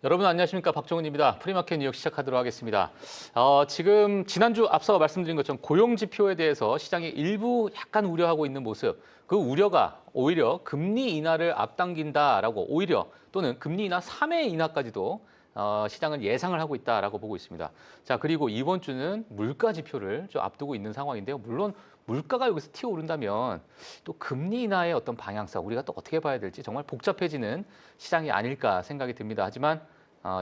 여러분 안녕하십니까, 박종훈입니다. 프리마켓 뉴욕 시작하도록 하겠습니다. 지금 지난주 앞서 말씀드린 것처럼 고용 지표에 대해서 시장이 일부 약간 우려하고 있는 모습, 그 우려가 오히려 금리 인하를 앞당긴다라고, 오히려 또는 금리 인하 3회 인하까지도 시장은 예상을 하고 있다라고 보고 있습니다. 자, 그리고 이번 주는 물가 지표를 좀 앞두고 있는 상황인데요. 물론 물가가 여기서 튀어오른다면 또 금리 인하의 어떤 방향성, 우리가 또 어떻게 봐야 될지 정말 복잡해지는 시장이 아닐까 생각이 듭니다. 하지만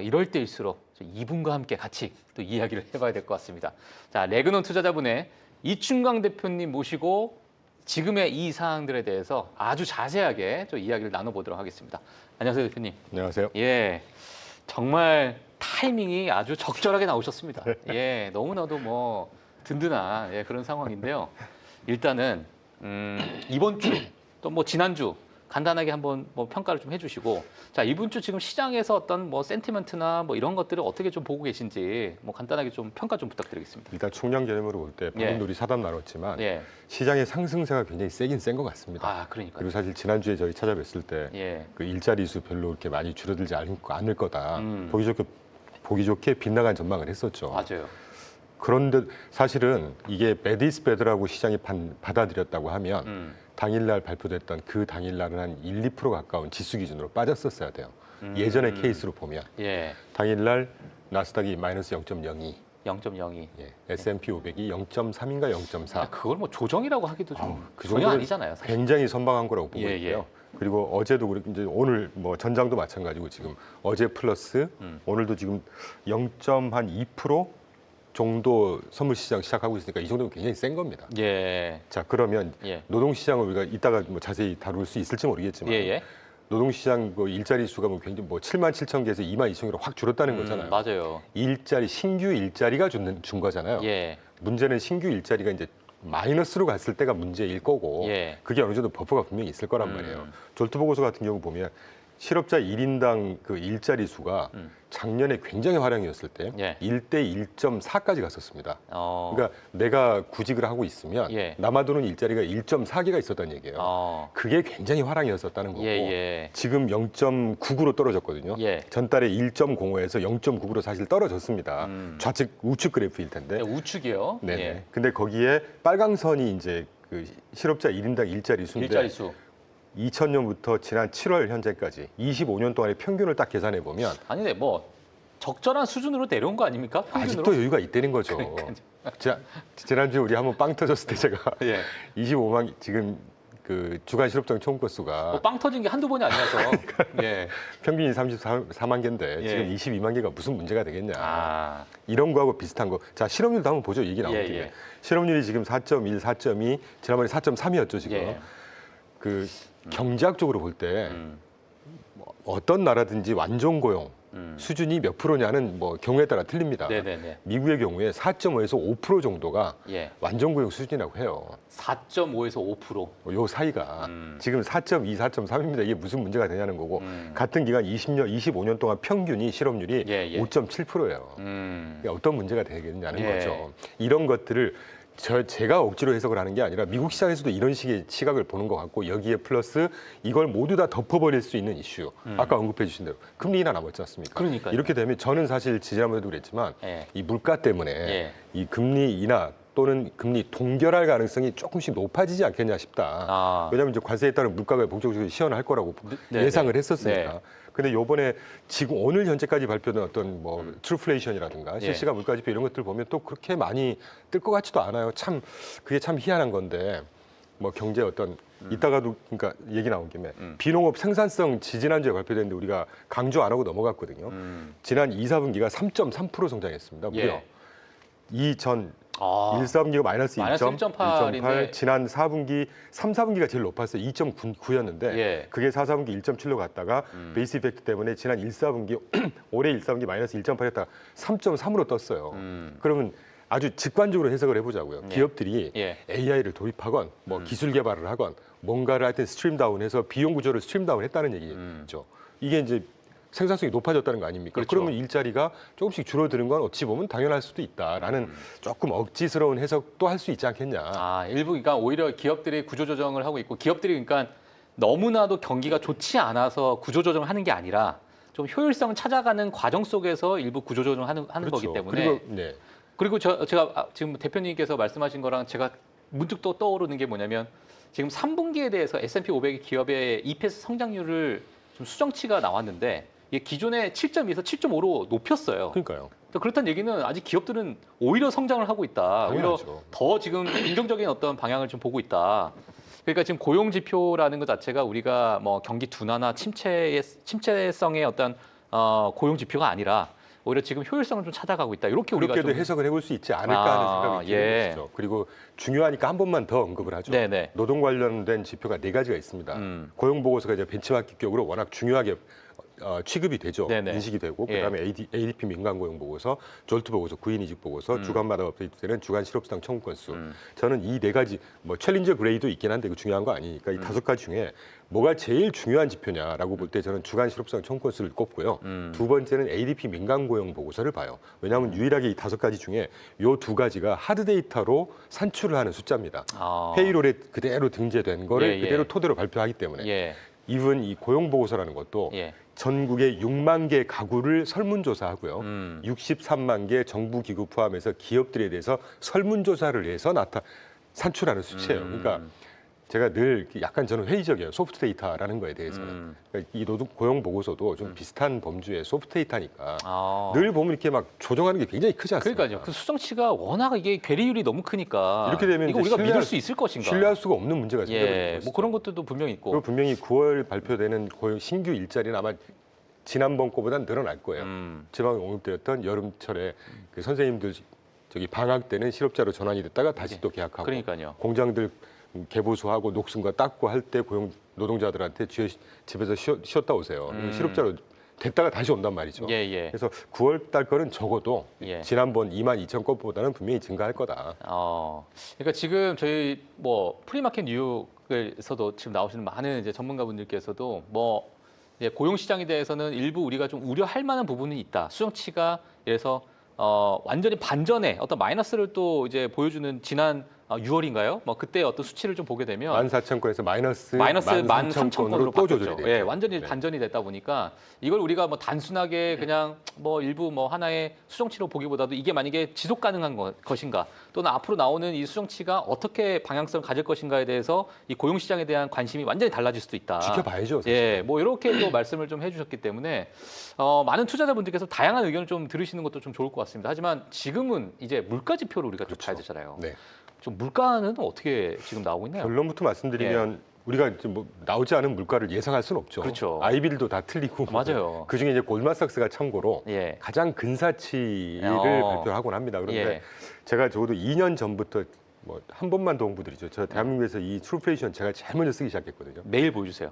이럴 때일수록 이분과 함께 같이 또 이야기를 해봐야 될 것 같습니다. 자, 레그논 투자자분의 이춘광 대표님 모시고 지금의 이 사항들에 대해서 아주 자세하게 좀 이야기를 나눠보도록 하겠습니다. 안녕하세요, 대표님. 안녕하세요. 예, 정말 타이밍이 아주 적절하게 나오셨습니다. 예, 너무나도 뭐 든든한 그런 상황인데요. 일단은 이번 주 또 뭐 지난주 간단하게 한번 뭐 평가를 좀 해주시고, 자, 이번 주 지금 시장에서 어떤 뭐 센티먼트나 뭐 이런 것들을 어떻게 좀 보고 계신지 뭐 간단하게 좀 평가 좀 부탁드리겠습니다. 일단 총량 개념으로 볼 때 방금 우리 사담 나눴지만 예. 시장의 상승세가 굉장히 세긴 센 것 같습니다. 아, 그러니까요. 그리고 사실 지난주에 저희 찾아뵀을 때 그 일자리 수 별로 그렇게 많이 줄어들지 않을 거다. 보기 좋게 빗나간 전망을 했었죠. 맞아요. 그런데 사실은 이게 배드 이즈 배드라고 시장이 받아들였다고 하면 당일날 발표됐던 그 당일날은 한 1, 2% 가까운 지수 기준으로 빠졌었어야 돼요. 예전의 케이스로 보면 예. 당일날 나스닥이 마이너스 0.02, 0.02. 예, S&P 500이 0.3인가 0.4. 그걸 뭐 조정이라고 하기도 좀 그 전혀 정도는 아니잖아요, 사실. 굉장히 선방한 거라고 보고 예, 있고요. 그리고 어제도 그렇고 이제 오늘 뭐 전장도 마찬가지고 지금 어제 플러스 오늘도 지금 0.2% 정도 선물 시장 시작하고 있으니까 이 정도면 굉장히 센 겁니다. 예. 자, 그러면 예. 노동 시장을 우리가 이따가 뭐 자세히 다룰 수 있을지 모르겠지만 예. 노동 시장 뭐 일자리 수가 뭐 굉장히 뭐 7만 7천 개에서 2만 2천 개로 확 줄었다는 거잖아요. 맞아요. 신규 일자리가 준 거잖아요. 예. 문제는 신규 일자리가 이제 마이너스로 갔을 때가 문제일 거고 그게 어느 정도 버퍼가 분명히 있을 거란 말이에요. 졸트 보고서 같은 경우 보면 실업자 1인당 그 일자리 수가 작년에 굉장히 화량이었을 때 1대 1.4까지 갔었습니다. 그러니까 내가 구직을 하고 있으면 남아도는 일자리가 1.4개가 있었다는 얘기예요. 그게 굉장히 화량이었었다는 거고 지금 0.99로 떨어졌거든요. 전달에 1.05에서 0.99로 사실 떨어졌습니다. 좌측 우측 그래프일 텐데. 우측이요. 네. 근데 거기에 빨강선이 이제 그 실업자 1인당 일자리 수인데 일자리 수. 2000년부터 지난 7월 현재까지 25년 동안의 평균을 딱 계산해 보면 아니, 뭐 적절한 수준으로 내려온 거 아닙니까? 평균으로? 아직도 여유가 있다는 거죠. 지난주에 우리 한번 빵 터졌을 때 제가 25만 지금 그 주간 실업장 총 건수가 뭐 빵 터진 게 한두 번이 아니라서 평균이 34만 개인데 지금 22만 개가 무슨 문제가 되겠냐. 이런 거하고 비슷한 거. 자, 실업률도 한번 보죠. 얘기 나온 김에. 실업률이 지금 4.1, 4.2, 지난번에 4.3이었죠, 지금. 그 경제학적으로 볼 때 어떤 나라든지 완전 고용 수준이 몇 프로냐는 뭐 경우에 따라 틀립니다. 미국의 경우에 4.5에서 5% 정도가 완전 고용 수준이라고 해요. 4.5에서 5%. 요 사이가 지금 4.2, 4.3입니다. 이게 무슨 문제가 되냐는 거고 같은 기간 20년, 25년 동안 평균이 실업률이 5.7%예요. 어떤 문제가 되겠냐는 거죠. 이런 것들을 제가 억지로 해석을 하는 게 아니라 미국 시장에서도 이런 식의 시각을 보는 것 같고 여기에 플러스 이걸 모두 다 덮어버릴 수 있는 이슈. 아까 언급해 주신 대로 금리 인하 남았지 않습니까? 그러니까요. 이렇게 되면 저는 사실 지난번에도 그랬지만 이 물가 때문에 이 금리 인하 또는 금리 동결할 가능성이 조금씩 높아지지 않겠냐 싶다. 왜냐하면 이제 관세에 따른 물가가 본격적으로 시현할 거라고 예상을 했었으니까. 근데 요번에 지금 오늘 현재까지 발표된 어떤 뭐 트루플레이션이라든가 실시간 물가 지표 이런 것들 보면 또 그렇게 많이 뜰 것 같지도 않아요. 참 그게 참 희한한 건데 뭐 경제 어떤 이따가도 그러니까 얘기 나온 김에 비농업 생산성 지난주에 발표됐는데 우리가 강조 안 하고 넘어갔거든요. 지난 2, 4분기가 3.3% 성장했습니다. 무려 이전 1, 4분기가 마이너스 1.8, 지난 4분기, 3, 4분기가 제일 높았어요. 2.9였는데 그게 4, 4분기 1.7로 갔다가 베이스 이펙트 때문에 지난 1, 4분기, 올해 1, 4분기 마이너스 1.8였다가 3.3으로 떴어요. 그러면 아주 직관적으로 해석을 해보자고요. 기업들이 AI를 도입하건 뭐 기술 개발을 하건 뭔가를 하여튼 스트림다운해서 비용 구조를 스트림다운했다는 얘기죠. 이게 이제 생산성이 높아졌다는 거 아닙니까? 그러면 일자리가 조금씩 줄어드는 건 어찌 보면 당연할 수도 있다라는 조금 억지스러운 해석도 할 수 있지 않겠냐. 일부 그러니까 오히려 기업들이 구조조정을 하고 있고 기업들이 그러니까 너무나도 경기가 좋지 않아서 구조조정을 하는 게 아니라 좀 효율성을 찾아가는 과정 속에서 일부 구조조정하는 그렇죠. 거기 때문에 그리고 제가 지금 대표님께서 말씀하신 거랑 제가 문득 또 떠오르는 게 뭐냐면 지금 3분기에 대해서 S&P 500 기업의 EPS 성장률을 좀 수정치가 나왔는데 이게 기존에 7.2에서 7.5로 높였어요. 그러니까요. 그렇다는 얘기는 아직 기업들은 오히려 성장을 하고 있다. 오히려 당연하죠. 더 지금 긍정적인 어떤 방향을 좀 보고 있다. 그러니까 지금 고용 지표라는 것 자체가 우리가 뭐 경기 둔화나 침체성의 어떤 고용 지표가 아니라 오히려 지금 효율성을 좀 찾아가고 있다. 이렇게 우리가 그렇게도 좀 해석을 해볼 수 있지 않을까 하는 생각이 드는 것이죠. 그리고 중요하니까 한 번만 더 언급을 하죠. 네네. 노동 관련된 지표가 4가지가 있습니다. 고용 보고서가 이제 벤치마킹 격으로 워낙 중요하게 취급이 되죠. 네네. 인식이 되고 예. 그다음에 ADP 민간 고용 보고서, 졸트 보고서, 구인 이직 보고서, 주간마다 업데이트되는 주간 실업수당 청구 건수. 저는 이 4가지 뭐 챌린저 그레이도 있긴 한데 그 중요한 거 아니니까 이 5가지 중에 뭐가 제일 중요한 지표냐라고 볼 때 저는 주간 실업수당 청구 건수를 꼽고요. 두 번째는 ADP 민간 고용 보고서를 봐요. 왜냐하면 유일하게 이 5가지 중에 요 2가지가 하드 데이터로 산출을 하는 숫자입니다. 페이롤에 그대로 등재된 거를 그대로 토대로 발표하기 때문에 이분 이 고용 보고서라는 것도 전국의 6만 개 가구를 설문조사하고요. 63만 개 정부 기구 포함해서 기업들에 대해서 설문조사를 해서 산출하는 수치예요. 그러니까 제가 늘 약간 저는 회의적이에요. 소프트 데이터라는 거에 대해서는. 그러니까 이 노동 고용 보고서도 좀 비슷한 범주의 소프트 데이터니까 늘 보면 이렇게 막 조정하는 게 굉장히 크지 않습니까? 그러니까요. 그 수정치가 워낙 이게 괴리율이 너무 크니까 이렇게 되면 이거 우리가 믿을 수 있을 것인가? 신뢰할 수가 없는 문제가 생겨버리는 것이죠. 뭐 그런 것들도 분명히 있고. 그리고 분명히 9월 발표되는 고용 신규 일자리는 아마 지난번 거보다는 늘어날 거예요. 지방에 언급되었던 여름철에 그 선생님들 저기 방학 때는 실업자로 전환이 됐다가 다시 또 계약하고 그러니까요. 공장들 개보수하고 녹슨과 닦고 할 때 고용 노동자들한테 집에서 쉬었다 오세요. 실업자로 됐다가 다시 온단 말이죠. 그래서 9월 달 거는 적어도 지난번 22,000 것보다는 분명히 증가할 거다. 그러니까 지금 저희 뭐 프리마켓 뉴욕에서도 지금 나오시는 많은 이제 전문가분들께서도 뭐 고용 시장에 대해서는 일부 우리가 좀 우려할 만한 부분이 있다. 수정치가 그래서 완전히 반전의 어떤 마이너스를 또 이제 보여주는 지난 6월인가요? 뭐 그때 어떤 수치를 좀 보게 되면 14,000건에서 마이너스 13,000건으로 또 조절이 됐죠. 완전히 반전이 됐다 보니까 이걸 우리가 뭐 단순하게 그냥 뭐 일부 뭐 하나의 수정치로 보기보다도 이게 만약에 지속 가능한 것인가 또는 앞으로 나오는 이 수정치가 어떻게 방향성을 가질 것인가에 대해서 이 고용 시장에 대한 관심이 완전히 달라질 수도 있다. 지켜봐야죠. 사실. 뭐 이렇게 또 말씀을 좀 해주셨기 때문에 많은 투자자분들께서 다양한 의견을 좀 들으시는 것도 좀 좋을 것 같습니다. 하지만 지금은 이제 물가 지표를 우리가 좀 봐야 되잖아요. 좀 물가는 어떻게 지금 나오고 있나요? 결론부터 말씀드리면 우리가 이제 뭐 나오지 않은 물가를 예상할 수는 없죠. 그렇죠. 아이빌도 다 틀리고 맞아요. 그중에 이제 골드만삭스가 참고로 가장 근사치를 발표를 하곤 합니다. 그런데 제가 적어도 2년 전부터 뭐 한 번만 더 홍보드리죠. 저 대한민국에서 이 트루플레이션 제가 제일 먼저 쓰기 시작했거든요. 매일 보여주세요.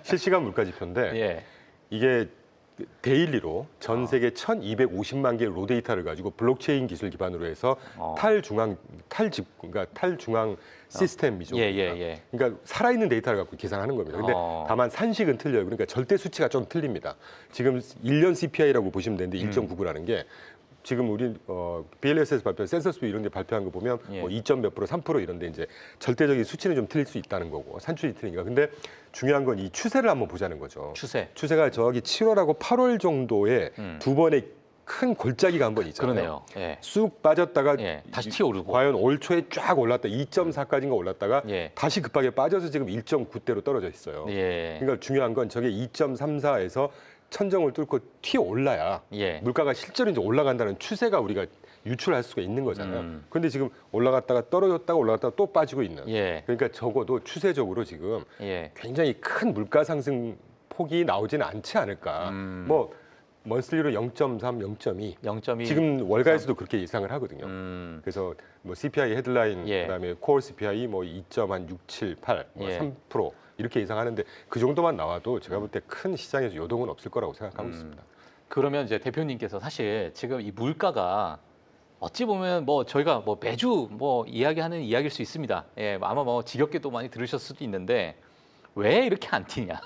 실시간 물가 지표인데 이게 데일리로 전 세계 1,250만 개의 로 데이터를 가지고 블록체인 기술 기반으로 해서 그러니까 탈중앙 시스템이죠. 그러니까 살아있는 데이터를 갖고 계산하는 겁니다. 근데 다만 산식은 틀려요. 그러니까 절대 수치가 좀 틀립니다. 지금 1년 CPI라고 보시면 되는데 1.99라는 게 지금 우리 BLS에서 발표한 센서스 이런 데 발표한 거 보면 뭐 2몇 프로, 3% 이런 데 이제 절대적인 수치는 좀 틀릴 수 있다는 거고 산출이 틀리니까. 근데 중요한 건 이 추세를 한번 보자는 거죠. 추세가 저기 7월하고 8월 정도에 두 번의 큰 골짜기가 한 번 있잖아요. 그러네요. 쑥 빠졌다가 다시 튀어오르고 과연 올 초에 쫙 올랐다 2.4까지인가 올랐다가 다시 급하게 빠져서 지금 1.9대로 떨어져 있어요. 그러니까 중요한 건 저게 2.34에서 천정을 뚫고 튀어 올라야 물가가 실제로 이제 올라간다는 추세가 우리가 유출할 수가 있는 거잖아요. 그런데 지금 올라갔다가 떨어졌다가 올라갔다가 또 빠지고 있는. 그러니까 적어도 추세적으로 지금 굉장히 큰 물가 상승 폭이 나오지는 않지 않을까. 뭐 먼슬리로 0.3, 0.2 지금 월가에서도 그렇게 예상을 하거든요. 그래서 뭐 CPI 헤드라인 그다음에 코어 CPI 뭐 2.678, 뭐 3% 이렇게 예상하는데 그 정도만 나와도 제가 볼 때 큰 시장에서 요동은 없을 거라고 생각하고 있습니다. 그러면 이제 대표님께서 사실 지금 이 물가가 어찌 보면 뭐 저희가 뭐 매주 뭐 이야기하는 이야기일 수 있습니다. 아마 뭐 지겹게 또 많이 들으셨을 수도 있는데 왜 이렇게 안 튀냐?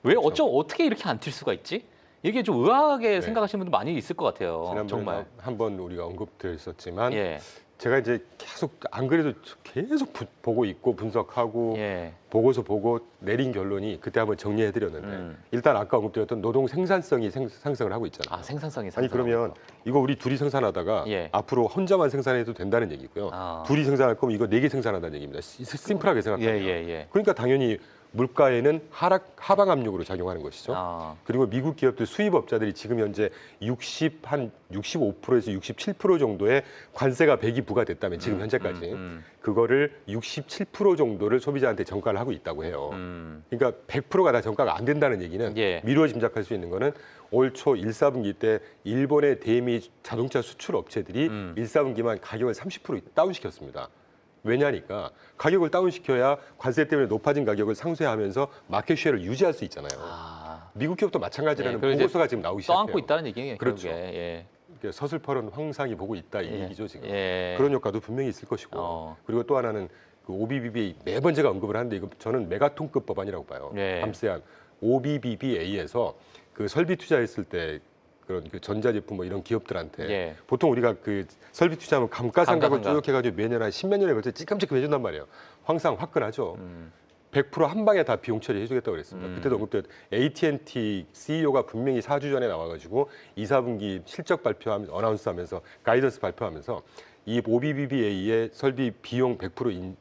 왜 어떻게 이렇게 안 튈 수가 있지? 이게 좀 의아하게 네. 생각하시는 분도 많이 있을 것 같아요. 지난번에 정말. 한번 우리가 언급드렸었지만 예. 제가 이제 계속 안 그래도 계속 보고 있고 분석하고 예. 보고서 보고 내린 결론이 그때 한번 정리해드렸는데 일단 아까 언급드렸던 노동 생산성이 상승을 하고 있잖아요. 아, 생산성이 아니 그러면 이거 우리 둘이 생산하다가 예. 앞으로 혼자만 생산해도 된다는 얘기고요. 둘이 생산할 거면 이거 4개 생산한다는 얘기입니다. 심플하게 생각하면. 예. 그러니까 당연히 물가에는 하방 압력으로 작용하는 것이죠. 그리고 미국 기업들 수입업자들이 지금 현재 65%에서 67% 정도의 관세가 배기 부과됐다면 지금 현재까지 그거를 67% 정도를 소비자한테 전가를 하고 있다고 해요. 그러니까 100%가 다 전가가 안 된다는 얘기는 예. 미루어 짐작할 수 있는 거는 올 초 1, 4분기 때 일본의 대미 자동차 수출 업체들이 1, 4분기만 가격을 30% 다운시켰습니다. 왜냐니까 가격을 다운시켜야 관세 때문에 높아진 가격을 상쇄하면서 마켓 쉐어를 유지할 수 있잖아요. 미국 기업도 마찬가지라는 보고서가 지금 나오기 시작해요. 떠안고 있다는 얘기예요. 그렇죠. 예. 서슬퍼런 황상이 보고 있다 이 얘기죠 지금. 예. 그런 효과도 분명히 있을 것이고 그리고 또 하나는 그 OBBBA 매번 제가 언급을 하는데 이거 저는 메가톤급 법안이라고 봐요. 예. 밤새한 OBBBA에서 그 설비 투자했을 때 그런 그 전자제품 뭐 이런 기업들한테 예. 보통 우리가 그 설비 투자하면 감가상각을 감가상각. 쭉 해가지고 매년 한 10몇 년에 걸쳐 찌끔찌끔 해준단 말이에요. 황상 화끈하죠. 100% 한 방에 다 비용 처리해주겠다고 그랬습니다. 그때도 언급됐 AT&T CEO가 분명히 4주 전에 나와가지고 2, 4분기 실적 발표하면서 어나운스하면서 가이던스 발표하면서 이 OBBBA의 설비 비용 100%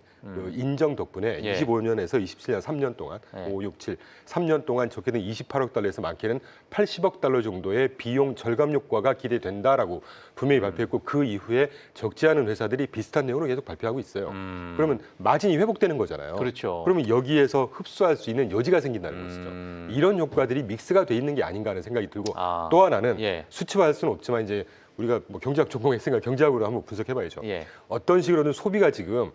인정 덕분에 예. 25년에서 27년 3년 동안 5, 6, 7, 3년 동안 적게는 28억 달러에서 많게는 80억 달러 정도의 비용 절감 효과가 기대된다라고 분명히 발표했고 그 이후에 적지 않은 회사들이 비슷한 내용으로 계속 발표하고 있어요. 그러면 마진이 회복되는 거잖아요. 그렇죠. 그러면 여기에서 흡수할 수 있는 여지가 생긴다는 것이죠. 이런 효과들이 믹스가 돼 있는 게 아닌가 하는 생각이 들고 또 하나는 예. 수치화할 수는 없지만 이제 우리가 뭐 경제학 전공했으니까 경제학으로 한번 분석해봐야죠. 예. 어떤 식으로든 소비가 지금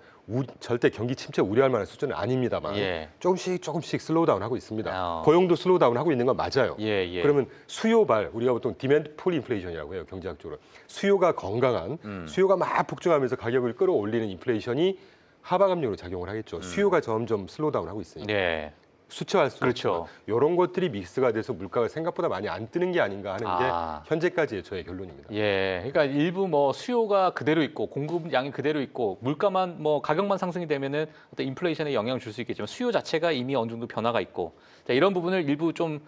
절대 경기 침체 우려할 만한 수준은 아닙니다만 예. 조금씩 슬로우 다운하고 있습니다. 고용도 슬로우 다운하고 있는 건 맞아요. 예. 그러면 수요발 우리가 보통 디맨드 풀 인플레이션이라고 해요. 경제학적으로. 수요가 건강한 수요가 막 폭증하면서 가격을 끌어올리는 인플레이션이 하방 압력으로 작용을 하겠죠. 수요가 점점 슬로우 다운하고 있으니까. 예. 수치화할 수 그렇죠. 이런 것들이 믹스가 돼서 물가가 생각보다 많이 안 뜨는 게 아닌가 하는 게 현재까지의 저의 결론입니다. 예, 그러니까 일부 뭐 수요가 그대로 있고 공급량이 그대로 있고 물가만 뭐 가격만 상승이 되면은 어떤 인플레이션에 영향을 줄 수 있겠지만 수요 자체가 이미 어느 정도 변화가 있고 자, 이런 부분을 일부 좀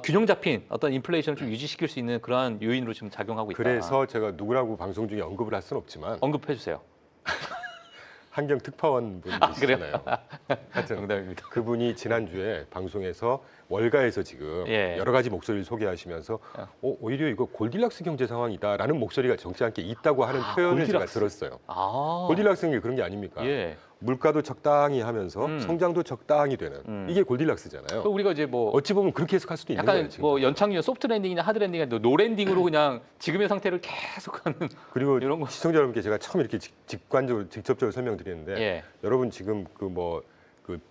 균형 잡힌 어떤 인플레이션을 좀 유지시킬 수 있는 그러한 요인으로 지금 작용하고 있다. 그래서 제가 누구라고 방송 중에 언급을 할 수는 없지만 언급해 주세요. 한경 특파원 분이 계시잖아요. 하여튼 농담입니다. 그분이 지난주에 방송에서 월가에서 지금 예. 여러 가지 목소리를 소개하시면서 오히려 이거 골디락스 경제 상황이다라는 목소리가 적지 않게 있다고 하는 표현을 제가 들었어요. 골디락스는 게 그런 게 아닙니까? 예. 물가도 적당히 하면서 성장도 적당히 되는 이게 골디락스잖아요. 우리가 이제 뭐 어찌 보면 그렇게 해석할 수도 있는 약간 거예요. 지금. 뭐 연착륙 소프트 랜딩이나 하드 랜딩이 아니라 노 랜딩으로 그냥 지금의 상태를 계속하는 그리고 이런 거. 시청자 여러분께 제가 처음 이렇게 직접적으로 설명드리는데 예. 여러분 지금 그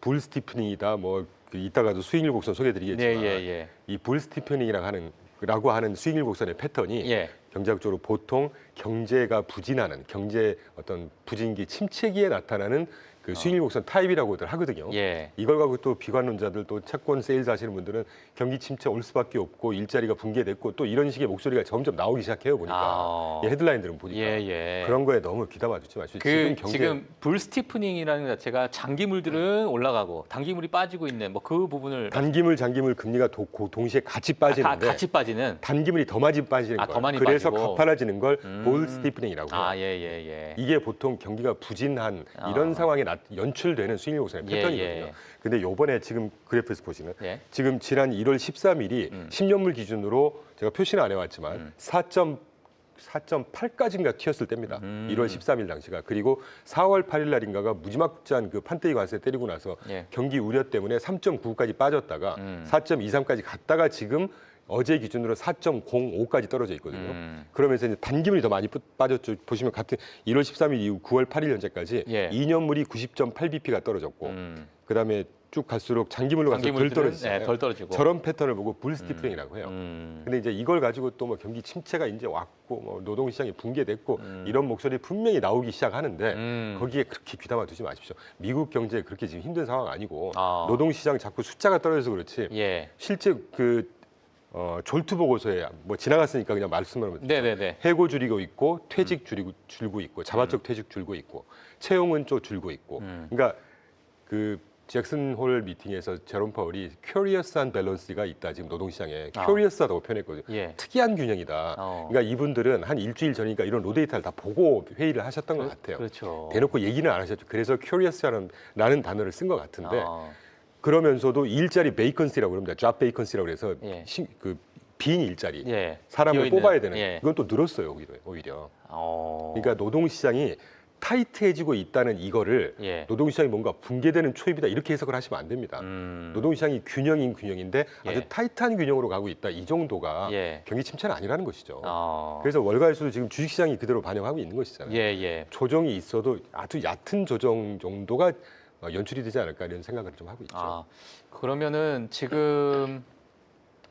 불 스티프닝이다 뭐 그 이따가도 수익률 곡선 소개드리겠지만 예. 이 불 스티프닝이라고 하는 수익률 곡선의 패턴이 예. 경제학적으로 보통 경제가 부진하는 경제 어떤 부진기 침체기에 나타나는 그 수익률 곡선 타입이라고들 하거든요. 예. 이걸 갖고 또 비관론자들 또 채권 세일즈 하시는 분들은 경기 침체 올 수밖에 없고 일자리가 붕괴됐고 또 이런 식의 목소리가 점점 나오기 시작해요 보니까 이 헤드라인들은 보니까 그런 거에 너무 귀담아 주지 마시고 지금 불 스티프닝이라는 것 자체가 장기물들은 올라가고 단기물이 빠지고 있는 뭐 그 부분을 단기물 장기물 금리가 동시에 같이 빠지는데 같이 빠지는 단기물이 더 많이 빠지는 거예요. 더 많이 그래서 빠지고. 가팔라지는 걸 볼 스티프닝이라고 해요. 예. 이게 보통 경기가 부진한 이런 상황에 연출되는 수익률 곡선의 패턴이거든요. 근데 요번에 지금 그래프에서 보시는 지금 지난 1월 13일이 10년물 기준으로 제가 표시는 안 해왔지만 4.8까지인가 튀었을 때입니다. 1월 13일 당시가. 그리고 4월 8일 날인가가 무지막지한 그 판때기 관세 때리고 나서 경기 우려 때문에 3.9까지 빠졌다가 4.23까지 갔다가 지금 어제 기준으로 4.05까지 떨어져 있거든요. 그러면서 이제 단기물이 더 많이 빠졌죠. 보시면 같은 1월 13일 이후 9월 8일 현재까지 2년물이 90.8bp가 떨어졌고 그다음에 쭉 갈수록 장기물로 가서 덜 떨어지잖아요. 덜 떨어지고. 저런 패턴을 보고 불 스티프닝이라고 해요. 근데 이제 이걸 가지고 또 뭐 경기 침체가 이제 왔고 뭐 노동 시장이 붕괴됐고 이런 목소리 분명히 나오기 시작하는데 거기에 그렇게 귀담아 두지 마십시오. 미국 경제 그렇게 지금 힘든 상황 아니고 노동 시장 자꾸 숫자가 떨어져서 그렇지 실제 그 졸투 보고서에 뭐 지나갔으니까 그냥 말씀을 네네네. 해고 줄이고 있고 퇴직 줄고 있고 자발적 퇴직 줄고 있고 채용은 또 줄고 있고 그러니까 그 잭슨 홀 미팅에서 제롬 파월이 큐리어스한 밸런스가 있다 지금 노동시장에 큐리어스하다고 표현했거든요. 예. 특이한 균형이다. 그러니까 이분들은 한 일주일 전이니까 이런 로 데이터를 다 보고 회의를 하셨던 것 같아요. 그렇죠. 대놓고 얘기는 안 하셨죠. 그래서 큐리어스라는 단어를 쓴 것 같은데 그러면서도 일자리 베이컨시라고 합니다. 잡 베이컨시라고 해서 예. 그 빈 일자리 예. 사람을 뽑아야 되는 예. 이건 또 늘었어요 오히려. 그러니까 노동시장이 타이트해지고 있다는 이거를 예. 노동시장이 뭔가 붕괴되는 초입이다 이렇게 해석을 하시면 안 됩니다. 노동시장이 균형인데 아주 예. 타이트한 균형으로 가고 있다. 이 정도가 예. 경기 침체는 아니라는 것이죠. 그래서 월가에서도 지금 주식시장이 그대로 반영하고 있는 것이잖아요. 예. 조정이 있어도 아주 얕은 조정 정도가 연출이 되지 않을까 이런 생각을 좀 하고 있죠. 그러면은 지금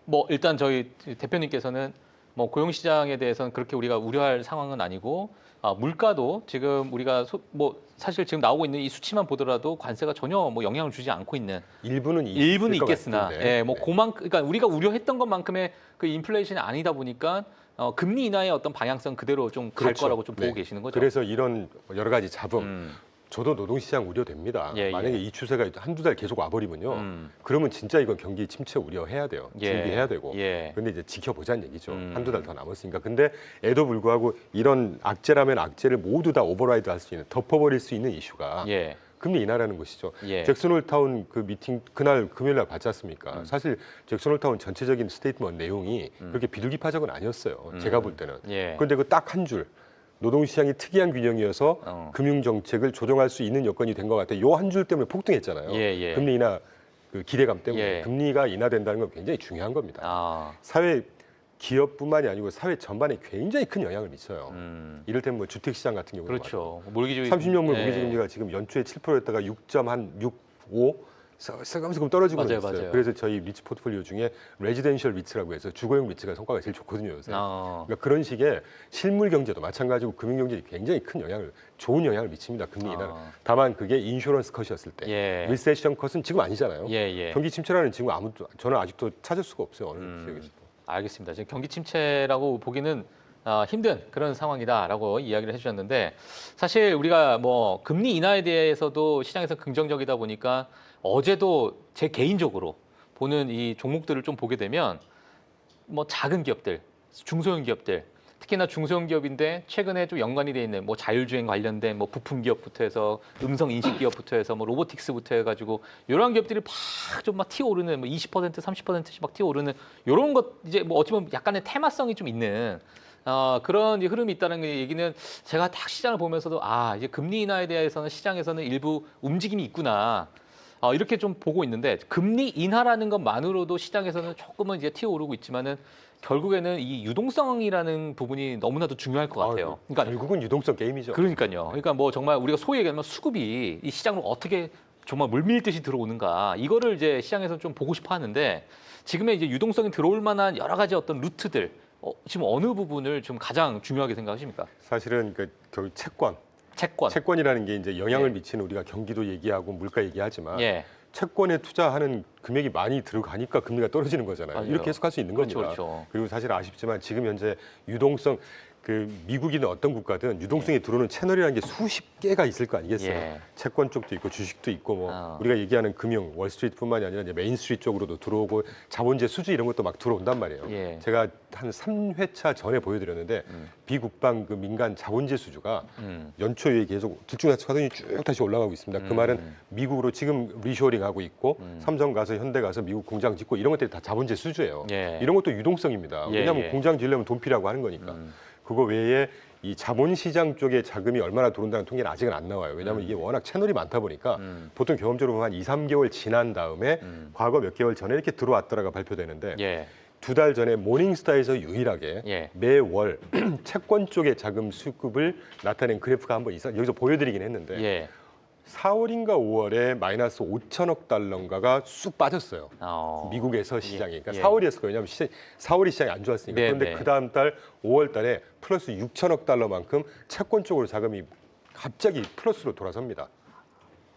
뭐 일단 저희 대표님께서는 뭐 고용시장에 대해서는 그렇게 우리가 우려할 상황은 아니고 물가도 지금 우리가 뭐 사실 지금 나오고 있는 이 수치만 보더라도 관세가 전혀 뭐 영향을 주지 않고 있는 일부는 있겠으나 예, 뭐 그만큼 그러니까 우리가 우려했던 것만큼의 그 인플레이션이 아니다 보니까 금리 인하의 어떤 방향성 그대로 좀 갈 그렇죠. 거라고 좀 보고 계시는 거죠. 그래서 이런 여러 가지 잡음 저도 노동시장 우려됩니다. 만약에 이 추세가 한두 달 계속 와버리면요. 그러면 진짜 이건 경기 침체 우려해야 돼요. 준비해야 되고. 그런데 이제 지켜보자는 얘기죠. 한두 달 더 남았으니까. 근데 에도 불구하고 이런 악재라면 악재를 모두 다 오버라이드 할 수 있는, 덮어버릴 수 있는 이슈가 금리 인하라는 것이죠. 잭슨홀타운 그 미팅 그날 금요일 날 봤지 않습니까? 사실 잭슨홀타운 전체적인 스테이트먼트 내용이 그렇게 비둘기파적은 아니었어요. 제가 볼 때는. 그런데 그 딱 한 줄. 노동시장이 특이한 균형이어서 금융정책을 조정할 수 있는 여건이 된 것 같아요. 요 한 줄 때문에 폭등했잖아요. 금리 인하 그 기대감 때문에 금리가 인하된다는 건 굉장히 중요한 겁니다. 사회 기업뿐만이 아니고 사회 전반에 굉장히 큰 영향을 미쳐요. 이를테면 뭐 주택시장 같은 경우도 그렇죠. 몰기주의 30년물 모기지 금리가 지금 연초에 7%였다가 6.65 슬금슬금 떨어지고 있어요. 그래서 저희 리츠 포트폴리오 중에 레지덴셜 리츠라고 해서 주거용 리츠가 성과가 제일 좋거든요. 요새. 그러니까 그런 식의 실물 경제도 마찬가지고 금융 경제에 굉장히 좋은 영향을 미칩니다. 금리 인하는. 다만 그게 인슈런스 컷이었을 때. 리세션 컷은 지금 아니잖아요. 경기 침체라는 지금 저는 아직도 찾을 수가 없어요. 어느 지역에서도. 알겠습니다. 지금 경기 침체라고 보기는 힘든 그런 상황이다라고 이야기를 해주셨는데 사실 우리가 뭐 금리 인하에 대해서도 시장에서 긍정적이다 보니까 어제도 제 개인적으로 보는 이 종목들을 좀 보게 되면 뭐 작은 기업들, 중소형 기업들, 특히나 중소형 기업인데 최근에 좀 연관이 돼 있는 뭐 자율주행 관련된 뭐 부품 기업부터 해서 음성 인식 기업부터 해서 뭐 로보틱스부터 해가지고 이런 기업들이 막 튀어오르는 뭐 20% 30%씩 막 튀어오르는 이런 것 이제 뭐 어찌 보면 약간의 테마성이 좀 있는. 그런 흐름이 있다는 얘기는 제가 딱 시장을 보면서도 이제 금리 인하에 대해서는 시장에서는 일부 움직임이 있구나. 이렇게 좀 보고 있는데 금리 인하라는 것만으로도 시장에서는 조금은 이제 튀어오르고 있지만은 결국에는 이 유동성이라는 부분이 너무나도 중요할 것 같아요. 그러니까 결국은 유동성 게임이죠. 그러니까요. 그러니까 뭐 정말 우리가 소위 얘기하면 수급이 이 시장으로 어떻게 정말 물밀듯이 들어오는가 이거를 이제 시장에서 좀 보고 싶어 하는데 지금의 이제 유동성이 들어올 만한 여러 가지 어떤 루트들 지금 어느 부분을 좀 가장 중요하게 생각하십니까? 사실은 결국 채권이라는 게 이제 영향을 미치는 우리가 경기도 얘기하고 물가 얘기하지만 채권에 투자하는 금액이 많이 들어가니까 금리가 떨어지는 거잖아요. 맞아요. 이렇게 해석할 수 있는 겁니다. 그렇죠. 그리고 사실 아쉽지만 지금 현재 유동성 미국이든 어떤 국가든 유동성이 들어오는 채널이라는 게 수십 개가 있을 거 아니겠어요. 채권 쪽도 있고 주식도 있고 뭐 우리가 얘기하는 금융, 월스트리트뿐만이 아니라 이제 메인스트리트 쪽으로도 들어오고 자본재 수주 이런 것도 막 들어온단 말이에요. 제가 한 3회차 전에 보여드렸는데 비국방 그 민간 자본재 수주가 연초에 계속 들쭉날쭉하더니 쭉 다시 올라가고 있습니다. 그 말은 미국으로 지금 리쇼링 하고 있고 삼성 가서 현대 가서 미국 공장 짓고 이런 것들이 다 자본재 수주예요. 이런 것도 유동성입니다. 왜냐하면 공장 지으려면 돈 필요하고 하는 거니까. 그거 외에 이 자본시장 쪽에 자금이 얼마나 들어온다는 통계는 아직은 안 나와요. 왜냐하면 이게 워낙 채널이 많다 보니까 보통 경험적으로 보면 한 2, 3개월 지난 다음에 과거 몇 개월 전에 이렇게 들어왔더라가 발표되는데 두 달 전에 모닝스타에서 유일하게 매월 채권 쪽의 자금 수급을 나타낸 그래프가 한번 여기서 보여드리긴 했는데 4월인가 5월에 마이너스 5천억 달러인가가 쑥 빠졌어요. 미국에서 시장이. 그러니까 4월이었을 거예요. 왜냐하면 4월이 시장이 안 좋았으니까. 그런데 그 다음 달 5월 달에 플러스 6천억 달러만큼 채권 쪽으로 자금이 갑자기 플러스로 돌아섭니다.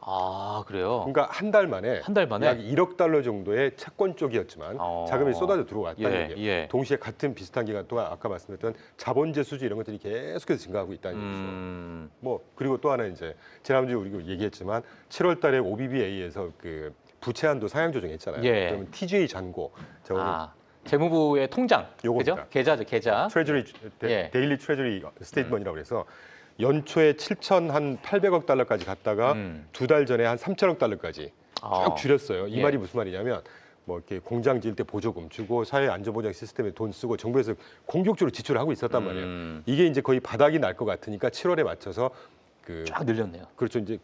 아, 그래요? 그러니까 한 달 만에 약 1억 달러 정도의 채권 쪽이었지만 자금이 쏟아져 들어왔다는 얘기예요. 동시에 같은 비슷한 기간 동안 아까 말씀드렸던 자본재 수주 이런 것들이 계속해서 증가하고 있다는 얘기죠. 뭐 그리고 또 하나 이제 지난주에 우리가 얘기했지만 7월 달에 OBBA에서 그 부채 한도 상향 조정했잖아요. 그러면 TGA 잔고 재무부의 통장, 그죠? 계좌죠, 계좌. 트레저리 데일리 트레저리 스테이트먼트라고 해서 연초에 7,800억 달러까지 갔다가 두 달 전에 한 3천억 달러까지 쭉 줄였어요. 이 말이 무슨 말이냐면 뭐 이렇게 공장 지을 때 보조금 주고 사회 안전보장 시스템에 돈 쓰고 정부에서 공격적으로 지출을 하고 있었단 말이에요. 이게 이제 거의 바닥이 날 것 같으니까 7월에 맞춰서 쫙 늘렸네요. 그렇죠. 이제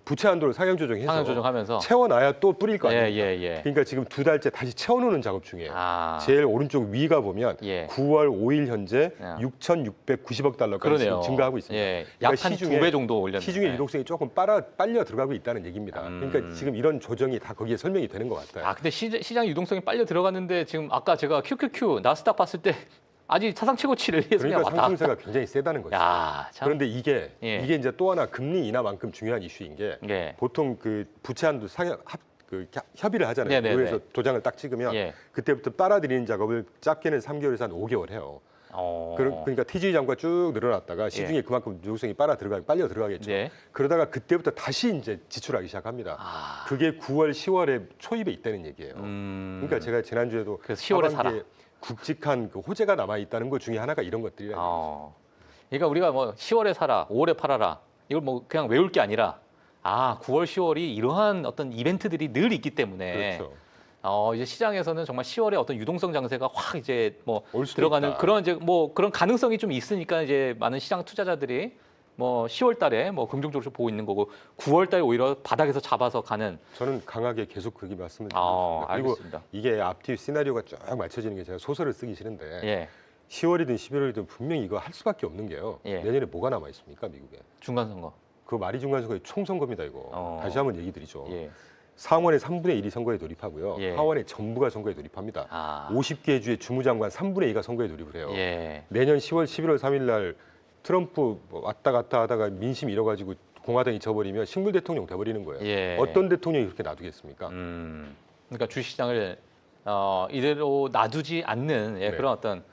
부채 한도를 상향 조정해서 채워놔야 또 뿌릴 거 아니에요. 그러니까 지금 두 달째 다시 채워놓는 작업 중이에요. 제일 오른쪽 위가 보면 9월 5일 현재 6,690억 달러까지 증가하고 있습니다. 약 한 2배 정도 올렸네요. 시중의 유동성이 조금 빨려 들어가고 있다는 얘기입니다. 그러니까 지금 이런 조정이 다 거기에 설명이 되는 것 같아요. 근데 시장 유동성이 빨려 들어갔는데 지금 아까 제가 QQQ 나스닥 봤을 때 아직 사상 최고치를 그러니까 상승세가 굉장히 세다는 거죠. 그런데 이게 이제 또 하나 금리 인하만큼 중요한 이슈인 게 보통 그 부채 한도 협의를 하잖아요. 그래서 도장을 딱 찍으면 그때부터 빨아들이는 작업을 짧게는 3개월에서 한 5개월 해요. 그러니까 TGA 잔고가 쭉 늘어났다가 시중에 그만큼 유동성이 빨려 들어가겠죠. 그러다가 그때부터 다시 이제 지출하기 시작합니다. 그게 9월, 10월에 초입에 있다는 얘기예요. 그러니까 제가 지난주에도 10월에 사라. 굵직한 그 호재가 남아 있다는 것 중에 하나가 이런 것들이라는 거죠. 그러니까 우리가 뭐 10월에 사라, 5월에 팔아라 이걸 뭐 그냥 외울 게 아니라 9월, 10월이 이러한 어떤 이벤트들이 늘 있기 때문에 이제 시장에서는 정말 10월에 어떤 유동성 장세가 확 이제 뭐 들어가는 그런 이제 뭐 그런 가능성이 좀 있으니까 이제 많은 시장 투자자들이 뭐 10월 달에 뭐 긍정적으로 보고 있는 거고 9월 달에 오히려 바닥에서 잡아서 가는 저는 강하게 계속 그렇게 말씀을 드립니다. 그리고 알겠습니다. 이게 앞뒤 시나리오가 쫙 맞춰지는 게 제가 소설을 쓰기 싫은데 10월이든 11월이든 분명히 이거 할 수밖에 없는 게요. 내년에 뭐가 남아 있습니까, 미국에? 중간선거. 그 말이 중간선거의 총선거입니다, 이거. 다시 한번 얘기 드리죠. 상원의 3분의 1이 선거에 돌입하고요. 하원의 전부가 선거에 돌입합니다. 50개 주의 주무장관 3분의 2가 선거에 돌입을 해요. 내년 10월, 11월 3일 날 트럼프 왔다 갔다 하다가 민심 잃어가지고 공화당이 져버리면 식물 대통령 돼버리는 거예요. 어떤 대통령이 그렇게 놔두겠습니까? 그러니까 주식시장을 이대로 놔두지 않는 그런 어떤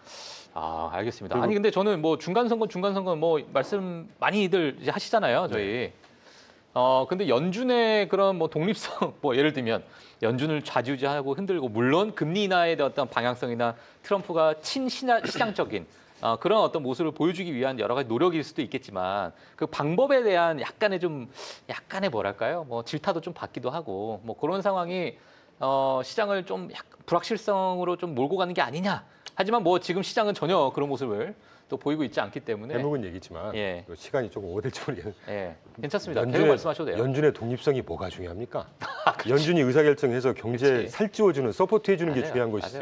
알겠습니다. 아니 근데 저는 뭐 중간선거 뭐 말씀 많이들 이제 하시잖아요, 저희. 근데 연준의 그런 뭐 독립성, 뭐 예를 들면 연준을 좌지우지하고 흔들고 물론 금리 인하에 대한 어떤 방향성이나 트럼프가 친시장적인 그런 어떤 모습을 보여주기 위한 여러 가지 노력일 수도 있겠지만 그 방법에 대한 약간의 뭐랄까요, 뭐 질타도 좀 받기도 하고 뭐 그런 상황이 시장을 좀 불확실성으로 좀 몰고 가는 게 아니냐. 하지만 뭐 지금 시장은 전혀 그런 모습을 또 보이고 있지 않기 때문에 대목은 얘기지만 시간이 조금 오래될지 모르겠는데 괜찮습니다. 계속 말씀하셔도 돼요. 연준의 독립성이 뭐가 중요합니까? 연준이 의사결정해서 경제에 살찌워주는 서포트해주는 게 중요한 것이지.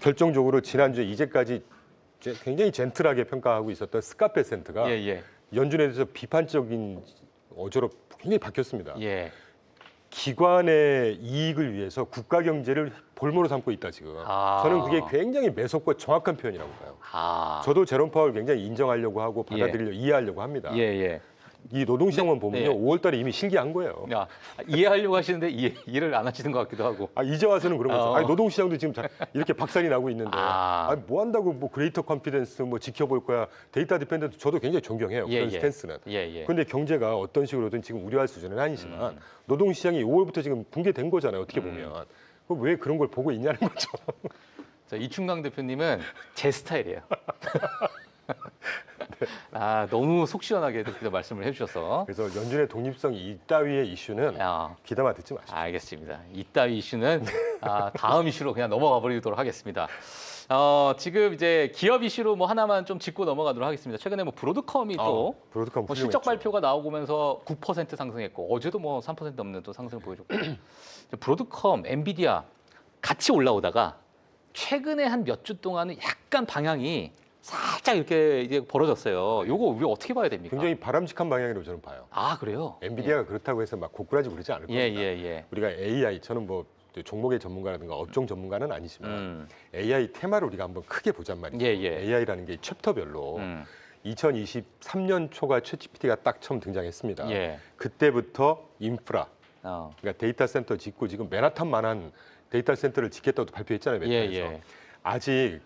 결정적으로 지난주에 이제까지 굉장히 젠틀하게 평가하고 있었던 스캇 베센트가 연준에 대해서 비판적인 어조로 굉장히 바뀌었습니다. 기관의 이익을 위해서 국가 경제를 볼모로 삼고 있다 지금. 저는 그게 굉장히 매섭고 정확한 표현이라고 봐요. 저도 제롬 파월 굉장히 인정하려고 하고 받아들이려고 이해하려고 합니다. 이 노동시장만 보면요, 5월 달에 이미 실기한 거예요. 이해하려고 하시는데 이해를 안 하시는 것 같기도 하고. 이제 와서는 그런 거죠. 노동시장도 지금 이렇게 박살이 나고 있는데 뭐 한다고 뭐 그레이터 컨피던스 뭐 지켜볼 거야. 데이터 디펜던트 저도 굉장히 존경해요. 그런 스탠스는. 그런데 경제가 어떤 식으로든 지금 우려할 수준은 아니지만 노동시장이 5월부터 지금 붕괴된 거잖아요. 어떻게 보면. 그럼 왜 그런 걸 보고 있냐는 거죠. 이충강 대표님은 제 스타일이에요. 너무 속 시원하게 그렇게 말씀을 해주셔서. 그래서 연준의 독립성이 이따위의 이슈는 귀담아 듣지 마십시오. 알겠습니다. 이따위 이슈는 다음 이슈로 그냥 넘어가 버리도록 하겠습니다. 지금 이제 기업 이슈로 뭐 하나만 좀 짚고 넘어가도록 하겠습니다. 최근에 뭐 브로드컴이 또 브로드컴 실적 발표가 나오면서 9% 상승했고 어제도 뭐 3% 넘는 또 상승을 보여줬고 브로드컴, 엔비디아 같이 올라오다가 최근에 한 몇 주 동안은 약간 방향이 살짝 이렇게 이제 벌어졌어요. 요거 우리 어떻게 봐야 됩니까? 굉장히 바람직한 방향이라고 저는 봐요. 그래요? 엔비디아가 그렇다고 해서 막 고꾸라지 그러지 않을 겁니다. 우리가 AI, 저는 뭐 종목의 전문가라든가 업종 전문가는 아니지만 AI 테마를 우리가 한번 크게 보잔 말이죠. AI라는 게 챕터별로 2023년 초가 챗GPT가 딱 처음 등장했습니다. 그때부터 인프라, 그러니까 데이터 센터 짓고 지금 맨하탄만한 데이터 센터를 짓겠다고 발표했잖아요. 메타에서. 아직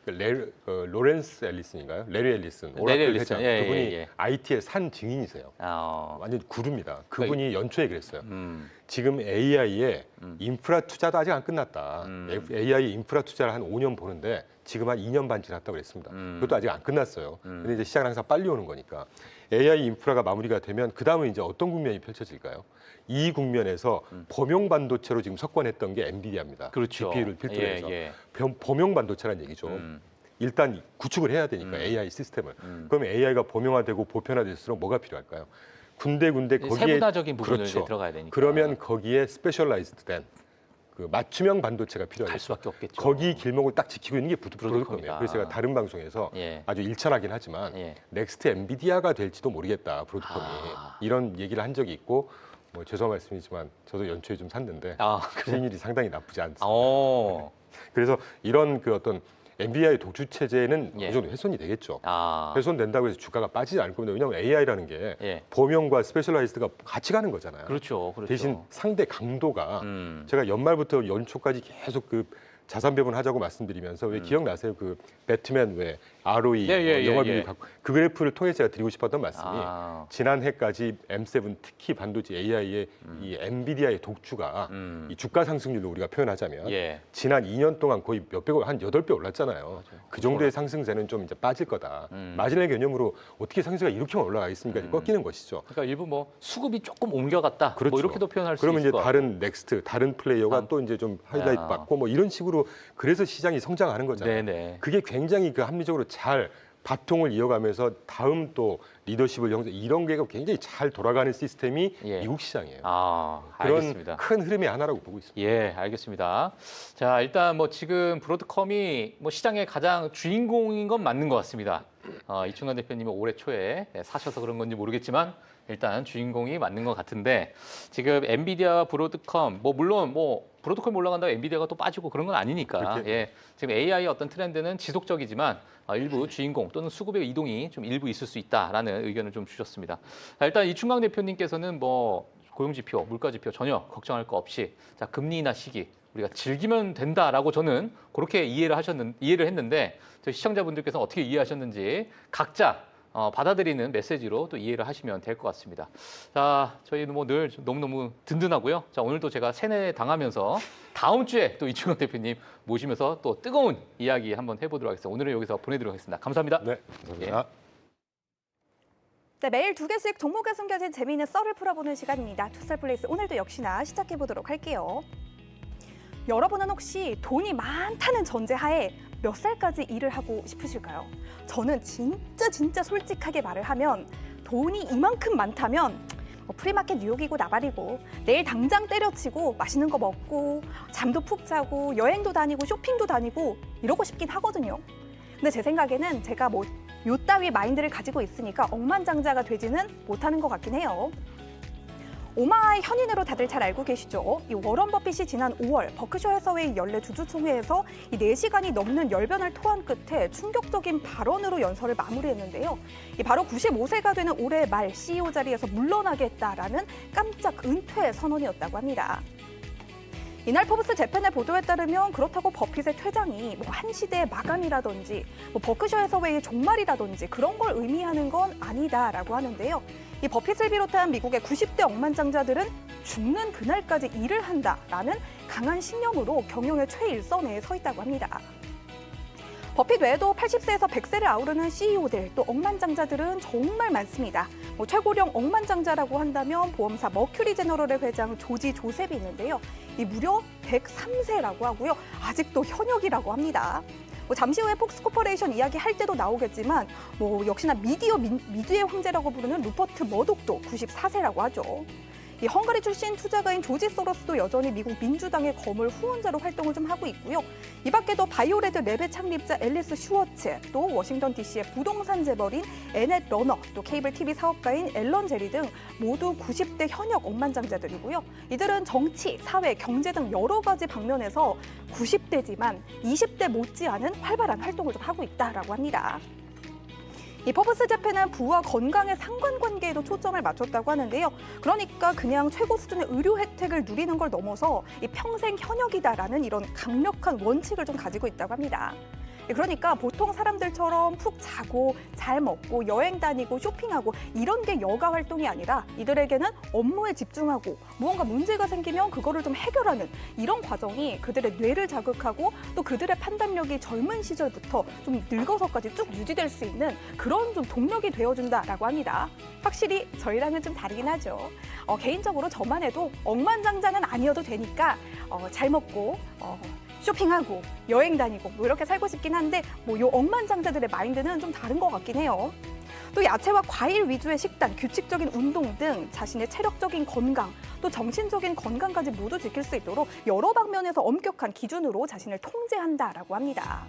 로렌스 앨리슨인가요? 레리 앨리슨, 오라클 회장 그분이 IT의 산 증인이세요. 완전 구루입니다. 그분이 연초에 그랬어요. 지금 AI의 인프라 투자도 아직 안 끝났다. AI 인프라 투자를 한 5년 보는데 지금 한 2년 반 지났다고 그랬습니다. 그것도 아직 안 끝났어요. 근데 이제 시장은 항상 빨리 오는 거니까. AI 인프라가 마무리가 되면 그 다음은 이제 어떤 국면이 펼쳐질까요? 이 국면에서 범용 반도체로 지금 석권했던 게 엔비디아입니다. 그렇죠. GPU를 필두로 해서. 범용 반도체라는 얘기죠. 일단 구축을 해야 되니까 AI 시스템을. 그러면 AI가 범용화되고 보편화될수록 뭐가 필요할까요? 군데군데 거기에 세분화적인 부분을 이제 들어가야 되니까. 그러면 거기에 스페셜라이즈드 된 그 맞춤형 반도체가 필요하죠. 갈 수밖에 없겠죠. 거기 길목을 딱 지키고 있는 게 브로드컴이에요. 그래서 제가 다른 방송에서 아주 일천하긴 하지만 넥스트 엔비디아가 될지도 모르겠다. 브로드컴이 이런 얘기를 한 적이 있고 뭐 죄송한 말씀이지만 저도 연초에 좀 샀는데 수익률이 상당히 나쁘지 않습니다. 그래서 이런 그 어떤 엔비디아의 독주 체제는 어느 정도 훼손이 되겠죠. 훼손된다고 해서 주가가 빠지지 않을 겁니다. 왜냐하면 AI라는 게 범용과 스페셜라이즈드가 같이 가는 거잖아요. 그렇죠. 대신 상대 강도가 제가 연말부터 연초까지 계속 그 자산 배분하자고 말씀드리면서 왜 기억나세요? 그 배트맨 왜 ROE 영화비율 갖고 그 그래프를 통해서 제가 드리고 싶었던 말씀이 지난해까지 M7 특히 반도체 AI의 이 엔비디아의 독주가 이 주가 상승률로 우리가 표현하자면 지난 2년 동안 거의 몇백억 한 8배 올랐잖아요. 그 정도의 상승세는 좀 이제 빠질 거다. 마진의 개념으로 어떻게 상승세가 이렇게만 올라가겠습니까? 꺾이는 것이죠. 그러니까 일부 뭐 수급이 조금 옮겨갔다. 뭐 이렇게도 표현할 수 있을 그러면 이제 것 다른 넥스트, 다른 플레이어가 또 이제 좀 하이라이트 받고 뭐 이런 식으로 그래서 시장이 성장하는 거잖아요. 그게 굉장히 그 합리적으로 잘 바통을 이어가면서 다음 또 리더십을 형성 이런 게 굉장히 잘 돌아가는 시스템이 미국 시장이에요. 그런 알겠습니다. 큰 흐름의 하나라고 보고 있습니다. 예, 알겠습니다. 자, 일단 뭐 지금 브로드컴이 뭐 시장의 가장 주인공인 건 맞는 것 같습니다. 이충관 대표님이 올해 초에 사셔서 그런 건지 모르겠지만 일단 주인공이 맞는 것 같은데 지금 엔비디아, 브로드컴 뭐 물론 뭐 브로드컴이 올라간다고 엔비디아가 또 빠지고 그런 건 아니니까 지금 AI의 어떤 트렌드는 지속적이지만 일부 주인공 또는 수급의 이동이 좀 일부 있을 수 있다라는 의견을 좀 주셨습니다. 일단 이충강 대표님께서는 뭐 고용지표, 물가지표 전혀 걱정할 거 없이 자 금리 인하 시기 우리가 즐기면 된다라고 저는 그렇게 이해를 했는데 저희 시청자분들께서 어떻게 이해하셨는지 각자 받아들이는 메시지로 또 이해를 하시면 될 것 같습니다. 자, 저희는 뭐 늘 너무너무 든든하고요. 자, 오늘도 제가 세뇌 당하면서 다음 주에 또 이충원 대표님 모시면서 또 뜨거운 이야기 한번 해보도록 하겠습니다. 오늘은 여기서 보내드리도록 하겠습니다. 감사합니다. 네, 감사합니다. 네, 매일 2개씩 종목에 숨겨진 재미있는 썰을 풀어보는 시간입니다. 투셀플레이스 오늘도 역시나 시작해보도록 할게요. 여러분은 혹시 돈이 많다는 전제하에 몇 살까지 일을 하고 싶으실까요? 저는 진짜 솔직하게 말을 하면 돈이 이만큼 많다면 프리마켓 뉴욕이고 나발이고 내일 당장 때려치고 맛있는 거 먹고 잠도 푹 자고 여행도 다니고 쇼핑도 다니고 이러고 싶긴 하거든요. 근데 제 생각에는 제가 뭐 요따위 마인드를 가지고 있으니까 억만장자가 되지는 못하는 것 같긴 해요. 오마이 현인으로 다들 잘 알고 계시죠? 이 워런 버핏이 지난 5월 버크셔 해서웨이 연례 주주총회에서 이 4시간이 넘는 열변을 토한 끝에 충격적인 발언으로 연설을 마무리했는데요. 이 바로 95세가 되는 올해 말 CEO 자리에서 물러나겠다라는 깜짝 은퇴 선언이었다고 합니다. 이날 포브스 재팬의 보도에 따르면 그렇다고 버핏의 퇴장이 뭐 한 시대의 마감이라든지 뭐 버크셔 해서웨이의 종말이라든지 그런 걸 의미하는 건 아니다라고 하는데요. 이 버핏을 비롯한 미국의 90대 억만장자들은 죽는 그날까지 일을 한다라는 강한 신념으로 경영의 최일선에 서 있다고 합니다. 버핏 외에도 80세에서 100세를 아우르는 CEO들 또 억만장자들은 정말 많습니다. 뭐 최고령 억만장자라고 한다면 보험사 머큐리 제너럴의 회장 조지 조셉이 있는데요. 이 무려 103세라고 하고요. 아직도 현역이라고 합니다. 뭐 잠시 후에 폭스코퍼레이션 이야기 할 때도 나오겠지만 뭐 역시나 미디어의 황제라고 부르는 루퍼트 머독도 94세라고 하죠. 이 헝가리 출신 투자가인 조지 소로스도 여전히 미국 민주당의 거물 후원자로 활동을 좀 하고 있고요. 이 밖에도 바이오레드 랩의 창립자 앨리스 슈워츠, 또 워싱턴 DC의 부동산 재벌인 애넷 러너, 또 케이블 TV 사업가인 앨런 제리 등 모두 90대 현역 억만장자들이고요. 이들은 정치, 사회, 경제 등 여러 가지 방면에서 90대지만 20대 못지않은 활발한 활동을 좀 하고 있다라고 합니다. 이 퍼브스 재팬은 부와 건강의 상관관계에도 초점을 맞췄다고 하는데요. 그러니까 그냥 최고 수준의 의료 혜택을 누리는 걸 넘어서 이 평생 현역이다라는 이런 강력한 원칙을 좀 가지고 있다고 합니다. 그러니까 보통 사람들처럼 푹 자고 잘 먹고 여행 다니고 쇼핑하고 이런 게 여가 활동이 아니라 이들에게는 업무에 집중하고 무언가 문제가 생기면 그거를 좀 해결하는 이런 과정이 그들의 뇌를 자극하고 또 그들의 판단력이 젊은 시절부터 좀 늙어서까지 쭉 유지될 수 있는 그런 좀 동력이 되어준다라고 합니다. 확실히 저희랑은 좀 다르긴 하죠. 개인적으로 저만 해도 억만장자는 아니어도 되니까 잘 먹고 쇼핑하고 여행 다니고 뭐 이렇게 살고 싶긴 한데 뭐 요 억만장자들의 마인드는 좀 다른 것 같긴 해요. 또 야채와 과일 위주의 식단, 규칙적인 운동 등 자신의 체력적인 건강, 또 정신적인 건강까지 모두 지킬 수 있도록 여러 방면에서 엄격한 기준으로 자신을 통제한다라고 합니다.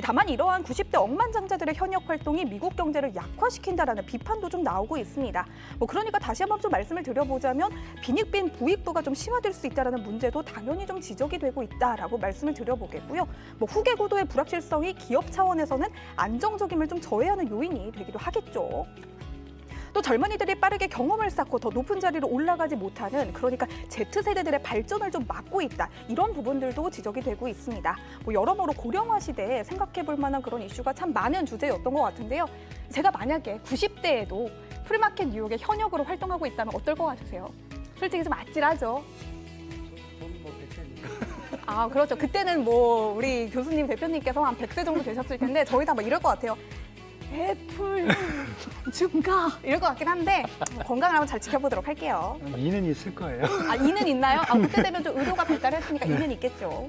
다만 이러한 90대 억만장자들의 현역 활동이 미국 경제를 약화시킨다라는 비판도 좀 나오고 있습니다. 그러니까 다시 한번 좀 말씀을 드려보자면 빈익빈 부익부가 좀 심화될 수 있다는 문제도 당연히 좀 지적이 되고 있다라고 말씀을 드려보겠고요. 후계 구도의 불확실성이 기업 차원에서는 안정적임을 좀 저해하는 요인이 되기도 하겠죠. 또 젊은이들이 빠르게 경험을 쌓고 더 높은 자리로 올라가지 못하는 그러니까 Z세대들의 발전을 좀 막고 있다. 이런 부분들도 지적이 되고 있습니다. 여러모로 고령화 시대에 생각해 볼 만한 그런 이슈가 참 많은 주제였던 것 같은데요. 제가 만약에 90대에도 프리마켓 뉴욕의 현역으로 활동하고 있다면 어떨 것 같으세요? 솔직히 좀 아찔하죠? 아, 그렇죠. 그때는 우리 교수님 대표님께서 한 100세 정도 되셨을 텐데 저희 다 이럴 것 같아요. 애플 중가 이럴 것 같긴 한데 건강을 한번 잘 지켜보도록 할게요. 이는 있을 거예요. 이는 있나요? 그때 되면 좀 의료가 발달했으니까 이는 있겠죠.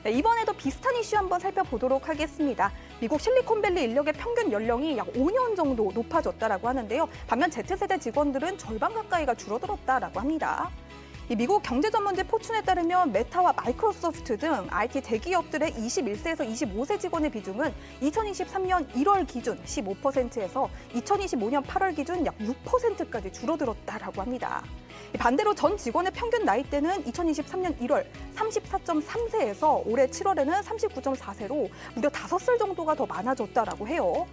네, 이번에도 비슷한 이슈 한번 살펴보도록 하겠습니다. 미국 실리콘밸리 인력의 평균 연령이 약 5년 정도 높아졌다라고 하는데요. 반면 Z세대 직원들은 절반 가까이가 줄어들었다라고 합니다. 이 미국 경제전문지 포춘에 따르면 메타와 마이크로소프트 등 IT 대기업들의 21세에서 25세 직원의 비중은 2023년 1월 기준 15%에서 2025년 8월 기준 약 6%까지 줄어들었다라고 합니다. 반대로 전 직원의 평균 나이대는 2023년 1월 34.3세에서 올해 7월에는 39.4세로 무려 5살 정도가 더 많아졌다라고 해요.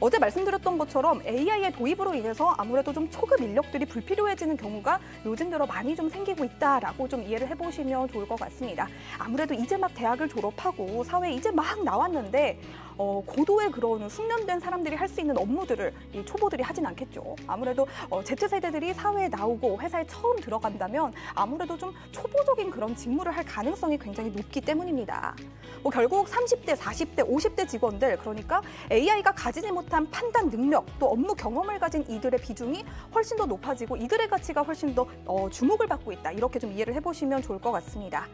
어제 말씀드렸던 것처럼 AI의 도입으로 인해서 아무래도 좀 초급 인력들이 불필요해지는 경우가 요즘 들어 많이 좀 생기고 있다라고 좀 이해를 해보시면 좋을 것 같습니다. 아무래도 이제 막 대학을 졸업하고 사회에 이제 막 나왔는데 고도의 그런 숙련된 사람들이 할 수 있는 업무들을 이 초보들이 하진 않겠죠. 아무래도 Z세대들이 사회에 나오고 회사에 처음 들어간다면 아무래도 좀 초보적인 그런 직무를 할 가능성이 굉장히 높기 때문입니다. 결국 30대, 40대, 50대 직원들 그러니까 AI가 가지지 못한 판단 능력 또 업무 경험을 가진 이들의 비중이 훨씬 더 높아지고 이들의 가치가 훨씬 더 주목을 받고 있다. 이렇게 좀 이해를 해보시면 좋을 것 같습니다.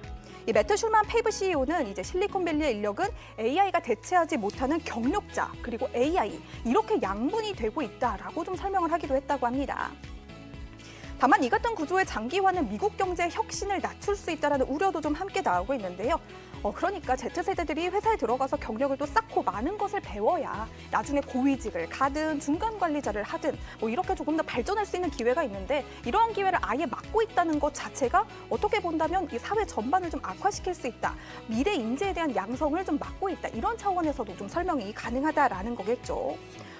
이 매트 슐만 페이브 CEO는 이제 실리콘밸리의 인력은 AI가 대체하지 못하는 경력자 그리고 AI 이렇게 양분이 되고 있다라고 좀 설명을 하기도 했다고 합니다. 다만 이 같은 구조의 장기화는 미국 경제의 혁신을 낮출 수 있다는 우려도 좀 함께 나오고 있는데요. 그러니까 Z세대들이 회사에 들어가서 경력을 또 쌓고 많은 것을 배워야 나중에 고위직을 가든 중간 관리자를 하든 이렇게 조금 더 발전할 수 있는 기회가 있는데 이러한 기회를 아예 막고 있다는 것 자체가 어떻게 본다면 이 사회 전반을 좀 악화시킬 수 있다. 미래 인재에 대한 양성을 좀 막고 있다. 이런 차원에서도 좀 설명이 가능하다라는 거겠죠.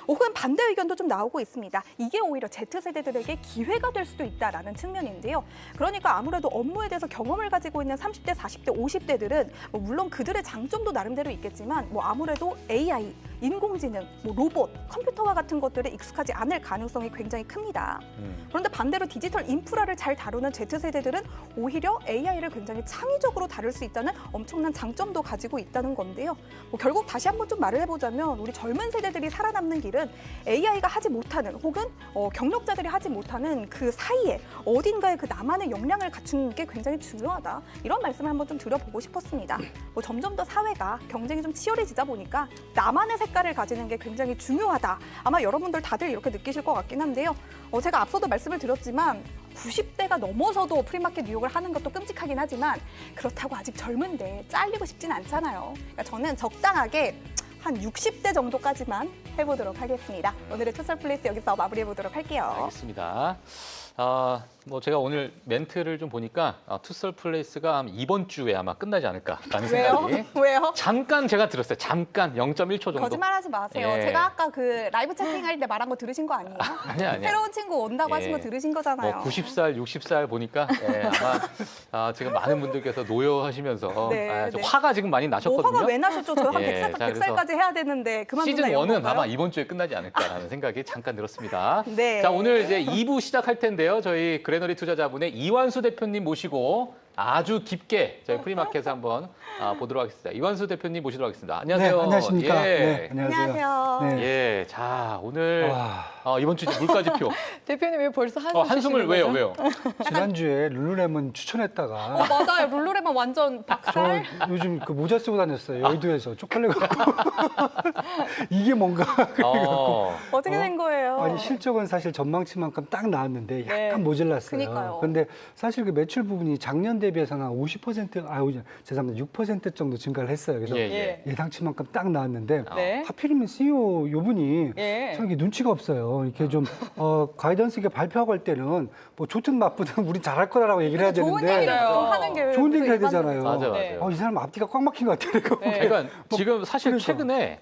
혹은 반대 의견도 좀 나오고 있습니다. 이게 오히려 Z세대들에게 기회가 될 수도 있다라는 측면인데요. 그러니까 아무래도 업무에 대해서 경험을 가지고 있는 30대, 40대, 50대들은 물론 그들의 장점도 나름대로 있겠지만 아무래도 AI, 인공지능, 로봇, 컴퓨터와 같은 것들에 익숙하지 않을 가능성이 굉장히 큽니다. 그런데 반대로 디지털 인프라를 잘 다루는 Z세대들은 오히려 AI를 굉장히 창의적으로 다룰 수 있다는 엄청난 장점도 가지고 있다는 건데요. 결국 다시 한번 좀 말을 해보자면 우리 젊은 세대들이 살아남는 길은 AI가 하지 못하는 혹은 경력자들이 하지 못하는 그 사이에 어딘가에 그 나만의 역량을 갖추는 게 굉장히 중요하다. 이런 말씀을 한번 좀 드려보고 싶었습니다. 점점 더 사회가 경쟁이 좀 치열해지다 보니까 나만의 색깔을 가지는 게 굉장히 중요하다. 아마 여러분들 다들 이렇게 느끼실 것 같긴 한데요. 제가 앞서도 말씀을 드렸지만 90대가 넘어서도 프리마켓 뉴욕을 하는 것도 끔찍하긴 하지만 그렇다고 아직 젊은데 잘리고 싶진 않잖아요. 그러니까 저는 적당하게 한 60대 정도까지만 해보도록 하겠습니다. 오늘의 투설플레이스 여기서 마무리해보도록 할게요. 알겠습니다. 뭐 제가 오늘 멘트를 좀 보니까 투썰플레이스가 이번 주에 아마 끝나지 않을까라는 왜요? 생각이. 왜요? 잠깐 제가 들었어요. 잠깐 0.1초 정도. 거짓말하지 마세요. 예. 제가 아까 그 라이브 채팅할 때 말한 거 들으신 거 아니에요? 아니야. 새로운 친구 온다고 하신 거 예. 들으신 거잖아요. 뭐 90살, 60살 보니까 아마 지금 많은 분들께서 노여하시면서 네, 좀 네. 화가 지금 많이 뭐 나셨거든요. 화가 왜 나셨죠? 저 한 예, 100살, 자, 100살까지 해야 되는데 그만둔다 시즌 이런 1은 건가요? 아마 이번 주에 끝나지 않을까라는 생각이 잠깐 들었습니다. 네. 자, 오늘 이제 2부 시작할 텐데요. 저희 그레너리 투자자분의 이완수 대표님 모시고 아주 깊게 저희 프리마켓을 한번 보도록 하겠습니다. 이완수 대표님 모시도록 하겠습니다. 안녕하세요. 네, 안녕하십니까. 예. 네, 안녕하세요. 네. 예, 자 오늘 이번 주 물가지표. 대표님 왜 벌써 한숨을 왜요? 왜요? 지난주에 룰루레몬 추천했다가 맞아요. 룰루레몬 완전 저 박살. 요즘 그 모자 쓰고 다녔어요. 여의도에서 쪽팔려 갖고 이게 뭔가 어떻게 된 거예요? 아니 실적은 사실 전망치만큼 딱 나왔는데 약간 네. 모자랐어요. 그러니까요. 근데 사실 그 매출 부분이 작년 대비해서는 한 50% 죄송합니다. 6% 정도 증가를 했어요. 그래서 예. 예상치만큼 딱 나왔는데 네. 하필이면 CEO 요분이 예. 참 이게 눈치가 없어요. 이렇게 좀 가이던스 이게 발표하고 할 때는 뭐 좋든 나쁘든 우리 잘할 거라고 얘기를 해야 좋은 되는데 얘기를 좀 하는 게 좋은 얘기 해야 일반적이죠. 되잖아요. 맞아요. 네. 이 사람 앞뒤가 꽉 막힌 것 같아요. 네. 그러니까 지금 사실 그래서. 최근에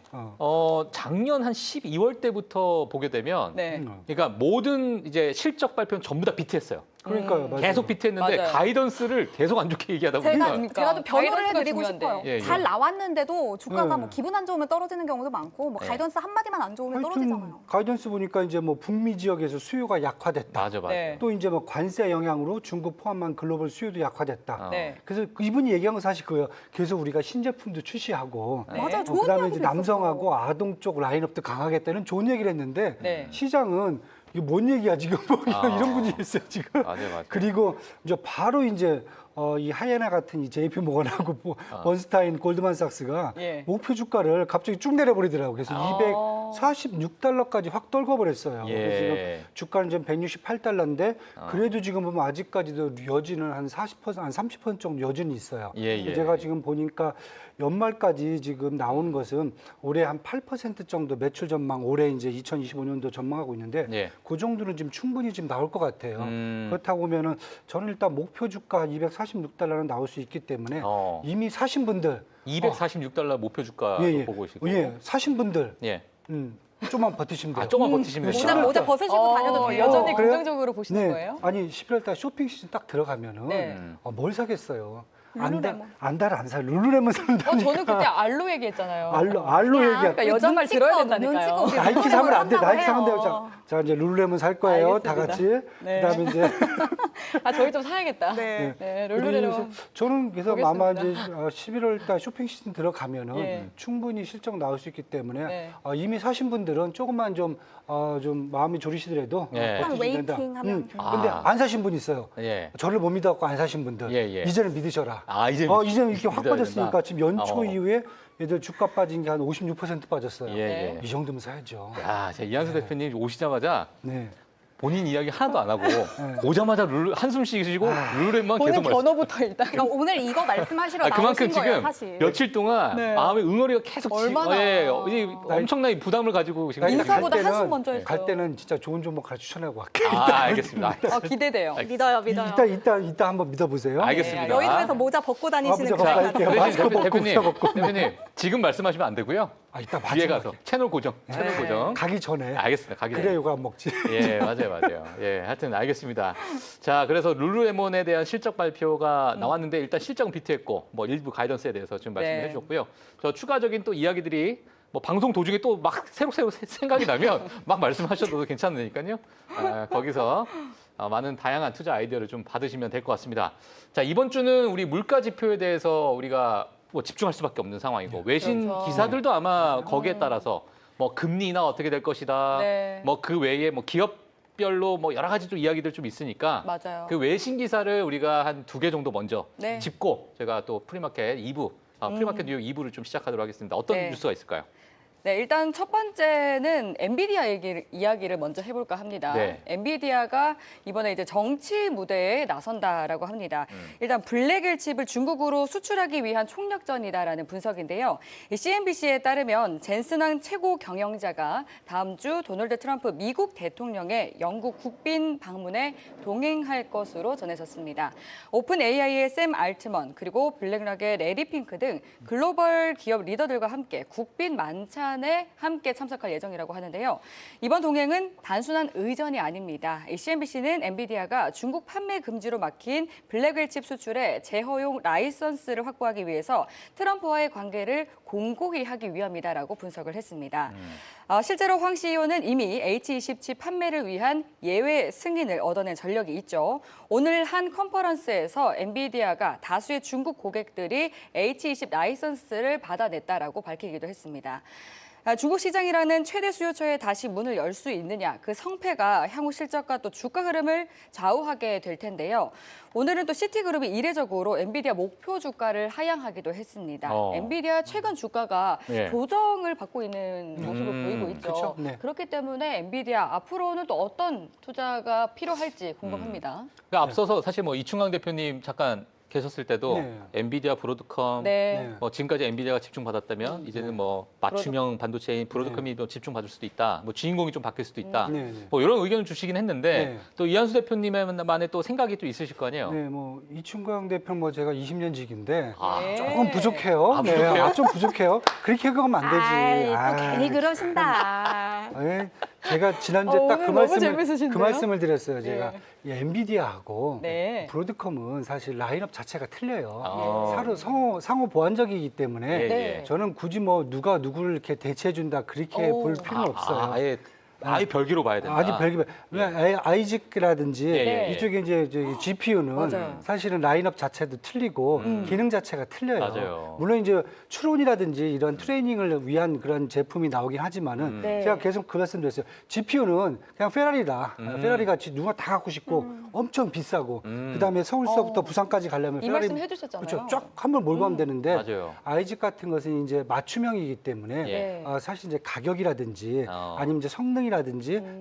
작년 한 12월 때부터 보게 되면 네. 그러니까 모든 이제 실적 발표는 전부 다 비트했어요. 그러니까요. 맞아요. 계속 비트했는데 맞아요. 가이던스를 계속 안 좋게 얘기하다 보니까 제가 좀 변호를 가이던스가 해드리고 중요한데. 싶어요. 예, 예. 잘 나왔는데도 주가가 네. 뭐 기분 안 좋으면 떨어지는 경우도 많고 뭐 예. 가이던스 한마디만 안 좋으면 떨어지잖아요. 가이던스 보니까 이제 뭐 북미 지역에서 수요가 약화됐다. 맞아. 네. 또 이제 뭐 관세 영향으로 중국 포함한 글로벌 수요도 약화됐다. 네. 그래서 이분이 얘기한 건 사실 그거예요. 계속 우리가 신제품도 출시하고 네. 맞아요. 좋은 그다음에 이야기도 이제 남성하고 있었어요. 아동 쪽 라인업도 강하겠다는 좋은 얘기를 했는데 네. 시장은 이게 뭔 얘기야 지금 뭐 이런 분위기였어요 지금. 맞아요. 그리고 이제 바로 이제 이 하이에나 같은 이 JP 모건하고 번스타인, 골드만삭스가 예. 목표 주가를 갑자기 쭉 내려버리더라고요. 그래서 아. 246달러까지 확 떨궈버렸어요. 예. 그래서 지금 주가는 지금 168달러인데 그래도 지금 보면 아직까지도 여진은 한 40%, 한 30% 정도 여진이 있어요. 예. 제가 지금 보니까 연말까지 지금 나온 것은 올해 한 8% 정도 매출 전망, 올해 이제 2025년도 전망하고 있는데 예. 그 정도는 지금 충분히 지금 나올 것 같아요. 음. 그렇다고 보면은 저는 일단 목표 주가 246달러는 나올 수 있기 때문에 이미 사신 분들 246달러 목표 주가 보고 계시고. 사신 분들 예. 좀만 버티시면 돼요. 조금만 버티시면 모자, 됩니다. 모자 벗으시고 다녀도 돼요. 여전히 그래요? 긍정적으로 보시는 거예요? 아니 11월 달 쇼핑 시즌 딱 들어가면은 네. 뭘 사겠어요? 룰루레몬. 안 사. 룰루레몬 산다니까. 저는 그때 알로 얘기했잖아요. 알로 얘기야. 그러니까 여자 말 들어야 된다니까요. 나이키 사면 안 돼. 나이키 사면 돼요. 자 이제 룰루레몬 살 거예요. 알겠습니다. 다 같이. 네. 그다음에 이제 저희 좀 사야겠다. 네. 네, 그래서 룰루레몬. 저는 그래서 보겠습니다. 아마 이제 11월 달 쇼핑 시즌 들어가면은 예. 충분히 실적 나올 수 있기 때문에 네. 이미 사신 분들은 조금만 좀 마음이 졸이시더라도 예. 버티시면 된다. 웨이팅 하면. 근데 안 사신 분 있어요. 예. 저를 못 믿어갖고 안 사신 분들 예. 이제는 믿으셔라. 이제는 이렇게 확 믿어야 빠졌으니까 된다. 지금 연초 이후에 얘들 주가 빠진 게 한 56% 빠졌어요. 예. 이 정도면 사야죠. 야, 제가 이한수 대표님 오시자마자 네. 본인 이야기 하나도 안 하고 오자마자 한숨 쉬시고 룰루레몬만 본인 계속 말씀. 번호부터 일단. 그러니까 오늘 이거 말씀하시러 그만큼 나오신 거예요, 지금 사실. 며칠 동안 네. 마음의 응어리가 계속 얼마나. 이제 엄청나게 부담을 가지고 지금 일단 인사보다 갈 때는- 한숨 먼저 했어요. 갈 때는 진짜 좋은 종목 하나 추천하고 갈게요. 알겠습니다. 기대돼요. 믿어요. 이따 한번 믿어보세요. 알겠습니다. 여의도에서 모자 벗고 다니시는 모자 그런 벗고 사람. 갈게요. 마스크 벗고 대표님 지금 말씀하시면 안 되고요. 이따 뒤에 마지막에. 가서 채널 고정. 채널 네. 고정. 가기 전에. 알겠습니다. 가기 그래 전에. 요거 안 먹지. 예, 맞아요. 예, 하여튼 알겠습니다. 자, 그래서 룰루레몬에 대한 실적 발표가 나왔는데 일단 실적은 비트했고 뭐 일부 가이던스에 대해서 좀 말씀을 네. 해주셨고요. 저 추가적인 또 이야기들이 뭐 방송 도중에 또 막 새로 생각이 나면 막 말씀하셔도 괜찮으니까요. 거기서 많은 다양한 투자 아이디어를 좀 받으시면 될 것 같습니다. 자, 이번 주는 우리 물가 지표에 대해서 우리가 뭐 집중할 수밖에 없는 상황이고 외신 그렇죠. 기사들도 아마 거기에 따라서 뭐 금리 인하 어떻게 될 것이다. 네. 뭐 그 외에 뭐 기업별로 뭐 여러 가지 좀 이야기들 좀 있으니까 맞아요. 그 외신 기사를 우리가 한 2개 정도 먼저 네. 짚고 제가 또 프리마켓 2부, 프리마켓 뉴욕 2부를 좀 시작하도록 하겠습니다. 어떤 네. 뉴스가 있을까요? 네, 일단 첫 번째는 엔비디아 이야기를 먼저 해볼까 합니다. 네. 엔비디아가 이번에 이제 정치 무대에 나선다라고 합니다. 일단 블랙일 칩을 중국으로 수출하기 위한 총력전이다라는 분석인데요. 이 CNBC에 따르면 젠슨왕 최고 경영자가 다음 주 도널드 트럼프 미국 대통령의 영국 국빈 방문에 동행할 것으로 전해졌습니다. 오픈 AI의 샘 알트먼 그리고 블랙락의 레리 핑크 등 글로벌 기업 리더들과 함께 국빈 만찬에 함께 참석할 예정이라고 하는데요. 이번 동행은 단순한 의전이 아닙니다. CNBC는 엔비디아가 중국 판매 금지로 막힌 블랙웰 칩 수출의 재허용 라이선스를 확보하기 위해서 트럼프와의 관계를 공고히 하기 위함이다라고 분석을 했습니다. 실제로 황 CEO는 이미 H20 칩 판매를 위한 예외 승인을 얻어낸 전력이 있죠. 오늘 한 컨퍼런스에서 엔비디아가 다수의 중국 고객들이 H20 라이선스를 받아냈다라고 밝히기도 했습니다. 중국 시장이라는 최대 수요처에 다시 문을 열 수 있느냐, 그 성패가 향후 실적과 또 주가 흐름을 좌우하게 될 텐데요. 오늘은 또 시티그룹이 이례적으로 엔비디아 목표 주가를 하향하기도 했습니다. 엔비디아 최근 주가가 네. 조정을 받고 있는 모습을 보이고 있죠. 그렇죠. 네. 그렇기 때문에 엔비디아 앞으로는 또 어떤 투자가 필요할지 궁금합니다. 그러니까 앞서서 사실 뭐 이충강 대표님 잠깐 계셨을 때도 네. 엔비디아, 브로드컴, 네. 뭐 지금까지 엔비디아가 집중받았다면 이제는 뭐 맞춤형 반도체인 브로드컴이 또 집중받을 수도 있다. 뭐 주인공이 좀 바뀔 수도 있다. 네, 네. 뭐 이런 의견을 주시긴 했는데 네. 또 이한수 대표님만의 또 생각이 또 있으실 거 아니에요. 네, 뭐 이충광 대표는 뭐 제가 20년직인데 네. 조금 부족해요. 아, 네, 부족해요? 좀 부족해요. 그렇게 가면 안 되지. 아이, 또 괜히 그러신다. 네, 제가 지난주에 딱 그 오늘 너무 말씀을 재밌으신데요? 드렸어요. 제가 이 엔비디아하고 네. 브로드컴은 사실 라인업 자체가 틀려요. 아. 서로 상호 보완적이기 때문에 예, 네. 예. 저는 굳이 뭐 누가 누구를 이렇게 대체해 준다 그렇게 오. 볼 필요는 없어요. 아예 별개로 봐야 된다. 아주 별개. 아이직이라든지 예, 예. 이쪽에 이제 GPU는 맞아요. 사실은 라인업 자체도 틀리고 기능 자체가 틀려요. 맞아요. 물론 이제 추론이라든지 이런 트레이닝을 위한 그런 제품이 나오긴 하지만은 네. 제가 계속 그 말씀드렸어요. GPU는 그냥 페라리다. 페라리 같이 누가 다 갖고 싶고 엄청 비싸고 그다음에 서울서부터 부산까지 가려면 이 페라리 말씀 해주셨잖아요. 그렇죠. 쫙 한번 몰고 가면 되는데 맞아요. 아이직 같은 것은 이제 맞춤형이기 때문에 예. 사실 이제 가격이라든지 어. 아니면 이제 성능이라든지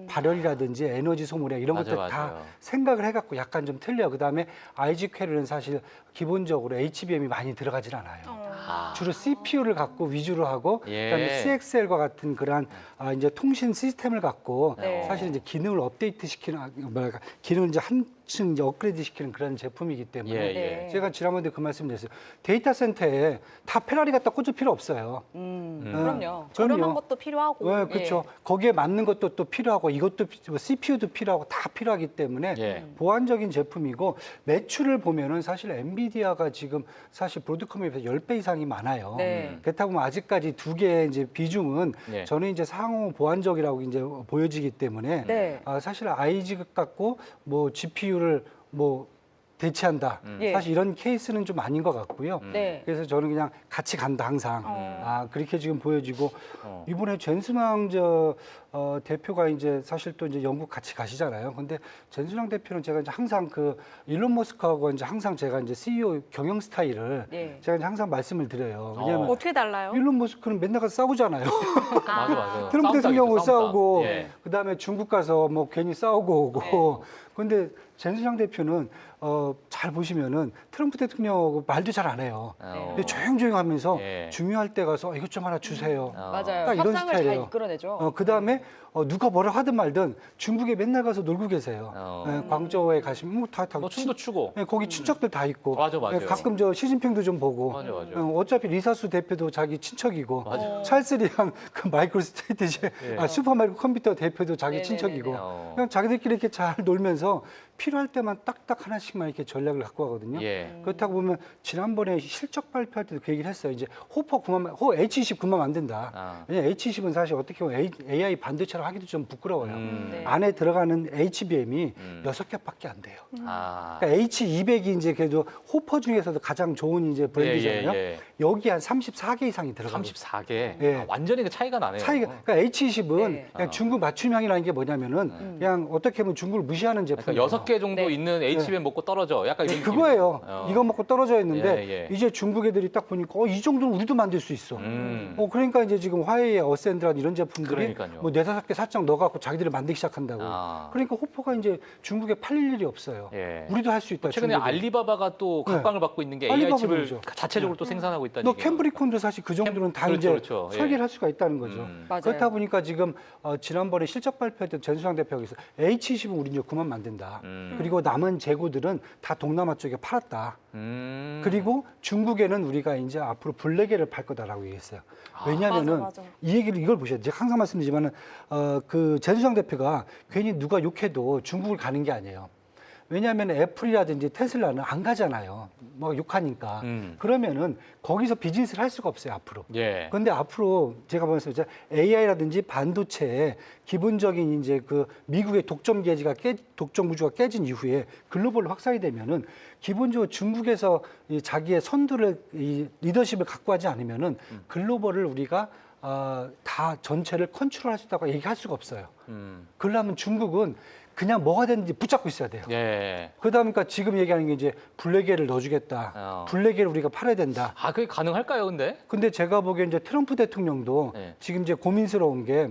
발열이라든지 에너지 소모량 이런 맞아요, 것들 다 맞아요. 생각을 해갖고 약간 좀 틀려. 그다음에 아이직 퀘르는 사실 기본적으로 HBM이 많이 들어가질 않아요. 아. 주로 CPU를 갖고 위주로 하고 예. 그다음에 CXL과 같은 그러한 이제 통신 시스템을 갖고 네. 사실 이제 기능을 업데이트 시키는 뭐랄까 기능을 이제 한층 이제 업그레이드 시키는 그런 제품이기 때문에 예, 네. 제가 지난번에 그 말씀드렸어요. 데이터 센터에 다 페라리 갖다 꽂을 필요 없어요. 그럼요. 저렴한 것도 필요하고. 네, 그렇죠. 거기에 맞는 것도 또 필요하고 이것도 CPU도 필요하고 다 필요하기 때문에 예. 보완적인 제품이고 매출을 보면은 사실 엔비디아가 지금 사실 브로드컴에 비해서 10배 이상이 많아요. 네. 그렇다 보면 아직까지 두 개의 이제 비중은 예. 저는 이제 상호 보완적이라고 이제 보여지기 때문에 네. 사실 아이직 갖고 뭐 GPU를 뭐 대체한다. 예. 사실 이런 케이스는 좀 아닌 것 같고요. 네. 그래서 저는 그냥 같이 간다 항상. 그렇게 지금 보여지고 이번에 젠슨왕 대표가 이제 사실 또 이제 영국 같이 가시잖아요. 근데 젠슨왕 대표는 제가 이제 항상 그 일론 머스크하고 이제 항상 제가 이제 CEO 경영 스타일을 네. 제가 이제 항상 말씀을 드려요. 왜냐하면 어떻게 달라요? 일론 머스크는 맨날 가서 싸우잖아요. 맞아. 트럼프 대통령하고 싸우고 예. 그다음에 중국 가서 뭐 괜히 싸우고 오고. 근데 젠슨왕 대표는 잘 보시면은 트럼프 대통령하고 말도 잘 안 해요. 근데 조용조용 하면서 예. 중요할 때 가서 이것 좀 하나 주세요. 맞아요. 딱 이런 협상을 잘 스타일이에요. 이끌어내죠. 그다음에 누가 뭐라 하든 말든 중국에 맨날 가서 놀고 계세요. 광저우에 가시면 뭐 춤도 추고. 거기 친척들 다 있고. 맞아. 가끔 저 시진핑도 좀 보고. 맞아. 어차피 리사수 대표도 자기 친척이고. 맞아. 찰스 리앙 그 마이크로 스트레이트 예. 슈퍼마이크로 컴퓨터 대표도 자기 네네네네. 친척이고. 어. 그냥 자기들끼리 이렇게 잘 놀면서 필요할 때만 딱딱 하나씩만 이렇게 전략을 갖고 가거든요. 예. 그렇다고 보면 지난번에 실적 발표할 때도 그 얘기를 했어요. 이제 H20 그만 만든다. 왜냐면 H20은 사실 어떻게 보면 AI 반도체로 하기도 좀 부끄러워요. 네. 안에 들어가는 HBM이 6겹밖에 안 돼요. 아. 그러니까 H200이 이제 그래도 호퍼 중에서도 가장 좋은 이제 브랜드잖아요. 예. 여기 한 34개 이상이 들어가요. 34개. 예. 완전히 그 차이가 나네요. 차이가 그러니까 H20은 네. 그냥 중국 맞춤형이라는 게 뭐냐면은 그냥 어떻게 보면 중국을 무시하는 제품. 그러니까 6개 20개 정도 네. 있는 HBM 먹고 떨어져. 약간 이런 느낌. 그거예요. 이거 먹고 떨어져 있는데 예. 이제 중국 애들이 딱 보니까 이 정도는 우리도 만들 수 있어. 그러니까 이제 지금 화웨이, 어센드란 이런 제품들이 그러니까요. 뭐 4-5개 살짝 넣어갖고 자기들이 만들기 시작한다고. 아. 그러니까 호퍼가 이제 중국에 팔릴 일이 없어요. 예. 우리도 할 수 있다. 최근에 중국에도. 알리바바가 또 각광을 받고 있는 게 AI 알리바바도 칩을 그러죠. 자체적으로 또 생산하고 있다는 너 얘기예요. 캠브리콘도 사실 그 정도는 다 그렇죠, 이제 그렇죠. 예. 설계를 할 수가 있다는 거죠. 맞아요. 그렇다 보니까 지금 지난번에 실적 발표했던 전수상 대표가 있어 H20은 우리 이제 그만 만든다. 그리고 남은 재고들은 다 동남아 쪽에 팔았다. 그리고 중국에는 우리가 이제 앞으로 블랙에를 팔 거다라고 얘기했어요. 왜냐하면은 맞아. 이 얘기를 이걸 보셔야 돼요. 제가 항상 말씀드리지만은 그 전수상 대표가 괜히 누가 욕해도 중국을 가는 게 아니에요. 왜냐하면 애플이라든지 테슬라는 안 가잖아요. 뭐 욕하니까. 그러면은 거기서 비즈니스를 할 수가 없어요, 앞으로. 예. 그런데 앞으로 제가 보면서 이제 AI라든지 반도체의 기본적인 이제 그 미국의 독점 구조가 깨진 이후에 글로벌로 확산이 되면은 기본적으로 중국에서 이 자기의 선두를 이 리더십을 갖고 하지 않으면은 글로벌을 우리가 다 전체를 컨트롤할 수 있다고 얘기할 수가 없어요. 그러려면 중국은 그냥 뭐가 되는지 붙잡고 있어야 돼요. 예. 그러다 보니까 지금 얘기하는 게 이제 블랙에를 넣어주겠다. 블랙에를 우리가 팔아야 된다. 아, 그게 가능할까요, 근데? 근데 제가 보기엔 이제 트럼프 대통령도 네. 지금 이제 고민스러운 게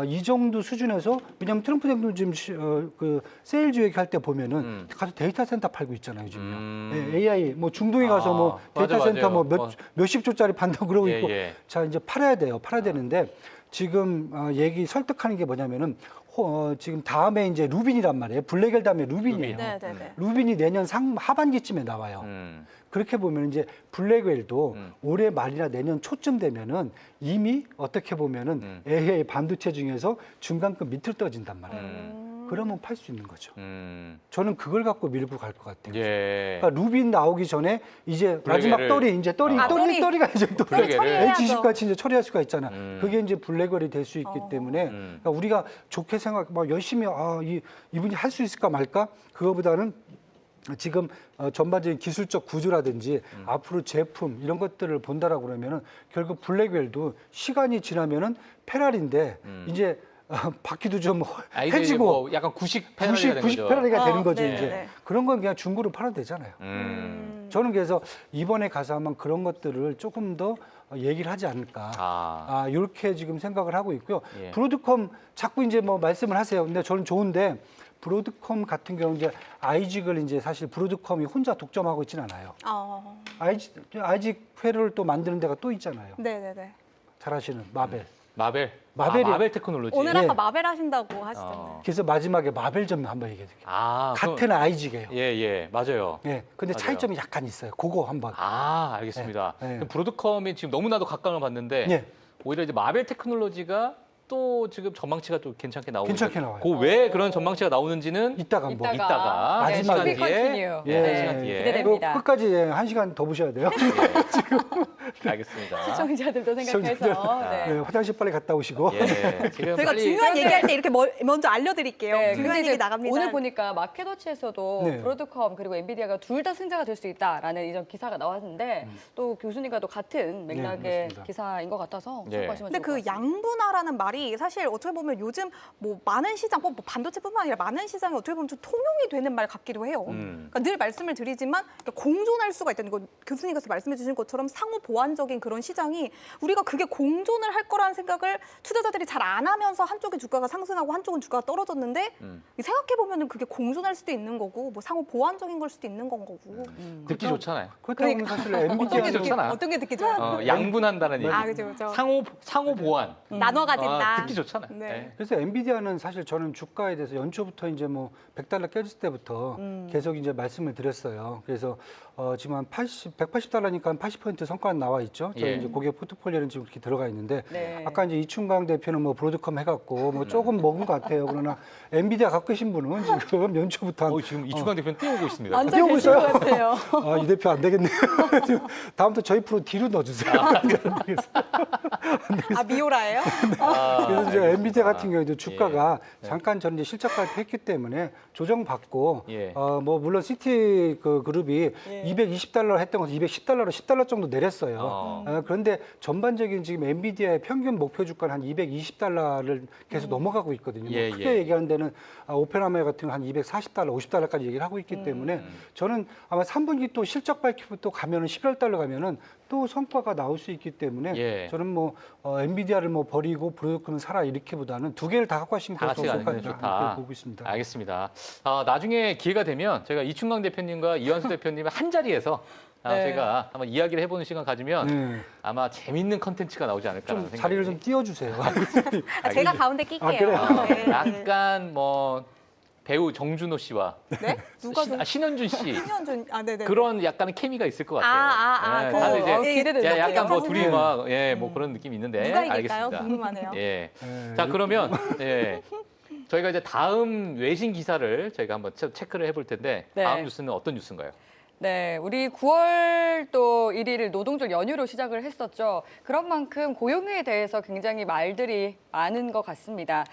이 정도 수준에서 왜냐하면 트럼프 대통령 지금 그 세일즈 얘기할 때 보면은 가서 데이터 센터 팔고 있잖아요, 요즘요. 예, AI 뭐 중동에 가서 뭐 데이터 맞아, 센터 맞아요. 뭐 몇십 조짜리 판다고 그러고 예, 있고 예. 자 이제 팔아야 돼요. 팔아야 되는데 지금 얘기 설득하는 게 뭐냐면은 지금 다음에 이제 루빈이란 말이에요. 블랙엘 다음에 루빈이에요. 네네네. 루빈이 내년 하반기쯤에 나와요. 그렇게 보면 이제 블랙웰도 올해 말이나 내년 초쯤 되면은 이미 어떻게 보면은 AI 반도체 중에서 중간급 밑으로 떨어진단 말이에요. 그러면 팔 수 있는 거죠. 저는 그걸 갖고 밀고 갈 것 같아요. 예. 그러니까 루빈 나오기 전에 이제 마지막 블랙웰을- 이제 떠리. 떠리가 이제 또 블랙웰을 처리해야죠. H10 같이 이제 처리할 수가 있잖아. 그게 이제 블랙웰이 될 수 있기 때문에 그러니까 우리가 좋게 막 열심히 이분이 할 수 있을까 말까 그거보다는 지금 전반적인 기술적 구조라든지 앞으로 제품 이런 것들을 본다라고 그러면은 결국 블랙웰도 시간이 지나면은 페라리인데 이제 바퀴도 좀 이제 해지고 뭐 약간 90 페널티가 되는 90 거죠. 페라리가 되는 거죠 네, 이제 네. 그런 건 그냥 중고로 팔아도 되잖아요. 저는 그래서 이번에 가서 아마 그런 것들을 조금 더 얘기를 하지 않을까. 이렇게 지금 생각을 하고 있고요. 예. 브로드컴 자꾸 이제 뭐 말씀을 하세요. 근데 저는 좋은데 브로드컴 같은 경우는 이제 아이직을 이제 사실 브로드컴이 혼자 독점하고 있지는 않아요. 아이직 회로를 또 만드는 데가 또 있잖아요. 네네네. 잘하시는 마벨. 마벨이 마벨이- 마벨 테크놀로지. 오늘 예. 아까 마벨 하신다고 하시던데. 그래서 마지막에 마벨 좀 한번 얘기해 드릴게요. 같은 아이직이에요. 예, 맞아요. 예. 근데 맞아요. 차이점이 약간 있어요. 그거 한번. 알겠습니다. 예, 예. 그럼 브로드컴이 지금 너무나도 각광을 받는데 예. 오히려 이제 마벨 테크놀로지가 또 지금 전망치가 좀 괜찮게 나오고 괜찮게 있는데 나와요. 그 왜 그런 전망치가 나오는지는 이따가 한번. 이따가 네, 시간 마지막에. 뒤에 네, 시간 뒤에 기대됩니다. 끝까지 1시간 더 보셔야 돼요. 알겠습니다. 시청자들도 생각해서. 네. 네, 화장실 빨리 갔다 오시고. 예, 지금 저희가 빨리 중요한 얘기할 때 이렇게 먼저 알려드릴게요. 네, 중요한 근데 얘기 이제 나갑니다. 오늘 보니까 마켓워치에서도 네. 브로드컴 그리고 엔비디아가 둘 다 승자가 될 수 있다라는 이런 기사가 나왔는데 또 교수님과도 같은 맥락의 맞습니다. 기사인 것 같아서 예. 참고하시면 근데 좋을 것 그 같습니다. 양분화라는 말이 사실 어떻게 보면 요즘 뭐 많은 시장, 뭐 반도체뿐만 아니라 많은 시장이 어떻게 보면 좀 통용이 되는 말 같기도 해요. 그러니까 늘 말씀을 드리지만 그러니까 공존할 수가 있다는 거 교수님께서 말씀해 주신 것처럼 상호 보완적인 그런 시장이 우리가 그게 공존을 할 거라는 생각을 투자자들이 잘 안 하면서 한쪽의 주가가 상승하고 한쪽은 주가가 떨어졌는데 생각해 보면은 그게 공존할 수도 있는 거고 뭐 상호 보완적인 걸 수도 있는 건 거고. 듣기 좋잖아요. 그렇다고 보면 사실 듣기 엔비디아는 좋잖아. 어떤 게 듣기 좋아요? 양분한다는 얘기. 그죠, 그죠. 상호 보완. 나눠 가진다. 듣기 좋잖아요. 네. 예. 그래서 엔비디아는 사실 저는 주가에 대해서 연초부터 이제 뭐 $100 깨질 때부터 계속 이제 말씀을 드렸어요. 그래서 지금 한 180달러니까 한 80% 성과는 나와 있죠. 저희 예. 이제 고객 포트폴리오는 지금 이렇게 들어가 있는데 네. 아까 이제 이충강 대표는 뭐 브로드컴 해갖고 뭐 조금 먹은 것 같아요. 그러나 엔비디아 갖고 계신 분은 지금 연초부터 한 지금 이충강 대표는 뛰어오고 있습니다. 앉아 뛰어오고 계신 있어요? 것 같아요. 이 대표 안 되겠네요. 다음부터 저희 프로 뒤로 넣어주세요. 미오라예요? 그래서 이제 알겠습니다. 엔비디아 같은 경우에도 주가가 예. 잠깐 전 이제 실적 발표했기 때문에 조정받고 예. 뭐 물론 시티 그 그룹이 예. 220달러 했던 것을 210달러로 10달러 정도 내렸어요. 그런데 전반적인 지금 엔비디아의 평균 목표 주가는 한 220달러를 계속 넘어가고 있거든요. 예, 뭐 크게 예. 얘기하는 데는 오펜하이머 같은 경우는 한 240달러, 50달러까지 얘기를 하고 있기 때문에 저는 아마 3분기 또 실적 발표부터 가면은 11월 달로 가면은 또 성과가 나올 수 있기 때문에 예. 저는 뭐 엔비디아를 뭐 버리고 브로드컴은 사라 이렇게보다는 두 개를 다 갖고 가시는 다 게 같이 더 가는 좋을 게 것 좋다. 같다 이렇게 보고 있습니다. 알겠습니다. 나중에 기회가 되면 제가 이충강 대표님과 이완수 대표님의 한 자리에서 네. 제가 한번 이야기를 해보는 시간 가지면 네. 아마 재밌는 컨텐츠가 나오지 않을까라는 좀 생각이 자리를 좀 띄워주세요. 제가 가운데 낄게요. 그래요? 네. 약간 뭐 배우 정준호 씨와 네? 누가 좀 신현준 씨 신현준 네네. 그런 약간의 케미가 있을 것 같아요. 그거. 다들 이제 기대된다. 약간 뭐 사실- 둘이 막 뭐 그런 느낌이 있는데 누가 이길까요? 알겠습니다. 궁금하네요. 예. 네. 자 그러면 저희가 이제 다음 외신 기사를 저희가 한번 체크를 해볼 텐데 네. 다음 뉴스는 어떤 뉴스인가요? 네, 우리 9월 또 1일을 노동절 연휴로 시작을 했었죠. 그런 만큼 고용에 대해서 굉장히 말들이 많은 것 같습니다.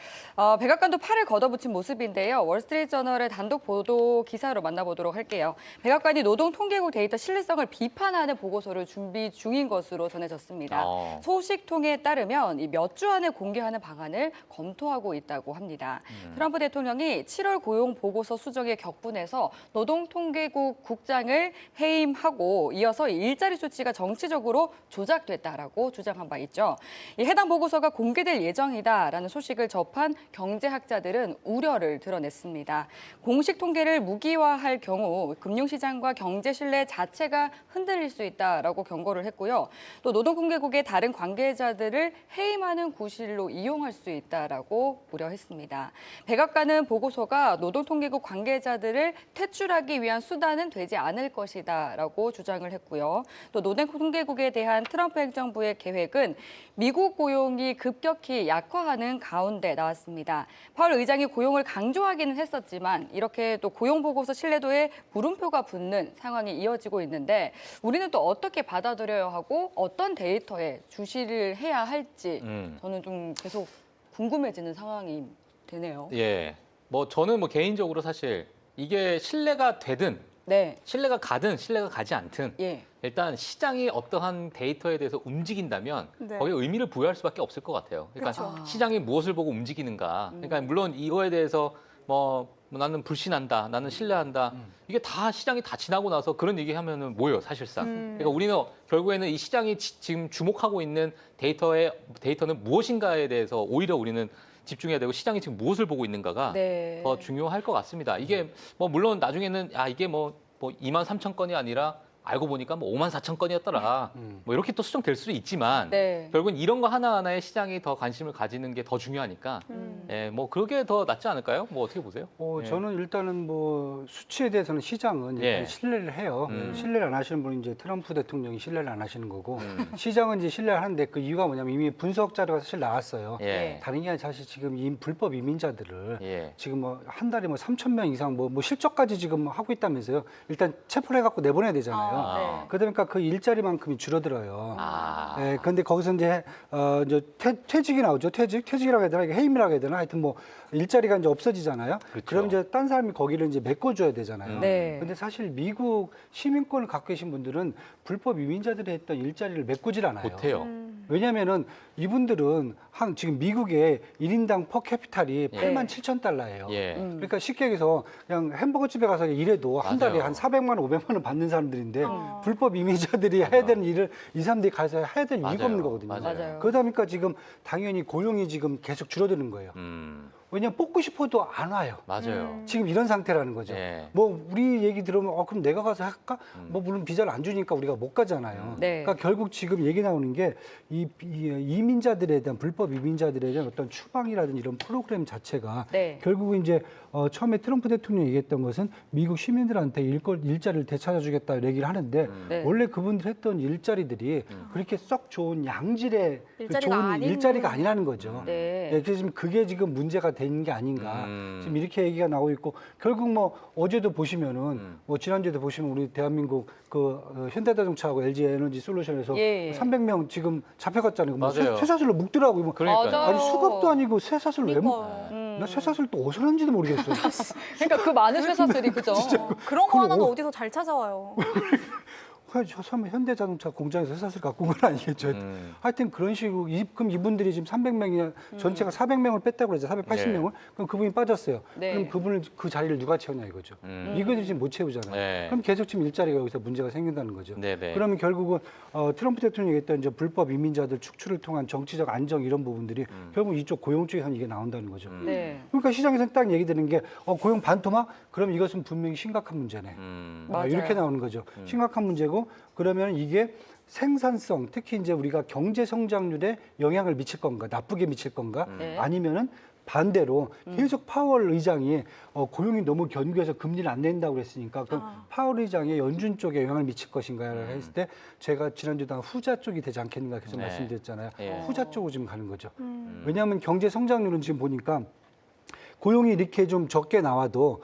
백악관도 팔을 걷어붙인 모습인데요. 월스트리트저널의 단독 보도 기사로 만나보도록 할게요. 백악관이 노동통계국 데이터 신뢰성을 비판하는 보고서를 준비 중인 것으로 전해졌습니다. 소식통에 따르면 몇 주 안에 공개하는 방안을 검토하고 있다고 합니다. 트럼프 대통령이 7월 고용 보고서 수정에 격분해서 노동통계국 국장을 해임하고 이어서 일자리 수치가 정치적으로 조작됐다라고 주장한 바 있죠. 이 해당 보고서가 공개될 예정이다라는 소식을 접한 경제학자들은 우려를 드러냈습니다. 공식 통계를 무기화할 경우 금융시장과 경제 신뢰 자체가 흔들릴 수 있다라고 경고를 했고요. 또 노동통계국의 다른 관계자들을 해임하는 구실로 이용할 수 있다라고 우려했습니다. 백악관은 보고서가 노동통계국 관계자들을 퇴출하기 위한 수단은 되지 않을 것이다라고 주장을 했고요. 또 노동통계국에 대한 트럼프 행정부의 계획은 미국 고용이 급격히 약화하는 가운데 나왔습니다. 파월 의장이 고용을 강조하기는 했었지만 이렇게 또 고용 보고서 신뢰도에 물음표가 붙는 상황이 이어지고 있는데 우리는 또 어떻게 받아들여야 하고 어떤 데이터에 주시를 해야 할지 저는 좀 계속 궁금해지는 상황이 되네요. 예, 뭐 저는 뭐 개인적으로 사실 이게 신뢰가 되든 네. 신뢰가 가든 신뢰가 가지 않든 예. 일단 시장이 어떠한 데이터에 대해서 움직인다면 네. 거기에 의미를 부여할 수밖에 없을 것 같아요. 그러니까 그렇죠. 시장이 무엇을 보고 움직이는가. 그러니까 물론 이거에 대해서 뭐 나는 불신한다, 나는 신뢰한다. 이게 다 시장이 다 지나고 나서 그런 얘기하면은 뭐예요, 사실상. 그러니까 우리는 결국에는 이 시장이 지금 주목하고 있는 데이터는 무엇인가에 대해서 오히려 우리는 집중해야 되고 시장이 지금 무엇을 보고 있는가가 네. 더 중요할 것 같습니다. 이게 뭐 물론 나중에는 이게 뭐 2만 3천 건이 아니라 알고 보니까 뭐 5만 4천 건이었더라. 뭐 이렇게 또 수정될 수도 있지만 네. 결국은 이런 거 하나하나에 시장이 더 관심을 가지는 게 더 중요하니까 뭐 그게 더 낫지 않을까요? 뭐 어떻게 보세요? 저는 일단은 뭐 수치에 대해서는 시장은 예. 일단 신뢰를 해요. 신뢰를 안 하시는 분이 이제 트럼프 대통령이 신뢰를 안 하시는 거고 시장은 이제 신뢰를 하는데 그 이유가 뭐냐면 이미 분석 자료가 사실 나왔어요. 예. 다른 게 아니라 사실 지금 불법 이민자들을 예. 지금 뭐 한 달에 뭐 3천 명 이상 뭐 실적까지 지금 하고 있다면서요. 일단 체포를 해갖고 내보내야 되잖아요. 네. 그러다 보니까 그 일자리만큼이 줄어들어요. 네, 그런데 거기서 이제 퇴직이 나오죠. 퇴직이라고 해야 되나 이게 해임이라고 해야 되나 하여튼 뭐 일자리가 이제 없어지잖아요. 그렇죠. 그럼 이제 딴 사람이 거기를 이제 메꿔줘야 되잖아요. 네. 근데 사실 미국 시민권을 갖고 계신 분들은 불법 이민자들이 했던 일자리를 메꾸질 않아요. 못해요. 왜냐면은 이분들은 지금 미국의 1인당 퍼 캐피탈이 예. 8만 7천 달러예요. 예. 그러니까 쉽게 얘기해서 그냥 햄버거 집에 가서 일해도 한 달에 맞아요. 한 400만 원, 500만 원 받는 사람들인데 불법 이민자들이 해야 되는 일을 이 사람들이 가서 해야 될 이유가 맞아요. 없는 거거든요. 맞아요. 그러다 보니까 지금 당연히 고용이 지금 계속 줄어드는 거예요. 왜냐면 뽑고 싶어도 안 와요. 맞아요. 지금 이런 상태라는 거죠. 예. 뭐 우리 얘기 들으면 그럼 내가 가서 할까? 뭐 물론 비자를 안 주니까 우리가 못 가잖아요. 네. 그러니까 결국 지금 얘기 나오는 게 이 이민자들에 대한 불법 이민자들에 대한 어떤 추방이라든지 이런 프로그램 자체가 네. 결국은 이제 처음에 트럼프 대통령이 얘기했던 것은 미국 시민들한테 일자리를 되찾아주겠다 얘기를 하는데 네. 원래 그분들 했던 일자리들이 그렇게 썩 좋은 양질의 그 일자리가 좋은 아닌 일자리가 아니라는 거죠. 네. 그래서 지금 그게 지금 문제가 된 게 아닌가 지금 이렇게 얘기가 나오고 있고 결국 뭐 어제도 보시면은 뭐 지난주에도 보시면 우리 대한민국 현대자동차하고 LG에너지 솔루션에서 300명 지금 잡혀갔잖아요. 뭐 맞아요. 쇠사슬로 묶더라고요. 뭐. 그러니까요. 아니 수갑도 아니고 쇠사슬 왜 묶? 나 쇠사슬 또 어디서 났는지도 모르겠어요. 그러니까 그 많은 쇠사슬이 그죠? 그런 거 하나는 어디서 잘 찾아와요. 저 설마 현대자동차 공장에서 쇠사슬 갖고 온 건 아니겠죠. 하여튼 그런 식으로 그럼 이분들이 지금 300명이나 전체가 400명을 뺐다고 그러죠. 480명을. 그럼 그분이 빠졌어요. 네. 그럼 그분을 그 자리를 누가 채우냐 이거죠. 이거들이 지금 못 채우잖아요. 네. 그럼 계속 지금 일자리가 여기서 문제가 생긴다는 거죠. 네네. 그러면 결국은 트럼프 대통령이 얘기했던 이제 불법 이민자들 축출을 통한 정치적 안정 이런 부분들이 결국 이쪽 고용 쪽에서 이게 나온다는 거죠. 네. 그러니까 시장에서 딱 얘기 드는 게 고용 반토막? 그럼 이것은 분명히 심각한 문제네. 맞아요. 이렇게 나오는 거죠. 심각한 문제고 그러면 이게 생산성, 특히 이제 우리가 경제 성장률에 영향을 미칠 건가, 나쁘게 미칠 건가, 아니면은 반대로 계속 파월 의장이 고용이 너무 견고해서 금리를 안 낸다고 그랬으니까 그럼 파월 의장이 연준 쪽에 영향을 미칠 것인가를 했을 때 제가 지난주에 후자 쪽이 되지 않겠는가 계속 말씀드렸잖아요. 후자 쪽으로 지금 가는 거죠. 왜냐하면 경제 성장률은 지금 보니까 고용이 이렇게 좀 적게 나와도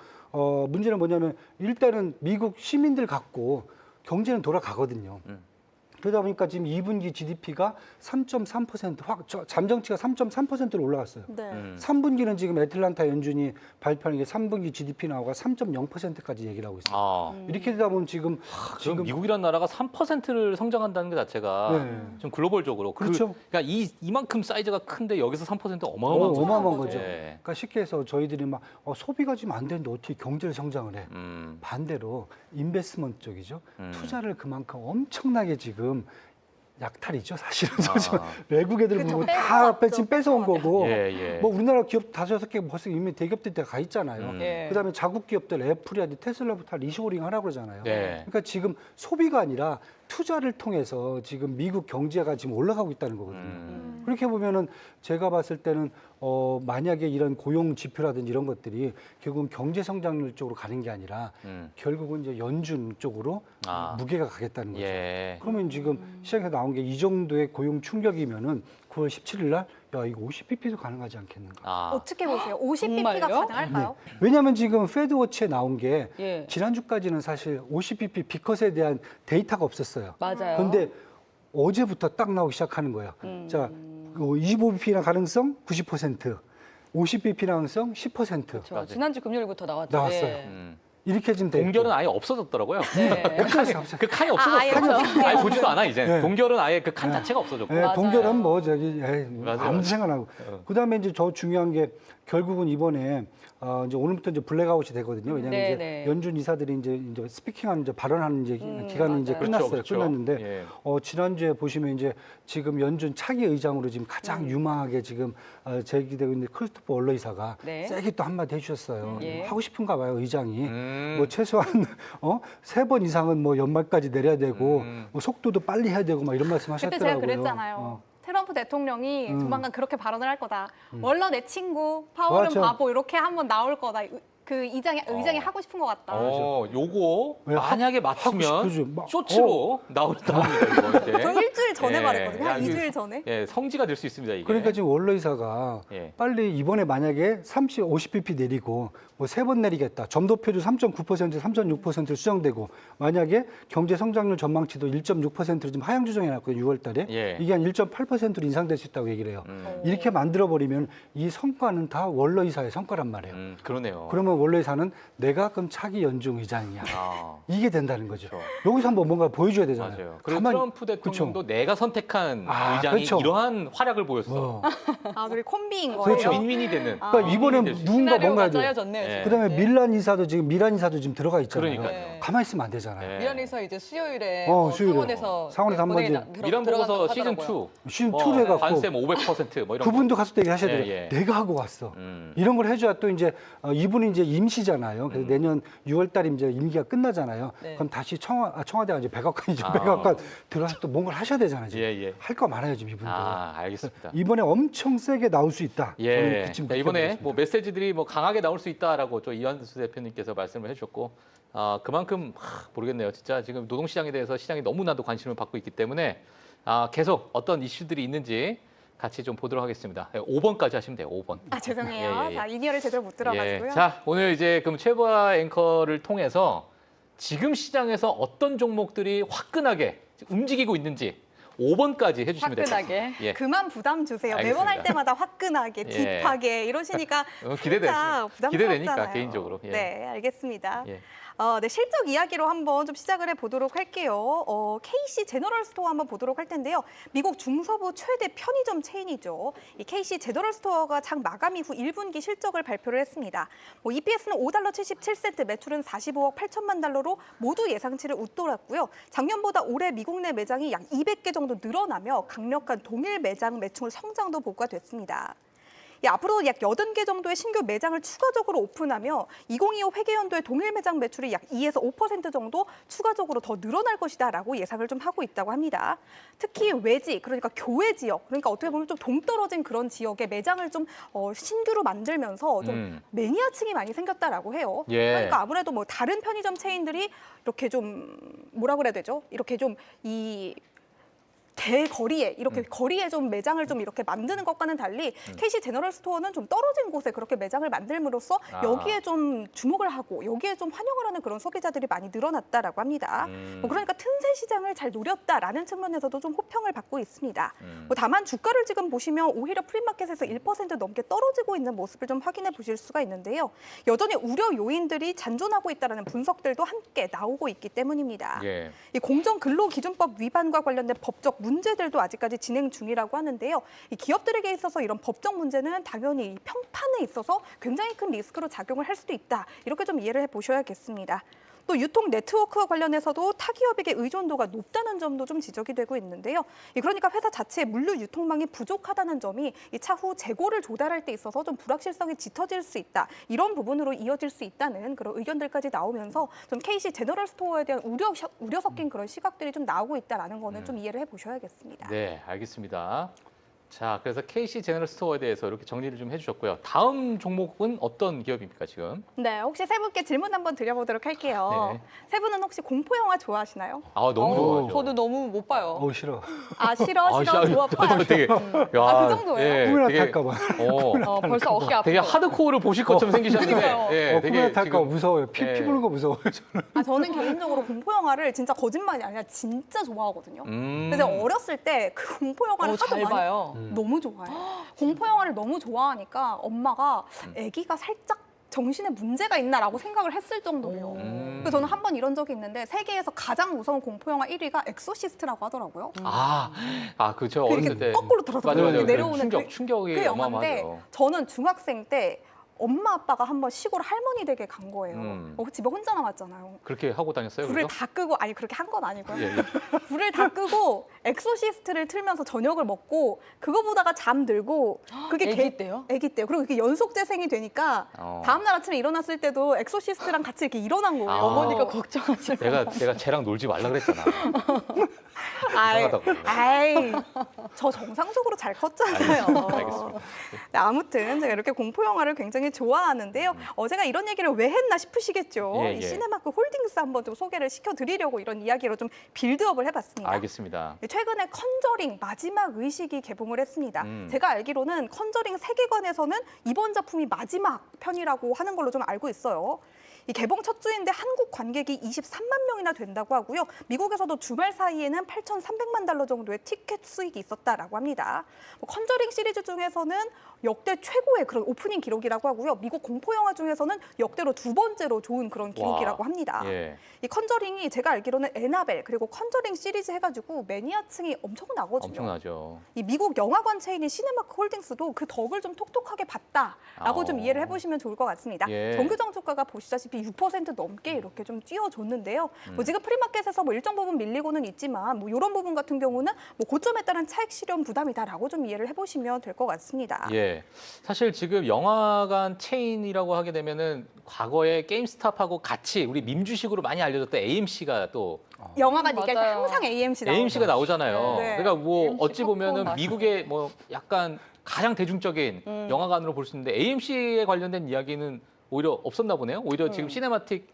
문제는 뭐냐면 일단은 미국 시민들 갖고 경제는 돌아가거든요. 그러다 보니까 지금 2분기 GDP가 3.3% 잠정치가 3.3%로 올라갔어요. 네. 3분기는 지금 애틀란타 연준이 발표한 게 3분기 GDP 나오가 3.0%까지 얘기를 하고 있어요. 이렇게 되다 보면 지금 미국이란 나라가 3%를 성장한다는 게 자체가 좀 글로벌적으로 그렇죠. 그러니까 이만큼 사이즈가 큰데 여기서 3% 어마어마한 어마어마한 거죠. 예. 그러니까 쉽게 해서 저희들이 막 소비가 지금 안 되는데 어떻게 경제를 성장을 해? 반대로 인베스트먼트 쪽이죠. 투자를 그만큼 엄청나게 지금 약탈이죠, 사실은. 외국 애들 보면 다 지금 뺏어온 거고. 뭐 우리나라 기업 5-6개 벌써 이미 대기업들 다 가 있잖아요. 그다음에 자국 기업들 애플이라든지 테슬라부터 리쇼링 하라고 그러잖아요. 그러니까 지금 소비가 아니라 투자를 통해서 지금 미국 경제가 지금 올라가고 있다는 거거든요. 그렇게 보면은 제가 봤을 때는 만약에 이런 고용 지표라든지 이런 것들이 결국은 경제 성장률 쪽으로 가는 게 아니라 결국은 이제 연준 쪽으로 무게가 가겠다는 거죠. 그러면 지금 시장에서 나온 게 이 정도의 고용 충격이면은 9월 17일 날 야, 이거 50bp도 가능하지 않겠는가? 어떻게 보세요? 50bp가 가능할까요? 왜냐하면 지금 페드워치에 나온 게 지난주까지는 사실 50bp 비컷에 대한 데이터가 없었어요. 맞아요. 그런데 어제부터 딱 나오기 시작하는 거예요. 자, 25bp나 가능성 90%, 50bp 가능성 10%. 그렇죠. 지난주 금요일부터 나왔죠. 나왔어요. 이렇게 지금 동결은 아예 없어졌더라고요. 네. 그 칸이 없어졌어요. 아예 보지도 않아 이제. 동결은 아예 그 칸 자체가 없어졌고. 동결은 뭐 저기 아무도 생각 안 하고. 그다음에 이제 더 중요한 게 결국은 이번에 이제 오늘부터 이제 블랙아웃이 되거든요. 왜냐하면 이제 연준 이사들이 이제 스피킹하는 이제 발언하는 이제 기간이 이제 끝났어요. 그렇죠. 끝났는데 지난주에 보시면 이제 지금 연준 차기 의장으로 지금 가장 유망하게 지금 제기되고 있는 크리스토퍼 월러 이사가 세게 또 한마디 해주셨어요. 하고 싶은가 봐요, 의장이. 뭐 최소한 3번 이상은 뭐 연말까지 내려야 되고 뭐 속도도 빨리 해야 되고 막 이런 말씀하셨더라고요. 그때 제가 그랬잖아요. 트럼프 대통령이 조만간 그렇게 발언을 할 거다. 원래 내 친구, 파월은 맞아. 바보 이렇게 한번 나올 거다. 그 의장이 하고 싶은 것 같다. 요거 만약에 맞추면 막, 쇼츠로 나옵니다. 이거 저 일주일 전에 예. 말했거든요. 한 야, 2주일 전에. 예, 성지가 될 수 있습니다. 이게. 그러니까 지금 월러 이사가 빨리 이번에 만약에 50bp 내리고 뭐 3번 내리겠다. 점도표도 3.9%, 3.6% 수정되고 만약에 경제 성장률 전망치도 1.6%로 지금 하향 조정해놨거든요. 6월 달에. 이게 한 1.8%로 인상될 수 있다고 얘기를 해요. 이렇게 만들어버리면 이 성과는 다 월러 이사의 성과란 말이에요. 그러네요. 그러면 원래 이사는 내가 그럼 차기 연중 의장이야. 이게 된다는 거죠. 여기서 한번 뭔가 보여줘야 되잖아요. 맞아요. 그리고 트럼프 대통령도 내가 선택한 의장이 그렇죠. 이러한 활약을 보였어. 우리 콤비인 거예요. 그렇죠. 윈윈이 되는. 그러니까 이번에 누군가 뭔가 짜여졌네요. 그다음에 밀란 이사도 지금 들어가 있잖아요. 그러니까요. 가만히 있으면 안 되잖아요. 밀란 이사 이제 수요일에 수요일에. 상원에서 한번 밀란 보고서 시즌 2. 시즌 2로 해갖고 관세 500% 뭐 이런. 그분도 가서 얘기하셔야 돼요. 내가 하고 왔어. 이런 걸 해줘야 또 이제 이분이 이제 임시잖아요. 그래서 내년 6월달에 이제 임기가 끝나잖아요. 그럼 다시 청와대가 이제 백악관이죠. 백악관 들어와서 또 뭔가를 하셔야 되잖아요. 할 거 많아요 지금 이분들. 알겠습니다. 이번에 엄청 세게 나올 수 있다. 그러니까 이번에 뭐 메시지들이 뭐 강하게 나올 수 있다라고 또 이완수 대표님께서 말씀을 해주셨고 그만큼 모르겠네요. 진짜 지금 노동시장에 대해서 시장이 너무나도 관심을 받고 있기 때문에 계속 어떤 이슈들이 있는지 같이 좀 보도록 하겠습니다. 5번까지 하시면 돼요. 5번. 아 죄송해요. 예, 예, 예. 자 이니어를 제대로 못 들어가지고요. 자, 오늘 이제 그럼 최보아 앵커를 통해서 지금 시장에서 어떤 종목들이 화끈하게 움직이고 있는지 5번까지 해주시면 됩니다. 화끈하게. 예. 그만 부담 주세요. 알겠습니다. 매번 할 때마다 화끈하게, 예. 딥하게 이러시니까 기대되니까 부담스럽잖아요. 개인적으로. 예. 네, 알겠습니다. 예. 네, 실적 이야기로 한번 좀 시작을 해보도록 할게요. KC 제너럴 스토어 한번 보도록 할 텐데요. 미국 중서부 최대 편의점 체인이죠. 이 KC 제너럴 스토어가 장 마감 이후 1분기 실적을 발표를 했습니다. EPS는 $5 77센트, 매출은 45억 8천만 달러로 모두 예상치를 웃돌았고요. 작년보다 올해 미국 내 매장이 약 200개 정도 늘어나며 강력한 동일 매장 매출 성장도 보고가 됐습니다. 앞으로 약 80개 정도의 신규 매장을 추가적으로 오픈하며 2025 회계연도의 동일 매장 매출이 약 2에서 5% 정도 추가적으로 더 늘어날 것이다라고 예상을 좀 하고 있다고 합니다. 특히 외지, 그러니까 교외 지역, 그러니까 어떻게 보면 좀 동떨어진 그런 지역에 매장을 좀 신규로 만들면서 좀 매니아층이 많이 생겼다라고 해요. 예. 그러니까 아무래도 뭐 다른 편의점 체인들이 이렇게 좀 뭐라 그래야 되죠? 이렇게 좀 이 대거리에 이렇게 거리에 좀 매장을 좀 이렇게 만드는 것과는 달리 KC 제너럴 스토어는 좀 떨어진 곳에 그렇게 매장을 만들므로써 여기에 좀 주목을 하고 여기에 좀 환영을 하는 그런 소비자들이 많이 늘어났다라고 합니다. 그러니까 틈새 시장을 잘 노렸다라는 측면에서도 좀 호평을 받고 있습니다. 다만 주가를 지금 보시면 오히려 프리마켓에서 1% 넘게 떨어지고 있는 모습을 좀 확인해 보실 수가 있는데요. 여전히 우려 요인들이 잔존하고 있다는 분석들도 함께 나오고 있기 때문입니다. 예. 이 공정근로기준법 위반과 관련된 법적 문제들도 아직까지 진행 중이라고 하는데요. 이 기업들에게 있어서 이런 법적 문제는 당연히 평판에 있어서 굉장히 큰 리스크로 작용을 할 수도 있다. 이렇게 좀 이해를 해보셔야겠습니다. 또 유통 네트워크와 관련해서도 타 기업에게 의존도가 높다는 점도 좀 지적이 되고 있는데요. 그러니까 회사 자체의 물류 유통망이 부족하다는 점이 차후 재고를 조달할 때 있어서 좀 불확실성이 짙어질 수 있다. 이런 부분으로 이어질 수 있다는 그런 의견들까지 나오면서 좀 KC 제너럴 스토어에 대한 우려 섞인 그런 시각들이 좀 나오고 있다는 거는 좀 이해를 해보셔야겠습니다. 네, 알겠습니다. 자, 그래서 KC 제너럴 스토어에 대해서 이렇게 정리를 좀 해주셨고요. 다음 종목은 어떤 기업입니까, 지금? 네, 혹시 세 분께 질문 한번 드려보도록 할게요. 네. 세 분은 혹시 공포 영화 좋아하시나요? 너무 좋아하죠. 저도 너무 못 봐요. 싫어. 싫어, 좋아, 봐요. 되게, 그 정도예요? 꿈이나 되게, 탈까 봐. 벌써 어깨 아프고. 되게 하드코어를 보실 것처럼 생기셨는데, 예, 꿈이나 탈까 봐 무서워요. 피 예. 부는 거 무서워요, 저는. 저는 개인적으로 공포 영화를 진짜 거짓말이 아니라 진짜 좋아하거든요. 그래서 어렸을 때 그 공포 영화를 하도 잘 많이 봐요. 너무 좋아해요. 공포 영화를 너무 좋아하니까 엄마가 아기가 살짝 정신에 문제가 있나라고 생각을 했을 정도예요. 그래서 저는 한 번 이런 적이 있는데 세계에서 가장 무서운 공포 영화 1위가 엑소시스트라고 하더라고요. 그렇죠. 이렇게 어렸을 때. 거꾸로 들어서 맞아. 이렇게 내려오는 충격이 그 영화인데 어마어마하죠. 저는 중학생 때 엄마 아빠가 한번 시골 할머니 댁에 간 거예요. 집에 혼자 남았잖아요. 그렇게 하고 다녔어요? 불을 그래서? 다 끄고 그렇게 한 건 아니고요. 예. 불을 다 끄고 엑소시스트를 틀면서 저녁을 먹고 그거 보다가 잠들고 그게 아기 때요? 아기 때요. 그리고 이게 연속 재생이 되니까 다음 날 아침에 일어났을 때도 엑소시스트랑 같이 이렇게 일어난 거예요. 어머니가 걱정하시고. 내가 쟤랑 놀지 말라 그랬잖아. 저 정상적으로 잘 컸잖아요. 알겠습니다. 네, 아무튼 제가 이렇게 공포 영화를 굉장히 좋아하는데요. 제가 이런 얘기를 왜 했나 싶으시겠죠. 예, 예. 이 시네마크 홀딩스 한번 좀 소개를 시켜드리려고 이런 이야기로 좀 빌드업을 해봤습니다. 알겠습니다. 최근에 컨저링 마지막 의식이 개봉을 했습니다. 제가 알기로는 컨저링 세계관에서는 이번 작품이 마지막 편이라고 하는 걸로 좀 알고 있어요. 이 개봉 첫 주인데 한국 관객이 23만 명이나 된다고 하고요. 미국에서도 주말 사이에는 8,300만 달러 정도의 티켓 수익이 있었다라고 합니다. 컨저링 시리즈 중에서는 역대 최고의 그런 오프닝 기록이라고 하고요. 미국 공포 영화 중에서는 역대로 두 번째로 좋은 그런 기록이라고 합니다. 예. 이 컨저링이 제가 알기로는 에나벨 그리고 컨저링 시리즈 해가지고 매니아층이 엄청나거든요. 엄청나죠. 이 미국 영화관 체인인 시네마크 홀딩스도 그 덕을 좀 톡톡하게 봤다라고 좀 이해를 해보시면 좋을 것 같습니다. 예. 정규장 주가가 보시다시피 6% 넘게 이렇게 좀 뛰어줬는데요. 지금 프리마켓에서 일정 부분 밀리고는 있지만 이런 부분 같은 경우는 고점에 따른 차익 실현 부담이다라고 좀 이해를 해보시면 될 것 같습니다. 예. 사실 지금 영화관 체인이라고 하게 되면은 과거에 게임스탑하고 같이 우리 밈주식으로 많이 알려졌던 AMC가 또 영화관 얘기할 때 맞아요. 항상 AMC 나오죠. AMC가 나오잖아요. 네. 그러니까 AMC 어찌 보면은 팝콘 미국의 약간 가장 대중적인 영화관으로 볼 수 있는데 AMC에 관련된 이야기는 오히려 없었나 보네요. 오히려 지금 시네마틱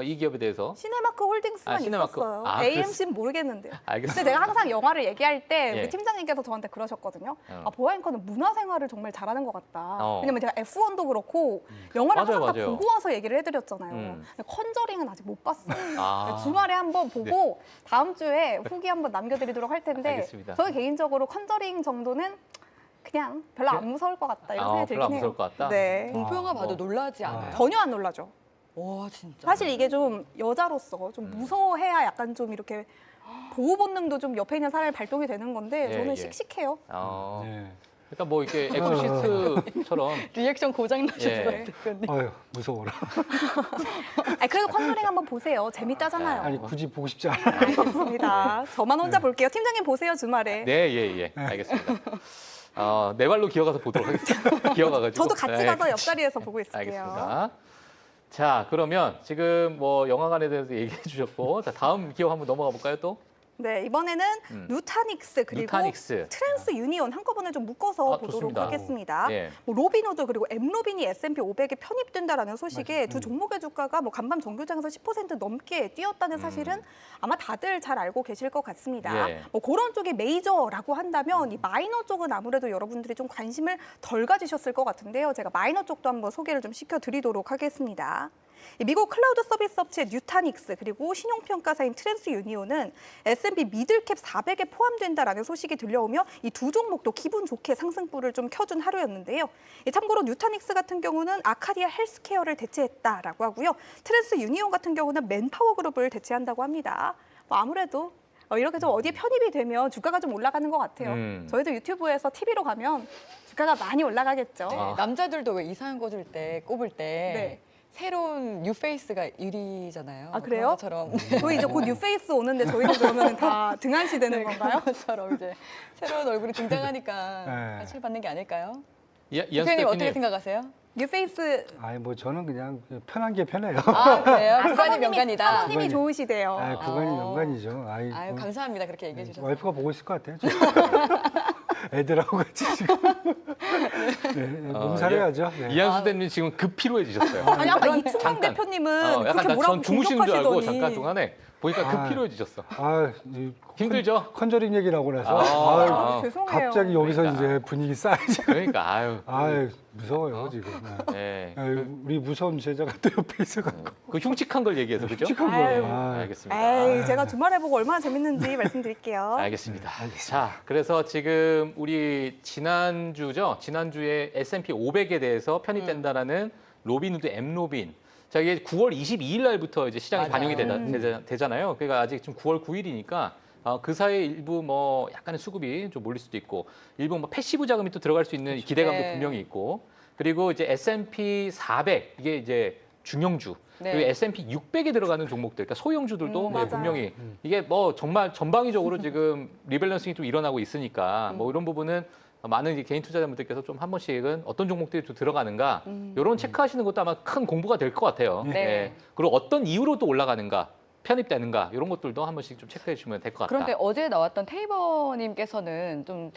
이 기업에 대해서. 시네마크 홀딩스만 시네마크. 있었어요. 아, AMC는 모르겠는데요. 알겠습니다. 근데 제가 항상 영화를 얘기할 때 예. 우리 팀장님께서 저한테 그러셨거든요. 아, 보아행커는 문화생활을 정말 잘하는 것 같다. 왜냐면 제가 F1도 그렇고 영화를 맞아요, 항상 다 맞아요. 보고 와서 얘기를 해드렸잖아요. 근데 컨저링은 아직 못 봤어요. 주말에 한번 보고 다음 주에 후기 한번 남겨드리도록 할 텐데 알겠습니다. 저는 개인적으로 컨저링 정도는 그냥 별로 안 무서울 것 같다 이런 생각이 별로 안 들긴 해요. 무서울 것 같다? 네. 공포 영화 봐도 놀라지 않아요? 전혀 안 놀라죠. 와 진짜. 사실 이게 좀 여자로서 좀 무서워해야 약간 좀 이렇게 보호 본능도 좀 옆에 있는 사람이 발동이 되는 건데 예, 저는 예. 씩씩해요. 네. 그러니까 뭐 이렇게 엑소시스트처럼 리액션 고장 나셨어요, 예. 대표님. 아유 무서워라. 그래도 컨저링 한번 보세요. 재밌다잖아요. 아니 굳이 보고 싶지 않아. 알겠습니다. 저만 혼자 볼게요. 팀장님 보세요 주말에. 네, 예. 알겠습니다. 내 발로 기어가서 보도록 하겠습니다. 기어가가지고. 저도 같이 네. 가서 옆자리에서 보고 있을게요. 알겠습니다. 자, 그러면 지금 뭐 영화관에 대해서 얘기해 주셨고, 자, 다음 기업 한번 넘어가 볼까요, 또? 네, 이번에는 누타닉스 그리고 누타닉스. 트랜스 유니온 한꺼번에 좀 묶어서 보도록 좋습니다. 하겠습니다. 예. 뭐 로빈후드 그리고 엠로빈이 S&P 500에 편입된다라는 소식에 두 종목의 주가가 뭐 간밤 정규장에서 10% 넘게 뛰었다는 사실은 아마 다들 잘 알고 계실 것 같습니다. 예. 뭐 그런 쪽이 메이저라고 한다면 이 마이너 쪽은 아무래도 여러분들이 좀 관심을 덜 가지셨을 것 같은데요. 제가 마이너 쪽도 한번 소개를 좀 시켜드리도록 하겠습니다. 이 미국 클라우드 서비스 업체 뉴타닉스 그리고 신용평가사인 트랜스 유니온은 S&P 미들캡 400에 포함된다라는 소식이 들려오며 이 두 종목도 기분 좋게 상승불을 좀 켜준 하루였는데요. 참고로 뉴타닉스 같은 경우는 아카디아 헬스케어를 대체했다라고 하고요. 트랜스 유니온 같은 경우는 맨파워 그룹을 대체한다고 합니다. 뭐 아무래도 이렇게 좀 어디에 편입이 되면 주가가 좀 올라가는 것 같아요. 저희도 유튜브에서 TV로 가면 주가가 많이 올라가겠죠. 남자들도 왜 이상한 거 줄 때 꼽을 때 네. 새로운 뉴페이스가 1위잖아요. 아, 그래요? 것처럼 저희 이제 곧 뉴페이스 오는데 저희도 그러면 다 등한시 되는 건가요? 것처럼 이제 새로운 얼굴이 등장하니까 네. 관심 받는 게 아닐까요? 이한수 대표님 어떻게 대표님. 생각하세요? 뉴페이스 아니 뭐 저는 그냥 편한 게 편해요. 아 그래요? 구간이 사모님이 명간이다. 사모님이 좋으시대요. 아, 그간이 명간이죠. 아이, 아유 뭐, 감사합니다. 그렇게 얘기해 주셔서. 와이프가 보고 있을 것 같아요. 애들하고 같이 지금 네, 몸살해야죠. 네. 이한수 대표님 지금 급 피로해지셨어요. 아니 아까 이충만 잠깐. 대표님은 약간 그렇게 난 뭐라고 전 주무시는 줄 알고 공격하시더니 잠깐 동안에 보니까 급 아. 피로해지셨어. 아, 힘들죠? 컨저링 얘기 나오고 나서 아, 죄송해요. 갑자기 여기서 그러니까. 이제 분위기 쌓이지. 그러니까 아유. 아, 무서워요 지금. 네. 아유, 우리 무서운 제자가 또 옆에 있어갖고 그 흉측한 걸 얘기해서 그죠? 끔찍한 아유. 거예요. 아, 알겠습니다. 에이, 제가 주말에 보고 얼마나 재밌는지 말씀드릴게요. 알겠습니다. 자, 그래서 지금 우리 지난주죠? 지난주에 S&P 500에 대해서 편입된다라는 로빈후드 엠로빈. 자, 이게 9월 22일 날부터 이제 시장에 맞아요. 반영이 되잖아요. 그러니까 아직 지금 9월 9일이니까 그 사이에 일부 뭐 약간의 수급이 좀 몰릴 수도 있고 일부 뭐 패시브 자금이 또 들어갈 수 있는 기대감도 네. 분명히 있고 그리고 이제 S&P 400 이게 이제 중형주 네. 그리고 S&P 600에 들어가는 종목들, 그러니까 소형주들도 맞아요. 분명히 이게 뭐 정말 전방위적으로 지금 리밸런싱이 좀 일어나고 있으니까 뭐 이런 부분은 많은 이제 개인 투자자분들께서 좀 한 번씩은 어떤 종목들이 좀 들어가는가 이런 체크하시는 것도 아마 큰 공부가 될 것 같아요. 네. 예. 그리고 어떤 이유로 또 올라가는가, 편입되는가 이런 것들도 한 번씩 좀 체크해 주시면 될 것 같다. 그런데 어제 나왔던 테이버님께서는 좀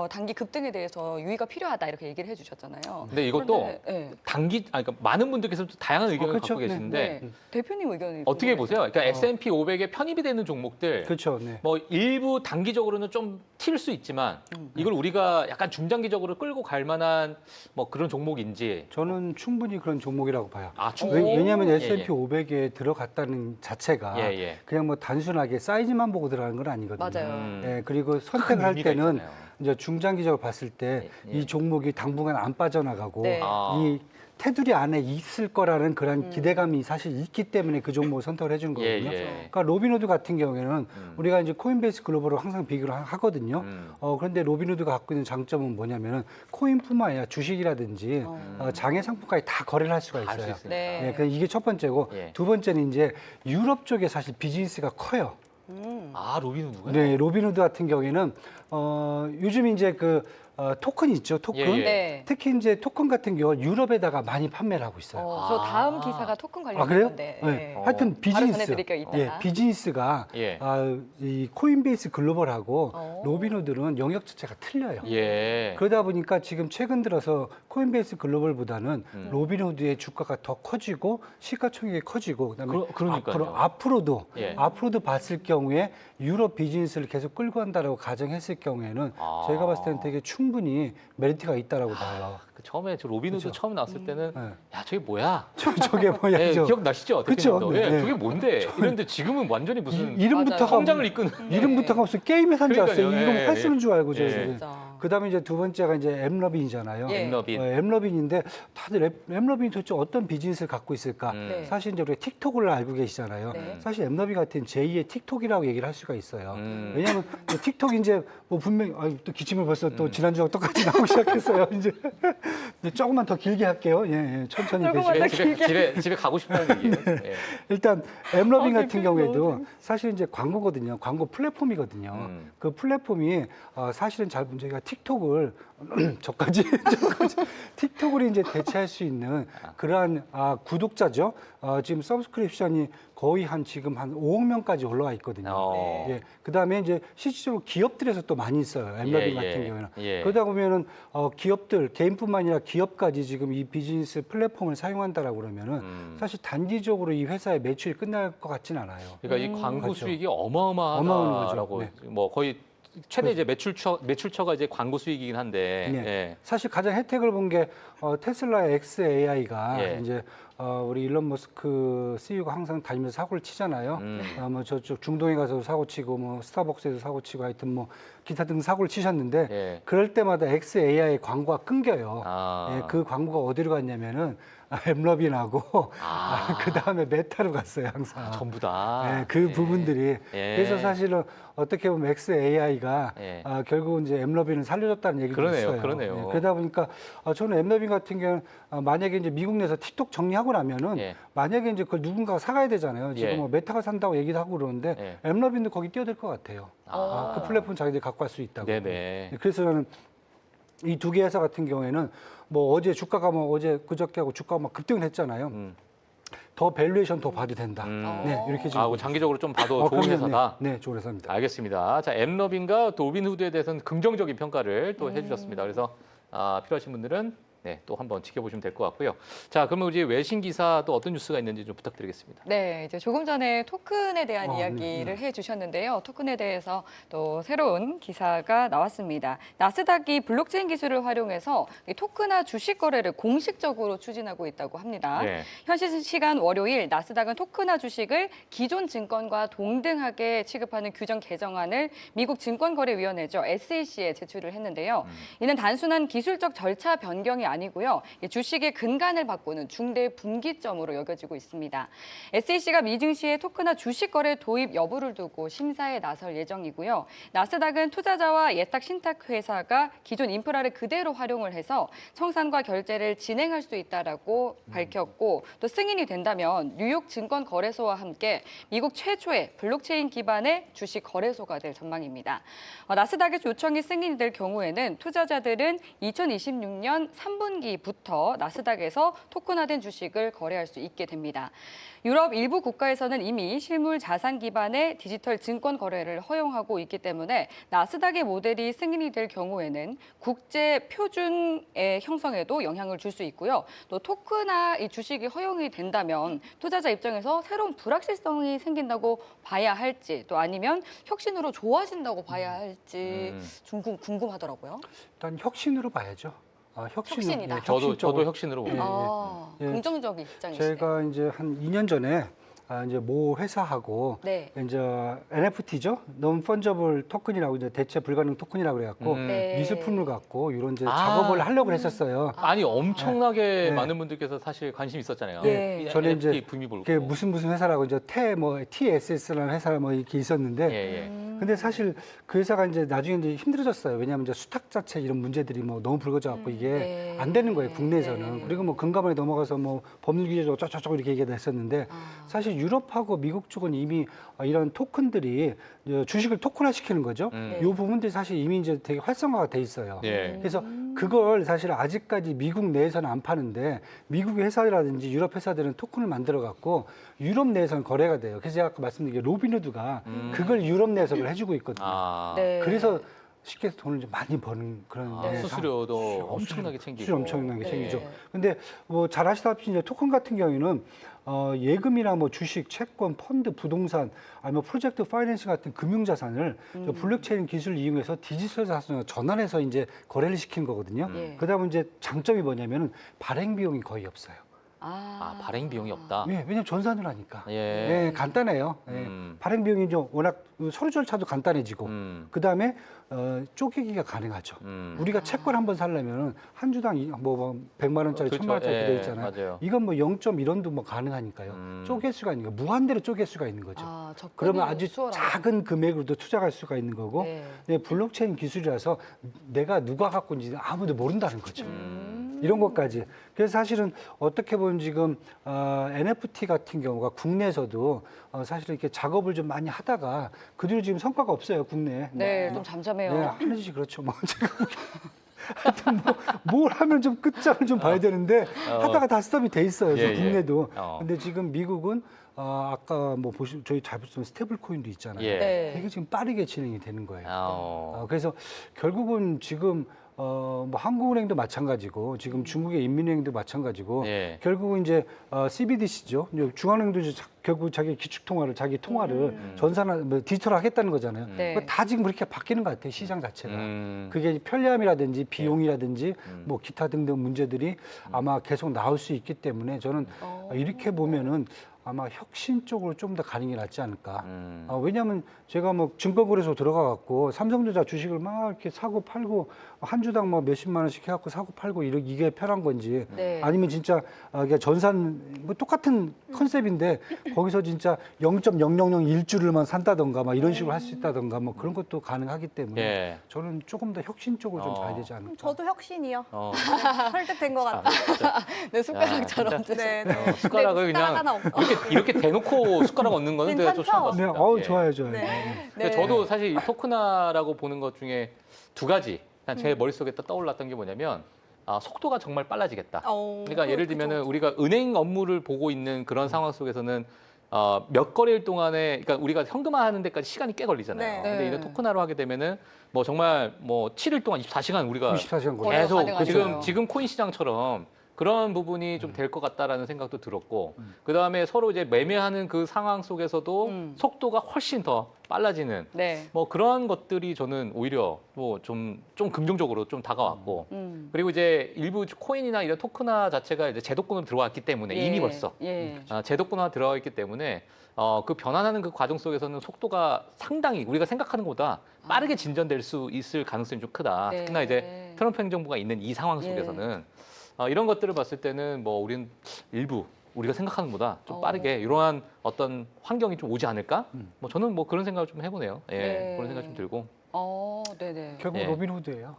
단기 급등에 대해서 유의가 필요하다 이렇게 얘기를 해주셨잖아요. 근데 이것도 그런데, 네. 그러니까 많은 분들께서 또 다양한 의견을 그렇죠. 갖고 네. 계시는데 네. 대표님 의견이 어떻게 궁금해서. 보세요? 그러니까 S&P 500에 편입이 되는 종목들 그렇죠. 네. 뭐 일부 단기적으로는 좀 튈 수 있지만 이걸 우리가 약간 중장기적으로 끌고 갈 만한 뭐 그런 종목인지 저는 충분히 그런 종목이라고 봐요. 충분히 왜냐하면 예, S&P 예. 500에 들어갔다는 자체가 예, 예. 그냥 뭐 단순하게 사이즈만 보고 들어가는 건 아니거든요. 맞아요. 예, 그리고 큰 선택을 할 의미가 때는 있잖아요. 이제 중장기적으로 봤을 때 이 예, 예. 종목이 당분간 안 빠져나가고 네. 이 테두리 안에 있을 거라는 그런 기대감이 사실 있기 때문에 그 종목을 선택을 해준 예, 거거든요. 예. 그러니까 로빈후드 같은 경우에는 우리가 이제 코인베이스 글로벌로 항상 비교를 하거든요. 그런데 로빈후드가 갖고 있는 장점은 뭐냐면은 코인뿐만 아니라 주식이라든지 장외 상품까지 다 거래를 할 수가 알 수 있어요. 있으니까. 네. 예, 이게 첫 번째고 예. 두 번째는 이제 유럽 쪽에 사실 비즈니스가 커요. 로빈후드가 네, 로빈후드 같은 경우에는 요즘 이제 그 토큰 있죠, 토큰. 예, 예. 네. 특히 이제 토큰 같은 경우 유럽에다가 많이 판매를 하고 있어요. 저 다음 기사가 토큰 아, 관련 그래요? 건데. 네. 어. 하여튼 바로 비즈니스. 전해드릴게요, 이따가. 예, 비즈니스가 예. 이 코인베이스 글로벌하고 어. 로빈후드는 영역 자체가 틀려요. 예. 그러다 보니까 지금 최근 들어서 코인베이스 글로벌보다는 로빈후드의 주가가 더 커지고 시가총액이 커지고 그다음에 그러니까요. 앞으로도 예. 앞으로도 봤을 경우에 유럽 비즈니스를 계속 끌고 간다라고 가정했을 경우에는 아. 제가 봤을 때는 되게 충분히 메리트가 있다라고 봐요. 그 처음에 저 로빈후드 그쵸. 처음 나왔을 때는 네. 야 저게 뭐야? 저게 예, 뭐야죠? 기억나시죠? 그쵸. 대표님도. 네. 예, 저게 뭔데? 이런데 지금은 완전히 무슨 이름부터가 성장을 이끄는. 이름부터가 무슨 게임 회사인 줄 알았어요. 그러니까요. 이거 예, 활 쓰는 줄 알고 저 예. 지금. 진짜. 그다음에 이제 두 번째가 이제 엠러빈이잖아요. 예. 엠러빈. 엠러빈인데 다들 엠러빈이 도대체 어떤 비즈니스를 갖고 있을까? 네. 사실 이제 우리가 틱톡을 알고 계시잖아요. 네. 사실 엠러빈 같은 제2의 틱톡이라고 얘기를 할 수가 있어요. 왜냐면 왜냐하면 틱톡 이제 뭐 분명히 또 기침을 벌써 또 지난주하고 똑같이 나오기 시작했어요. 이제 조금만 더 길게 할게요. 예, 천천히 조금만 되시고. 집에 가고 싶다는 얘기예요. 예. 일단 엠러빈 같은 대표님 경우에도 사실 이제 광고거든요. 광고 플랫폼이거든요. 그 플랫폼이 사실은 잘 문제가 틱톡을 저까지 틱톡을 이제 대체할 수 있는 그러한 구독자죠. 지금 서브스크립션이 거의 지금 한 5억 명까지 올라와 있거든요. 예. 그다음에 이제 실질적으로 기업들에서 또 많이 있어요. 엠러빈 같은 경우에는. 그러다 보면은 기업들 개인뿐만 아니라 기업까지 지금 이 비즈니스 플랫폼을 사용한다라고 그러면은 사실 단기적으로 이 회사의 매출이 끝날 것 같지는 않아요. 그러니까 이 광고 그렇죠. 수익이 어마어마한 어마어마하다라고 거죠. 뭐 거의 최대 이제 매출처가 이제 광고 수익이긴 한데. 네. 예. 사실 가장 혜택을 본 게 테슬라의 XAI가 예. 이제 우리 일론 머스크 CEO가 항상 다니면서 사고를 치잖아요. 뭐 저쪽 중동에 가서 사고 치고 뭐 스타벅스에서 사고 치고 하여튼 뭐 기타 등등 사고를 치셨는데 예. 그럴 때마다 XAI 광고가 끊겨요. 아. 예, 그 광고가 어디로 갔냐면은 엠러빈하고 그다음에 메타로 갔어요, 항상. 전부 다. 네, 그 예. 부분들이 예. 그래서 사실은 어떻게 보면 XAI가 예. 결국은 이제 엠러빈을 살려줬다는 얘기도 그러네요, 있어요. 그러네요. 예, 그러다 보니까 저는 엠러빈 같은 경우는 만약에 이제 미국 내에서 틱톡 정리하고 나면은 예. 만약에 이제 그걸 누군가가 사가야 되잖아요. 지금 예. 뭐 메타가 산다고 얘기도 하고 그러는데 예. 엠러빈도 거기 뛰어들 것 같아요. 그 플랫폼 자기들이 갖고 갈 수 있다고. 네네. 예, 그래서 저는 이 두 개 회사 같은 경우에는 뭐 어제 주가가 뭐 어제 그저께하고 주가가 막 급등을 했잖아요. 더 밸류에이션 더 봐도 된다. 네, 이렇게 지금. 뭐 장기적으로 좀 봐도 좋은 그럼요. 회사다. 네, 좋은 회사입니다. 알겠습니다. 자, 엠러빈과 로빈후드에 대해서는 긍정적인 평가를 또 해주셨습니다. 그래서 필요하신 분들은 네, 또 한번 지켜보시면 될 것 같고요. 자, 그러면 우리 외신 기사 또 어떤 뉴스가 있는지 좀 부탁드리겠습니다. 네, 이제 조금 전에 토큰에 대한 네, 이야기를 해주셨는데요. 토큰에 대해서 또 새로운 기사가 나왔습니다. 나스닥이 블록체인 기술을 활용해서 이 토큰화 주식 거래를 공식적으로 추진하고 있다고 합니다. 네. 현실 시간 월요일 나스닥은 토큰화 주식을 기존 증권과 동등하게 취급하는 규정 개정안을 미국 증권거래위원회죠, SEC에 제출을 했는데요. 이는 단순한 기술적 절차 변경이 아니고요. 주식의 근간을 바꾸는 중대 분기점으로 여겨지고 있습니다. SEC가 미증시의 토큰화 주식 거래 도입 여부를 두고 심사에 나설 예정이고요. 나스닥은 투자자와 예탁 신탁 회사가 기존 인프라를 그대로 활용을 해서 청산과 결제를 진행할 수 있다라고 밝혔고, 또 승인이 된다면 뉴욕 증권 거래소와 함께 미국 최초의 블록체인 기반의 주식 거래소가 될 전망입니다. 나스닥의 요청이 승인이 될 경우에는 투자자들은 2026년 3분기부터 나스닥에서 토큰화된 주식을 거래할 수 있게 됩니다. 유럽 일부 국가에서는 이미 실물 자산 기반의 디지털 증권 거래를 허용하고 있기 때문에 나스닥의 모델이 승인이 될 경우에는 국제 표준의 형성에도 영향을 줄 수 있고요. 또 토큰화 이 주식이 허용이 된다면 투자자 입장에서 새로운 불확실성이 생긴다고 봐야 할지, 또 아니면 혁신으로 좋아진다고 봐야 할지 좀 궁금하더라고요. 일단 혁신으로 봐야죠. 혁신이다. 예, 저도 혁신으로 예, 봅니다. 예. 긍정적인 입장이시네요. 제가 이제 한 2년 전에 이제 모 회사하고 네. 이제 NFT죠, Non-Fungible 토큰이라고 이제 대체 불가능 토큰이라고 그래갖고 네. 미술품을 갖고 이런 이제 아. 작업을 하려고 했었어요. 아니 엄청나게 네. 많은 분들께서 사실 관심 있었잖아요. 예. 이 저는 NFT 이제 붐이 불고. 그게 무슨 회사라고 이제 TSS라는 회사 뭐 이렇게 있었는데, 예, 예. 근데 사실 그 회사가 이제 나중에 이제 힘들어졌어요. 왜냐하면 이제 수탁 자체 이런 문제들이 뭐 너무 불거져갖고 이게 네. 안 되는 거예요, 국내에서는. 네. 그리고 뭐 금감원에 넘어가서 뭐 법률 규제도 어쩌고저쩌고 이렇게 얘기가 했었는데, 사실 유럽하고 미국 쪽은 이미 이런 토큰들이 주식을 토큰화 시키는 거죠. 이 부분들이 사실 이미 이제 되게 활성화가 돼 있어요. 예. 그래서 그걸 사실 아직까지 미국 내에서는 안 파는데 미국 회사라든지 유럽 회사들은 토큰을 만들어 갖고 유럽 내에서는 거래가 돼요. 그래서 제가 아까 말씀드린 게 로빈후드가 그걸 유럽 내에서 해주고 있거든요. 네. 그래서 쉽게 해서 돈을 좀 많이 버는 그런 수수료도 엄청나게 챙기고. 수수료 엄청나게 네. 챙기죠. 근데 뭐 잘 아시다시피 이제 토큰 같은 경우에는 예금이나 뭐 주식, 채권, 펀드, 부동산, 아니면 프로젝트 파이낸싱 같은 금융자산을 저 블록체인 기술을 이용해서 디지털 자산으로 전환해서 이제 거래를 시키는 거거든요. 그다음에 이제 장점이 뭐냐면은 발행 비용이 거의 없어요. 발행 비용이 없다. 예, 왜냐면 전산을 하니까. 예. 예, 간단해요. 예. 발행 비용이 좀 워낙 서류 절차도 간단해지고, 그다음에 쪼개기가 가능하죠. 우리가 채권 한번 살려면 한 주당 뭐 100만 원짜리, 그렇죠. 1000만 원짜리 예, 되어 있잖아요. 맞아요. 이건 뭐 0.1원도 뭐 가능하니까요. 쪼갤 수가 있는 거예요. 무한대로 쪼갤 수가 있는 거죠. 그러면 아주 작은 금액으로도 투자할 수가 있는 거고, 네, 블록체인 기술이라서 내가 누가 갖고 있는지 아무도 모른다는 거죠. 이런 것까지. 그래서 사실은 어떻게 보면 지금 NFT 같은 경우가 국내에서도 사실 이렇게 작업을 좀 많이 하다가 그 뒤로 지금 성과가 없어요, 국내에. 네, 좀 잠잠해요. 네, 하는지 그렇죠. 뭐 제가 하여튼 뭘 하면 좀 끝장을 좀 봐야 되는데 하다가 다 스톱이 돼 있어요, 예, 국내도. 예. 근데 지금 미국은 아까 뭐 보시면 저희 잘 보시면 스테이블 코인도 있잖아요. 예. 네. 되게 지금 빠르게 진행이 되는 거예요. 어. 그래서 결국은 지금 뭐 한국은행도 마찬가지고 지금 중국의 인민은행도 마찬가지고 예. 결국은 이제 CBDC죠. 중앙은행도 이제 결국 자기 기축통화를 자기 통화를 전산화 뭐 디지털화하겠다는 거잖아요. 네. 그거 다 지금 그렇게 바뀌는 것 같아요. 시장 자체가. 그게 편리함이라든지 비용이라든지 뭐 기타 등등 문제들이 아마 계속 나올 수 있기 때문에 저는 이렇게 보면은 아마 혁신 쪽으로 좀 더 가는 게 낫지 않을까. 왜냐하면 제가 뭐 증권거래소 들어가 갖고 삼성전자 주식을 막 이렇게 사고 팔고 한 주당 뭐 몇십만 원씩 해갖고 사고 팔고 이게 편한 건지 네. 아니면 진짜 이게 전산 뭐 똑같은 컨셉인데 거기서 진짜 0.0001주를만 산다던가 막 이런 식으로 할 수 있다던가 뭐 그런 것도 가능하기 때문에 예. 저는 조금 더 혁신 쪽으로 좀 봐야 되지 않을까. 저도 혁신이요. 설득된 것 참, 같아요. 진짜. 네, 숟가락처럼. 진짜. 네, 네. 숟가락을 숟가락 그냥 하나 없고. 이렇게 대놓고 숟가락 얻는 거는 제가 좀 처음 괜찮죠? 네, 봤습니다. 예. 좋아요, 좋아요. 네. 근데 저도 사실 이 토큰화라고 보는 것 중에 두 가지 그냥 제 머릿속에 떠올랐던 게 뭐냐면 속도가 정말 빨라지겠다. 그러니까 예를 들면은 우리가 은행 업무를 보고 있는 그런 상황 속에서는 몇 거래일 동안에 그러니까 우리가 현금화하는 데까지 시간이 꽤 걸리잖아요. 네. 근데 이런 토큰화로 하게 되면은 뭐 정말 뭐 7일 동안 24시간 우리가 24시간 걸려. 거래가 계속 가능하죠. 지금 코인 시장처럼 그런 부분이 좀 될 것 같다라는 생각도 들었고 그다음에 서로 이제 매매하는 그 상황 속에서도 속도가 훨씬 더 빨라지는 네. 뭐 그런 것들이 저는 오히려 뭐 좀 긍정적으로 좀 다가왔고 그리고 이제 일부 코인이나 이런 토큰화 자체가 이제 제도권으로 들어왔기 때문에 예. 이미 벌써 예. 제도권화 들어가 있기 때문에 그 변환하는 그 과정 속에서는 속도가 상당히 우리가 생각하는 것보다 빠르게 진전될 수 있을 가능성이 좀 크다. 네. 특히나 이제 트럼프 행정부가 있는 이 상황 속에서는 이런 것들을 봤을 때는 뭐 우리는 일부 우리가 생각하는 것보다 좀 빠르게 이러한 어떤 환경이 좀 오지 않을까? 뭐 저는 뭐 그런 생각을 좀 해보네요. 예, 네. 그런 생각 좀 들고. 네네. 결국 예. 로빈후드예요.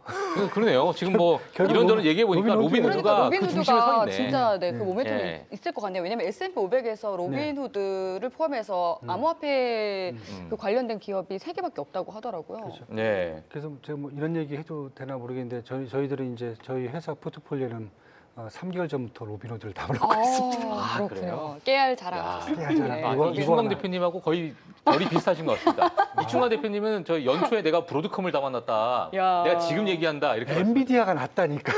그러네요. 지금 뭐 결국 이런저런 얘기해 보니까 로빈후드가 로빈후드가 그 중심에 서 로빈후드가 있네. 진짜 그 네. 모멘텀이 예. 있을 것 같네요. 왜냐면 S&P 500에서 로빈후드를 포함해서 암호화폐 그 관련된 기업이 3개밖에 없다고 하더라고요. 그렇죠. 네. 그래서 제가 뭐 이런 얘기 해도 되나 모르겠는데 저희들은 이제 저희 회사 포트폴리오는 3개월 전부터 로빈후드를 다 올라가고 있습니다. 그렇군요. 그래요? 깨알 자랑. 깨알 자랑. 네. 이거 이충강 하나. 대표님하고 거의 결이 비슷하신 것 같습니다. 이충강 대표님은 저 연초에 내가 브로드컴을 담아놨다. 야. 내가 지금 얘기한다. 이렇게 엔비디아가 낫다니까.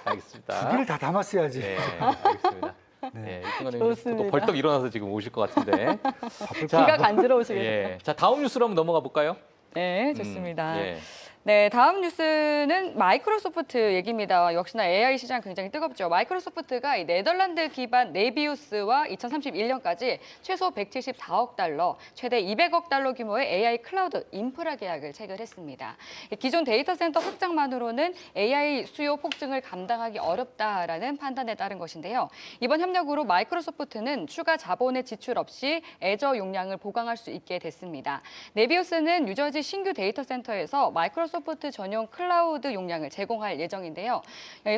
알겠습니다. 두 개를 다 담았어야지. 네, 알겠습니다. 네, 이충강 대표님 좋습니다. 또 벌떡 일어나서 지금 오실 것 같은데. 귀가 간지러우시겠어요. 예. 자, 다음 뉴스로 한번 넘어가 볼까요? 네, 좋습니다. 예. 네, 다음 뉴스는 마이크로소프트 얘기입니다. 역시나 AI 시장 굉장히 뜨겁죠. 마이크로소프트가 이 네덜란드 기반 네비우스와 2031년까지 최소 174억 달러, 최대 200억 달러 규모의 AI 클라우드 인프라 계약을 체결했습니다. 기존 데이터 센터 확장만으로는 AI 수요 폭증을 감당하기 어렵다라는 판단에 따른 것인데요. 이번 협력으로 마이크로소프트는 추가 자본의 지출 없이 애저 용량을 보강할 수 있게 됐습니다. 네비우스는 뉴저지 신규 데이터 센터에서 마이크로소프트 마이크로소프트 전용 클라우드 용량을 제공할 예정인데요.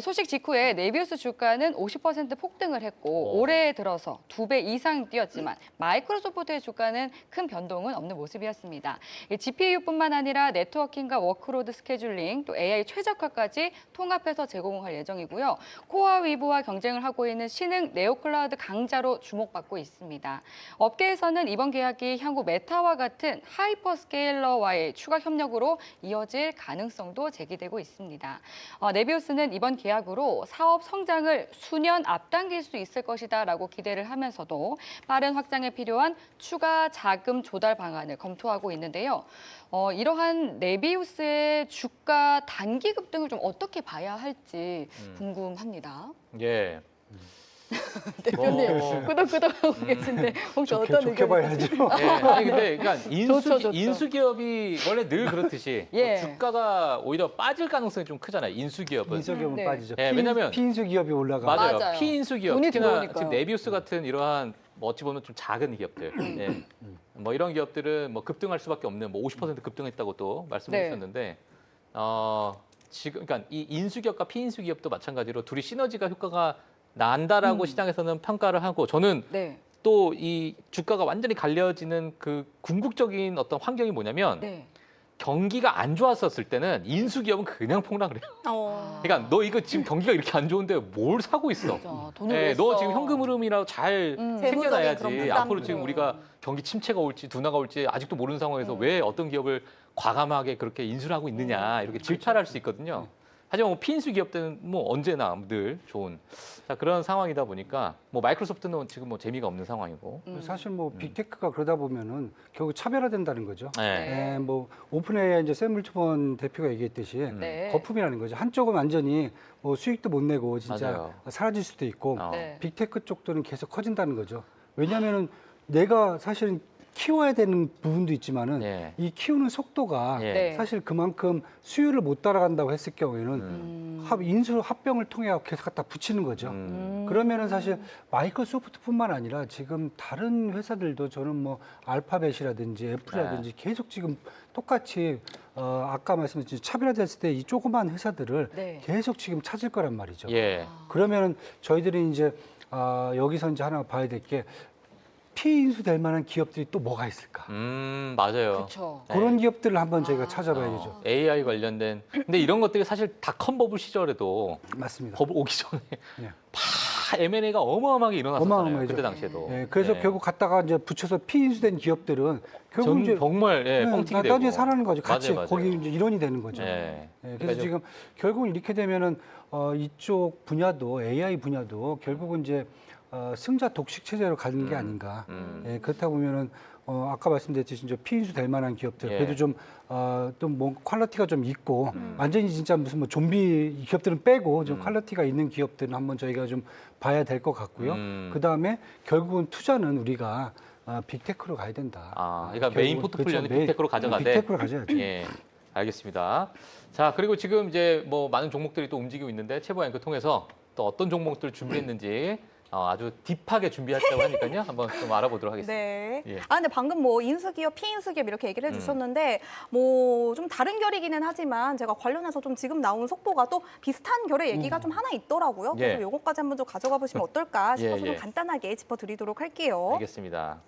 소식 직후에 네비우스 주가는 50% 폭등을 했고 올해 들어서 2배 이상 뛰었지만 마이크로소프트의 주가는 큰 변동은 없는 모습이었습니다. GPU뿐만 아니라 네트워킹과 워크로드 스케줄링, 또 AI 최적화까지 통합해서 제공할 예정이고요. 코어 위브와 경쟁을 하고 있는 신흥 네오클라우드 강자로 주목받고 있습니다. 업계에서는 이번 계약이 향후 메타와 같은 하이퍼스케일러와의 추가 협력으로 이어질 가능성도 제기되고 있습니다. 네비우스는 이번 계약으로 사업 성장을 수년 앞당길 수 있을 것이다라고 기대를 하면서도 빠른 확장에 필요한 추가 자금 조달 방안을 검토하고 있는데요. 이러한 네비우스의 주가 단기 급등을 좀 어떻게 봐야 할지 궁금합니다. 예. 대표님 끄덕끄덕하고 계신데 혹시 어떤 좋게 봐야죠. 예, 아니 근데 그러니까 좋죠. 인수기업이 원래 늘 그렇듯이 예. 주가가 오히려 빠질 가능성이 좀 크잖아요. 인수기업은. 인수기업은 네. 빠지죠. 예, 왜냐면 피인수기업이 올라가. 맞아요. 피인수기업, 돈이 특히나 들어오니까요. 지금 네비우스 같은 이러한 뭐 어찌 보면 좀 작은 기업들, 예. 뭐 이런 기업들은 뭐 급등할 수밖에 없는 뭐 50% 급등했다고 또 말씀을 네. 주셨는데 지금 그러니까 이 인수기업과 피인수기업도 마찬가지로 둘이 시너지가 효과가 난다라고 시장에서는 평가를 하고 저는 네. 또 이 주가가 완전히 갈려지는 그 궁극적인 어떤 환경이 뭐냐면 네. 경기가 안 좋았었을 때는 인수기업은 그냥 폭락을 해요. 그러니까 너 이거 지금 경기가 이렇게 안 좋은데 뭘 사고 있어? 진짜 돈을 예, 왜 너 써? 지금 현금 흐름이라도 잘 재무적인 그런 챙겨놔야지. 부담도. 앞으로 지금 우리가 경기 침체가 올지 둔화가 올지 아직도 모르는 상황에서 왜 어떤 기업을 과감하게 그렇게 인수를 하고 있느냐 이렇게 질타할 수 있거든요. 하지만 뭐 피인수 기업들은 뭐 언제나 늘 좋은 그런 상황이다 보니까 뭐 마이크로소프트는 지금 뭐 재미가 없는 상황이고. 사실 뭐 빅테크가 그러다 보면은 결국 차별화된다는 거죠. 네. 예, 뭐 오픈AI 이제 샘 울트먼 대표가 얘기했듯이 네. 거품이라는 거죠. 한쪽은 완전히 뭐 수익도 못 내고 진짜 맞아요. 사라질 수도 있고 네. 빅테크 쪽들은 계속 커진다는 거죠. 왜냐하면은 내가 사실은 키워야 되는 부분도 있지만은 네. 이 키우는 속도가 예. 네. 사실 그만큼 수요를 못 따라간다고 했을 경우에는 인수 합병을 통해 계속 갖다 붙이는 거죠. 그러면은 사실 마이크로소프트뿐만 아니라 지금 다른 회사들도 저는 뭐 알파벳이라든지 애플이라든지 계속 지금 똑같이 아까 말씀드린 차별화됐을 때 이 조그만 회사들을 네. 계속 지금 찾을 거란 말이죠. 예. 그러면은 저희들이 이제 여기서 이제 하나 봐야 될 게 피인수될 만한 기업들이 또 뭐가 있을까? 맞아요. 그렇죠. 그런 기업들을 한번 저희가 찾아봐야 되죠. AI 관련된. 근데 이런 것들이 사실 닷컴 버블 시절에도 맞습니다. 버블 오기 전에 네. 다 M&A가 어마어마하게 일어났었잖아요. 어마어마하죠. 그때 당시에도. 네, 그래서 네. 결국 갖다가 이제 붙여서 피인수된 기업들은 결국 이제 정말 예, 뻥튀기 되고. 나중에 살아나는 거죠. 같이 맞아요. 거기 이제 일원이 되는 거죠. 예. 그래서 그러니까 지금 결국은 이렇게 되면은 이쪽 분야도 AI 분야도 결국은 이제 승자 독식 체제로 가는 게 아닌가. 예, 그렇다 보면은 아까 말씀드렸듯이 이제 피인수 될 만한 기업들 예. 그래도 좀 또 뭐 퀄리티가 좀 있고 완전히 진짜 무슨 뭐 좀비 기업들은 빼고 좀 퀄리티가 있는 기업들은 한번 저희가 좀 봐야 될 것 같고요. 그 다음에 결국은 투자는 우리가 빅테크로 가야 된다. 그러니까 메인 포트폴리오는 빅테크로 가져가되. 빅테크로 가져야죠. 예, 알겠습니다. 자, 그리고 지금 이제 뭐 많은 종목들이 또 움직이고 있는데 최보 앵커 통해서 또 어떤 종목들을 준비했는지 아주 딥하게 준비했다고 하니까요. 한번 좀 알아보도록 하겠습니다. 네. 예. 근데 방금 뭐 인수기업, 피인수기업 이렇게 얘기를 해주셨는데 뭐 좀 다른 결이기는 하지만 제가 관련해서 좀 지금 나온 속보가 또 비슷한 결의 얘기가 좀 하나 있더라고요. 예. 그래서 요거까지 한번 좀 가져가 보시면 어떨까 싶어서 예, 좀 예. 간단하게 짚어드리도록 할게요. 알겠습니다.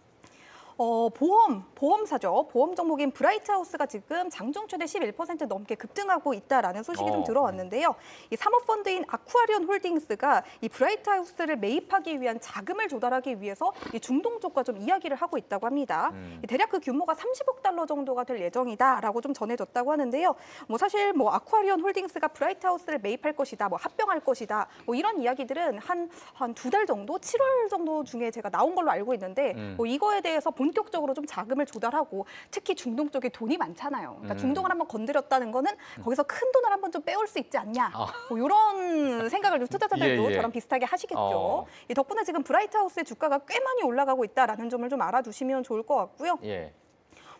보험사죠. 보험 종목인 브라이트하우스가 지금 장중 최대 11% 넘게 급등하고 있다라는 소식이 좀 들어왔는데요. 이 사모펀드인 아쿠아리온 홀딩스가 이 브라이트하우스를 매입하기 위한 자금을 조달하기 위해서 이 중동 쪽과 좀 이야기를 하고 있다고 합니다. 대략 그 규모가 30억 달러 정도가 될 예정이다라고 좀 전해졌다고 하는데요. 뭐 사실 뭐 아쿠아리온 홀딩스가 브라이트하우스를 매입할 것이다, 뭐 합병할 것이다, 뭐 이런 이야기들은 한 두 달 정도, 7월 정도 중에 제가 나온 걸로 알고 있는데 뭐 이거에 대해서 본격적으로 좀 자금을 조달하고 특히 중동 쪽에 돈이 많잖아요. 그러니까 중동을 한번 건드렸다는 거는 거기서 큰 돈을 한번 좀 빼올 수 있지 않냐. 뭐 이런 생각을 좀 투자자들도 예. 저랑 비슷하게 하시겠죠. 이 덕분에 지금 브라이트하우스의 주가가 꽤 많이 올라가고 있다라는 점을 좀 알아두시면 좋을 것 같고요. 예.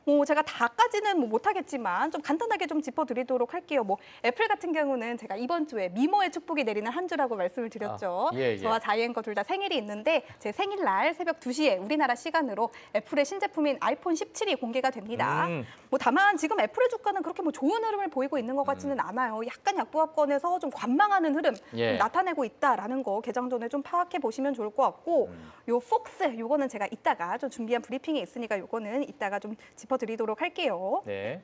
뭐 제가 다까지는 뭐 못하겠지만 좀 간단하게 좀 짚어드리도록 할게요. 뭐 애플 같은 경우는 제가 이번 주에 미모의 축복이 내리는 한 주라고 말씀을 드렸죠. 저와 자이 앵커 둘 다 생일이 있는데 제 생일날 새벽 2시에 우리나라 시간으로 애플의 신제품인 아이폰 17이 공개가 됩니다. 뭐 다만 지금 애플의 주가는 그렇게 뭐 좋은 흐름을 보이고 있는 것 같지는 않아요. 약간 약보합권에서 좀 관망하는 흐름 좀 나타내고 있다라는 거 개장 전에 좀 파악해 보시면 좋을 것 같고 요 폭스 요거는 제가 이따가 좀 준비한 브리핑이 있으니까 요거는 이따가 좀 짚어드리도록 할게요. 네.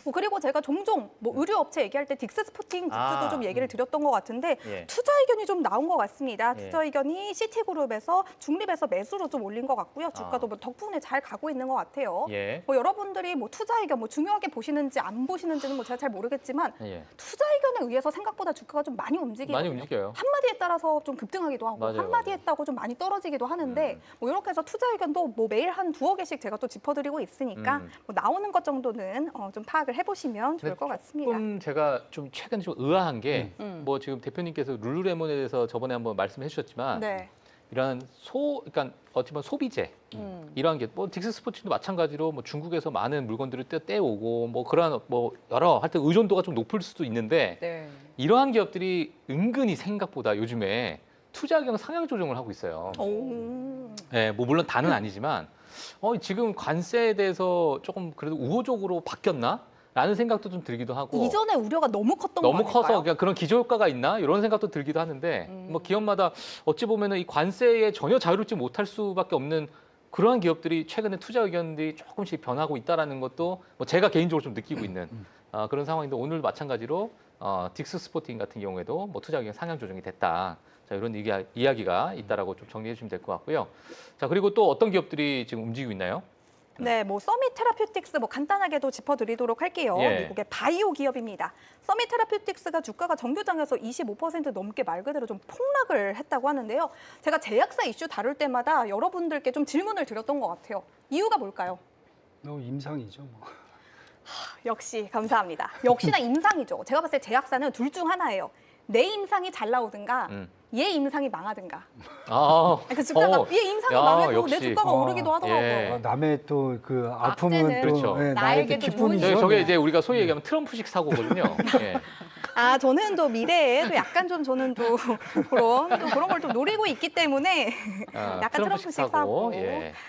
뭐 그리고 제가 종종 뭐 의류업체 얘기할 때 딕스 스포팅 굿즈도 좀 얘기를 드렸던 것 같은데 투자 의견이 좀 나온 것 같습니다. 투자 의견이 시티그룹에서 중립에서 매수로 좀 올린 것 같고요. 주가도 뭐 덕분에 잘 가고 있는 것 같아요. 뭐 여러분들이 뭐 투자 의견 뭐 중요하게 보시는지 안 보시는지는 뭐 제가 잘 모르겠지만 투자 의견에 의해서 생각보다 주가가 좀 많이 움직여요. 한마디에 따라서 좀 급등하기도 하고 한마디 했다고 좀 많이 떨어지기도 하는데 뭐 이렇게 해서 투자 의견도 뭐 매일 한 2-3개씩 제가 또 짚어드리고 있으니까 뭐 나오는 것 정도는 좀 파악을 해보시면 좋을 것 같습니다. 조금 제가 좀 최근 좀 의아한 게 뭐 지금 대표님께서 룰루레몬에 대해서 저번에 한번 말씀해 주셨지만 이러한 그러니까 어찌보면 소비재 이러한 게 뭐 딕스 스포츠도 마찬가지로 뭐 중국에서 많은 물건들을 떼오고 뭐 그러한 뭐 여러 하여튼 의존도가 좀 높을 수도 있는데 이러한 기업들이 은근히 생각보다 요즘에 투자 의견 상향 조정을 하고 있어요. 네, 뭐 물론 다는 아니지만 지금 관세에 대해서 조금 그래도 우호적으로 바뀌었나? 라는 생각도 좀 들기도 하고 이전에 우려가 너무 컸던 거 너무 아닐까요? 커서 그냥 그런 기저효과가 있나? 이런 생각도 들기도 하는데 뭐 기업마다 어찌 보면은 이 관세에 전혀 자유롭지 못할 수밖에 없는 그러한 기업들이 최근에 투자 의견들이 조금씩 변하고 있다라는 것도 뭐 제가 개인적으로 좀 느끼고 있는 그런 상황인데 오늘 마찬가지로 딕스 스포팅 같은 경우에도 뭐 투자 의견 상향 조정이 됐다. 자, 이런 이야기가 있다라고 좀 정리해 주시면 될 것 같고요. 자, 그리고 또 어떤 기업들이 지금 움직이고 있나요? 네, 뭐 서밋 테라퓨틱스 뭐 간단하게도 짚어드리도록 할게요. 미국의 바이오 기업입니다. 서밋 테라퓨틱스가 주가가 정규장에서 25% 넘게 말 그대로 좀 폭락을 했다고 하는데요. 제가 제약사 이슈 다룰 때마다 여러분들께 좀 질문을 드렸던 것 같아요. 이유가 뭘까요? 임상이죠. 뭐. 역시 감사합니다. 역시나 임상이죠. 제가 봤을 때 제약사는 둘 중 하나예요. 내 임상이 잘 나오든가 얘 임상이 망하든가. 그러니까 주가가 얘 임상이 망해도 역시. 내 주가가 오르기도 하더라고요. 남의 또 그 아픔은 또 나에게도 기쁨이죠. 저게 이제 우리가 소위 얘기하면 트럼프식 사고거든요. 저는 또 미래에 또 약간 좀 저는 또 그런 걸 좀 노리고 있기 때문에 약간 트럼프식 사고.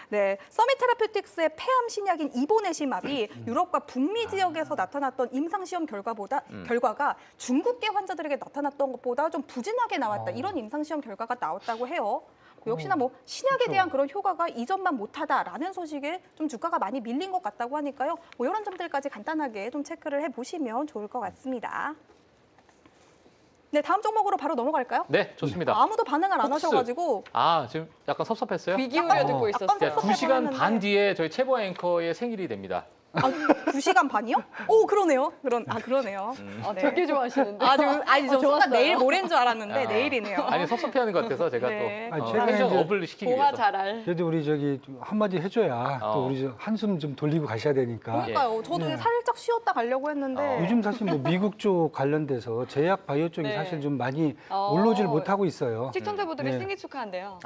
네, 서밋 테라퓨틱스의 폐암 신약인 이보네시맙이 유럽과 북미 지역에서 나타났던 임상 시험 결과가 중국계 환자들에게 나타났던 것보다 좀 부진하게 나왔다. 이런 임상 시험 결과가 나왔다고 해요. 역시나 뭐 신약에 대한 그런 효과가 이전만 못하다라는 소식에 좀 주가가 많이 밀린 것 같다고 하니까요. 뭐 이런 점들까지 간단하게 좀 체크를 해보시면 좋을 것 같습니다. 네, 다음 종목으로 바로 넘어갈까요? 네, 좋습니다. 아무도 반응을 안 하셔가지고. 지금 약간 섭섭했어요? 귀 기울여 듣고 있었어요. 2시간 반 뒤에 저희 최보 앵커의 생일이 됩니다. 2시간 반이요? 오, 그러네요. 그러네요. 네. 되게 좋아하시는데. 저 순간 내일 모레인 줄 알았는데 내일이네요. 아니, 섭섭해하는 것 같아서 제가 또 텐션업을 시키기 위해서. 잘할. 그래도 우리 좀 한마디 해줘야 또 우리 한숨 좀 돌리고 가셔야 되니까. 그러니까요. 저도 살짝 쉬었다 가려고 했는데. 요즘 사실 뭐 미국 쪽 관련돼서 제약 바이오 쪽이 사실 좀 많이 올라오질 못하고 있어요. 시청자분들이 생일 축하한대요.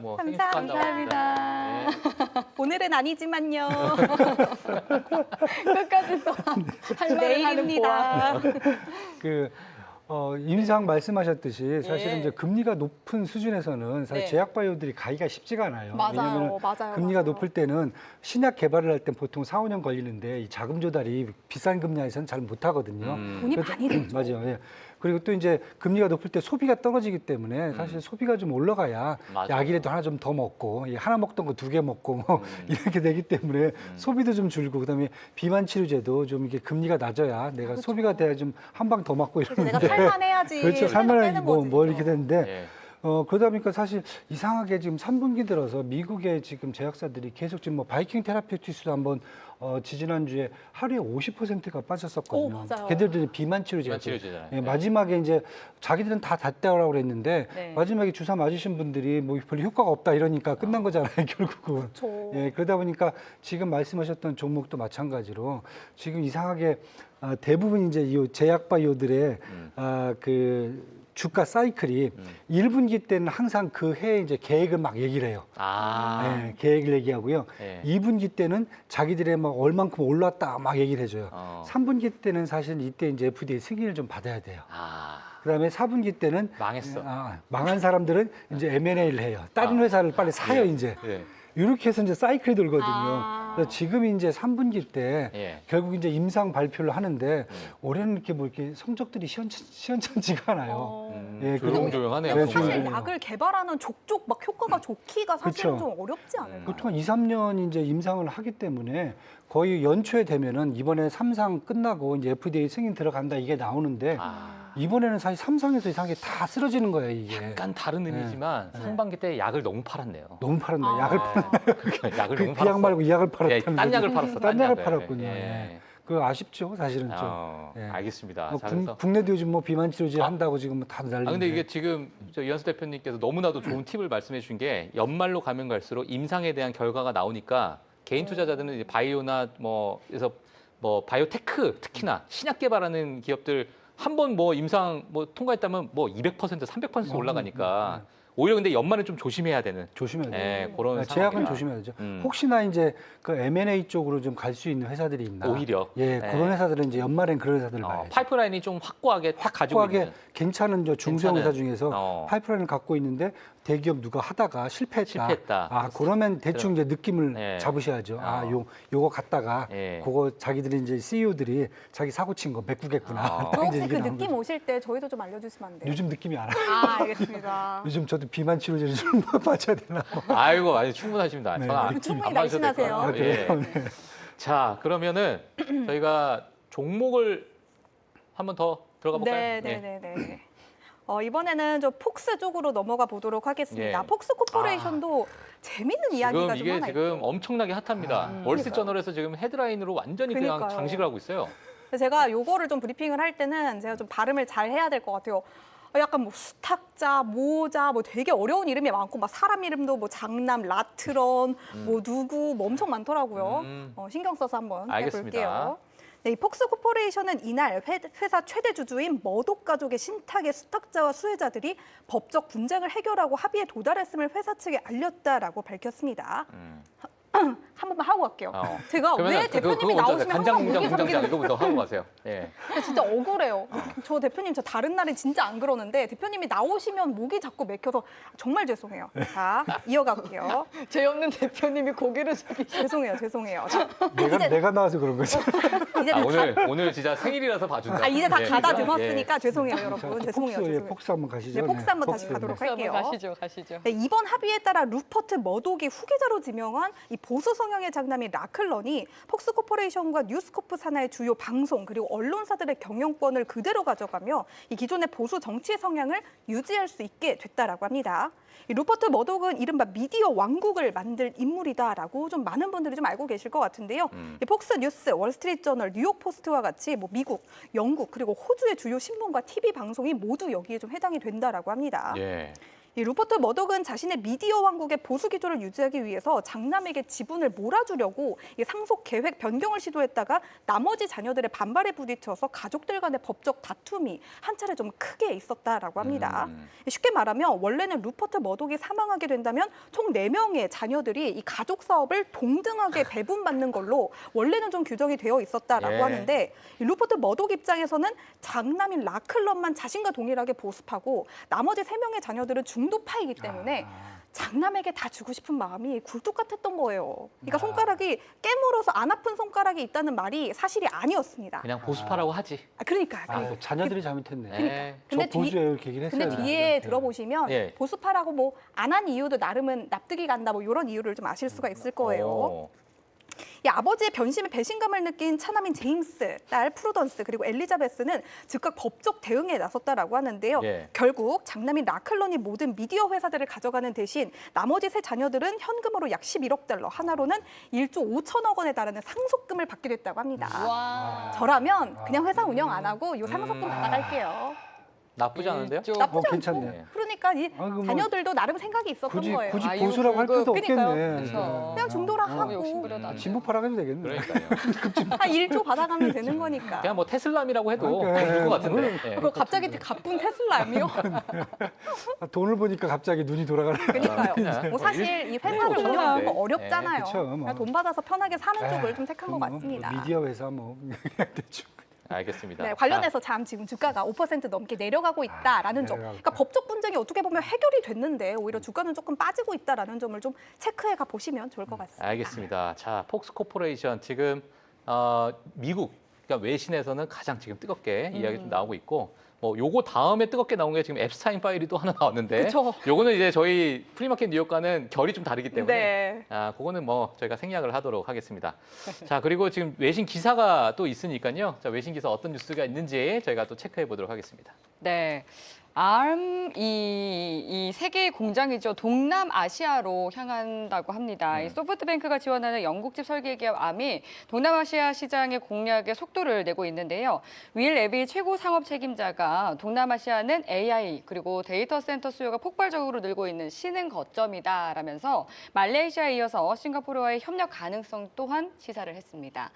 뭐 생일 축하한다고. 오늘은 아니지만요. 끝까지 또 할 말을 내일입니다. 임상 말씀하셨듯이 사실은 이제 금리가 높은 수준에서는 사실 제약 바이오들이 가기가 쉽지가 않아요. 왜냐하면 금리가 높을 때는 신약 개발을 할 때 보통 4-5년 걸리는데 이 자금 조달이 비싼 금리 하에서는 잘 못하거든요. 돈이 많이 들죠. 맞아요. 그리고 또 이제 금리가 높을 때 소비가 떨어지기 때문에 사실 소비가 좀 올라가야 약이라도 하나 좀 더 먹고 하나 먹던 거 2개 먹고 뭐 이렇게 되기 때문에 소비도 좀 줄고 그다음에 비만 치료제도 좀 이게 금리가 낮아야 내가 소비가 돼야 좀 한 방 더 맞고 이러는데 내가 살만해야지. 그렇죠. 살만해야지 뭐 이렇게 되는데 그러다 보니까 사실 이상하게 지금 3분기 들어서 미국의 지금 제약사들이 계속 지금 뭐 바이킹 테라피우티스도 한번 지지난주에 하루에 50%가 빠졌었거든요. 걔들도 이제 비만 치료제잖아요. 마지막에 이제 자기들은 다 닿다라고 그랬는데 마지막에 주사 맞으신 분들이 뭐 별로 효과가 없다 이러니까 끝난 거잖아요, 결국은. 그러다 보니까 지금 말씀하셨던 종목도 마찬가지로 지금 이상하게 대부분 이제 이 제약 바이오들의 주가 사이클이 1분기 때는 항상 그 해에 이제 계획을 막 얘기를 해요. 네, 계획을 얘기하고요. 2분기 때는 자기들의 막 얼만큼 올랐다 막 얘기를 해줘요. 3분기 때는 사실 이때 이제 FDA 승인을 좀 받아야 돼요. 그다음에 4분기 때는 망했어. 망한 사람들은 이제 M&A를 해요. 다른 회사를 빨리 사요 이제. 이렇게 해서 이제 사이클이 돌거든요. 그래서 지금 이제 3분기 때 결국 이제 임상 발표를 하는데 올해는 이렇게 뭐 이렇게 성적들이 시원찮지가 않아요. 조용조용하네요. 근데 사실 약을 개발하는 족족 막 효과가 좋기가 사실은 좀 어렵지 않을까요? 보통 2, 3년 이제 임상을 하기 때문에 거의 연초에 되면은 이번에 3상 끝나고 이제 FDA 승인 들어간다 이게 나오는데 이번에는 사실 3상에서 이상하게 다 쓰러지는 거예요, 이게. 약간 다른 의미지만 상반기 때 약을 너무 팔았네요. 너무 팔았네. 약을 약을 너무 그 약 말고 이 약을 팔았다는 딴 약을 팔았어. 딴 약을 팔았군요. 그 아쉽죠, 사실은 좀. 알겠습니다. 국내도 요즘 뭐 비만 치료제 한다고 지금 다들 난리인데. 근데 이게 지금 저 이현수 대표님께서 너무나도 좋은 팁을 말씀해 주신 게 연말로 가면 갈수록 임상에 대한 결과가 나오니까 개인 투자자들은 이제 바이오나 그래서 바이오테크 특히나 신약 개발하는 기업들 한 번 뭐 임상 통과했다면 200%, 300% 올라가니까 오히려 근데 연말은 좀 조심해야 되는. 조심해야 돼요. 그런 제약은 조심해야 되죠. 혹시나 이제 그 M&A 쪽으로 좀 갈 수 있는 회사들이 있나? 오히려. 그런 회사들은 이제 연말엔 그런 회사들을 봐야죠. 파이프라인이 좀 확고하게 가지고 있는. 괜찮은 중소형 회사 중에서 파이프라인을 갖고 있는데 대기업 누가 하다가 실패했다. 그러면 대충 이제 느낌을 잡으셔야죠. 요거 갖다가 그거 자기들이 이제 CEO들이 자기 사고 친 거 메꾸겠구나. 혹시 그 느낌 오실 때 저희도 좀 알려주시면 안 돼요? 요즘 느낌이 안 와요. 알겠습니다. 요즘 저도 비만 치료제를 좀 맞아야 되나? 아이고, 아주 충분하십니다. 충분히 날씬하세요. 자, 그러면은 저희가 종목을 한번 더 들어가 볼까요? 네. 이번에는 좀 폭스 쪽으로 넘어가 보도록 하겠습니다. 폭스 코퍼레이션도 재밌는 이야기가 좀 하나 있죠. 지금 엄청나게 핫합니다. 월스트리트저널에서 지금 헤드라인으로 완전히 그냥 장식을 하고 있어요. 제가 요거를 좀 브리핑을 할 때는 제가 좀 발음을 잘 해야 될 것 같아요. 약간 뭐 수탁자, 모자, 뭐 되게 어려운 이름이 많고 막 사람 이름도 뭐 장남, 라트런, 뭐 누구 뭐 엄청 많더라고요. 신경 써서 한번 해볼게요. 이 폭스 코퍼레이션은 이날 회사 최대 주주인 머독 가족의 신탁의 수탁자와 수혜자들이 법적 분쟁을 해결하고 합의에 도달했음을 회사 측에 알렸다라고 밝혔습니다. 한 번만 하고 갈게요. 제가 왜 대표님이 나오시면 항상 목이 잠기는 이거부터 하고 가세요. 진짜 억울해요. 저 대표님 저 다른 날은 진짜 안 그러는데 대표님이 나오시면 목이 자꾸 막혀서 정말 죄송해요. 자, 이어갈게요. 죄 없는 대표님이 고개를 죄송해요. 내가 나와서 그런 거죠. 이제 오늘 진짜 생일이라서 봐준다. 이제 다 가다듬었으니까 죄송해요, 여러분. 죄송해요. 폭스 한번 가시죠. 폭스 한번 다시 가도록 할게요. 가시죠. 이번 합의에 따라 루퍼트 머독이 후계자로 지명한 이 보수 성향의 장남인 라클런이 폭스 코퍼레이션과 뉴스코프 산하의 주요 방송 그리고 언론사들의 경영권을 그대로 가져가며 이 기존의 보수 정치 성향을 유지할 수 있게 됐다라고 합니다. 이 루퍼트 머독은 이른바 미디어 왕국을 만들 인물이다라고 좀 많은 분들이 좀 알고 계실 것 같은데요. 이 폭스 뉴스, 월스트리트저널, 뉴욕 포스트와 같이 뭐 미국, 영국 그리고 호주의 주요 신문과 TV 방송이 모두 여기에 좀 해당이 된다라고 합니다. 이 루퍼트 머독은 자신의 미디어 왕국의 보수 기조를 유지하기 위해서 장남에게 지분을 몰아주려고 이 상속 계획 변경을 시도했다가 나머지 자녀들의 반발에 부딪혀서 가족들 간의 법적 다툼이 한 차례 좀 크게 있었다라고 합니다. 쉽게 말하면 원래는 루퍼트 머독이 사망하게 된다면 총 4명의 자녀들이 이 가족 사업을 동등하게 배분받는 걸로 원래는 좀 규정이 되어 있었다라고 하는데 이 루퍼트 머독 입장에서는 장남인 라클런만 자신과 동일하게 보습하고 나머지 3명의 자녀들은 중도파이기 때문에 장남에게 다 주고 싶은 마음이 굴뚝 같았던 거예요. 그러니까 손가락이 깨물어서 안 아픈 손가락이 있다는 말이 사실이 아니었습니다. 그냥 보습하라고 하지. 그러니까. 자녀들이 잘못했네. 근데 이렇게 얘기를 했어요. 근데 뒤에 들어보시면 보습하라고 뭐 안 한 이유도 나름은 납득이 간다 뭐 이런 이유를 좀 아실 수가 있을 거예요. 이 아버지의 변심에 배신감을 느낀 차남인 제임스, 딸 프루던스 그리고 엘리자베스는 즉각 법적 대응에 나섰다라고 하는데요. 결국 장남인 라클런이 모든 미디어 회사들을 가져가는 대신 나머지 3 자녀들은 현금으로 약 11억 달러, 하나로는 1조 5천억 원에 달하는 상속금을 받게 됐다고 합니다. 저라면 그냥 회사 운영 안 하고 이 상속금 받아갈게요. 나쁘지 않은데요? 나쁘지 괜찮네요. 않죠. 그러니까 이 자녀들도 나름 생각이 있었던 거예요. 굳이 보수라고 할 필요도 없겠네. 그냥 중도라 하고 진보파라 해도 되겠네. 그러니까요. 한 1조 받아가면 되는 거니까. 그냥 뭐 테슬람이라고 해도 그러니까. 좋을 것 같은데. 그거 갑자기 가쁜 테슬라며? 돈을 보니까 갑자기 눈이 돌아가네. 그러니까요. 뭐 사실 이 회사를 운영하는 거 어렵잖아요. 그쵸, 뭐. 그냥 돈 받아서 편하게 사는 쪽을 좀 택한 것 뭐 같습니다. 미디어 회사 뭐 대충. 알겠습니다. 네, 관련해서 참 지금 주가가 5% 넘게 내려가고 있다라는 점. 그러니까 법적 분쟁이 어떻게 보면 해결이 됐는데 오히려 주가는 조금 빠지고 있다라는 점을 좀 체크해 가 보시면 좋을 것 같습니다. 알겠습니다. 자, 폭스코퍼레이션 지금 미국 그러니까 외신에서는 가장 지금 뜨겁게 이야기 좀 나오고 있고 뭐 요거 다음에 뜨겁게 나온 게 지금 앱스타인 파일이 또 하나 나왔는데 그쵸. 요거는 이제 저희 프리마켓 뉴욕과는 결이 좀 다르기 때문에 네. 그거는 뭐 저희가 생략을 하도록 하겠습니다. 자, 그리고 지금 외신 기사가 또 있으니까요. 자, 외신 기사 어떤 뉴스가 있는지 저희가 또 체크해 보도록 하겠습니다. 네. ARM 이 세계의 공장이죠. 동남아시아로 향한다고 합니다. 이 소프트뱅크가 지원하는 영국집 설계 기업 ARM이 동남아시아 시장의 공략에 속도를 내고 있는데요. 윌 에비 최고 상업 책임자가 동남아시아는 AI 그리고 데이터 센터 수요가 폭발적으로 늘고 있는 신흥 거점이다라면서 말레이시아에 이어서 싱가포르와의 협력 가능성 또한 시사를 했습니다.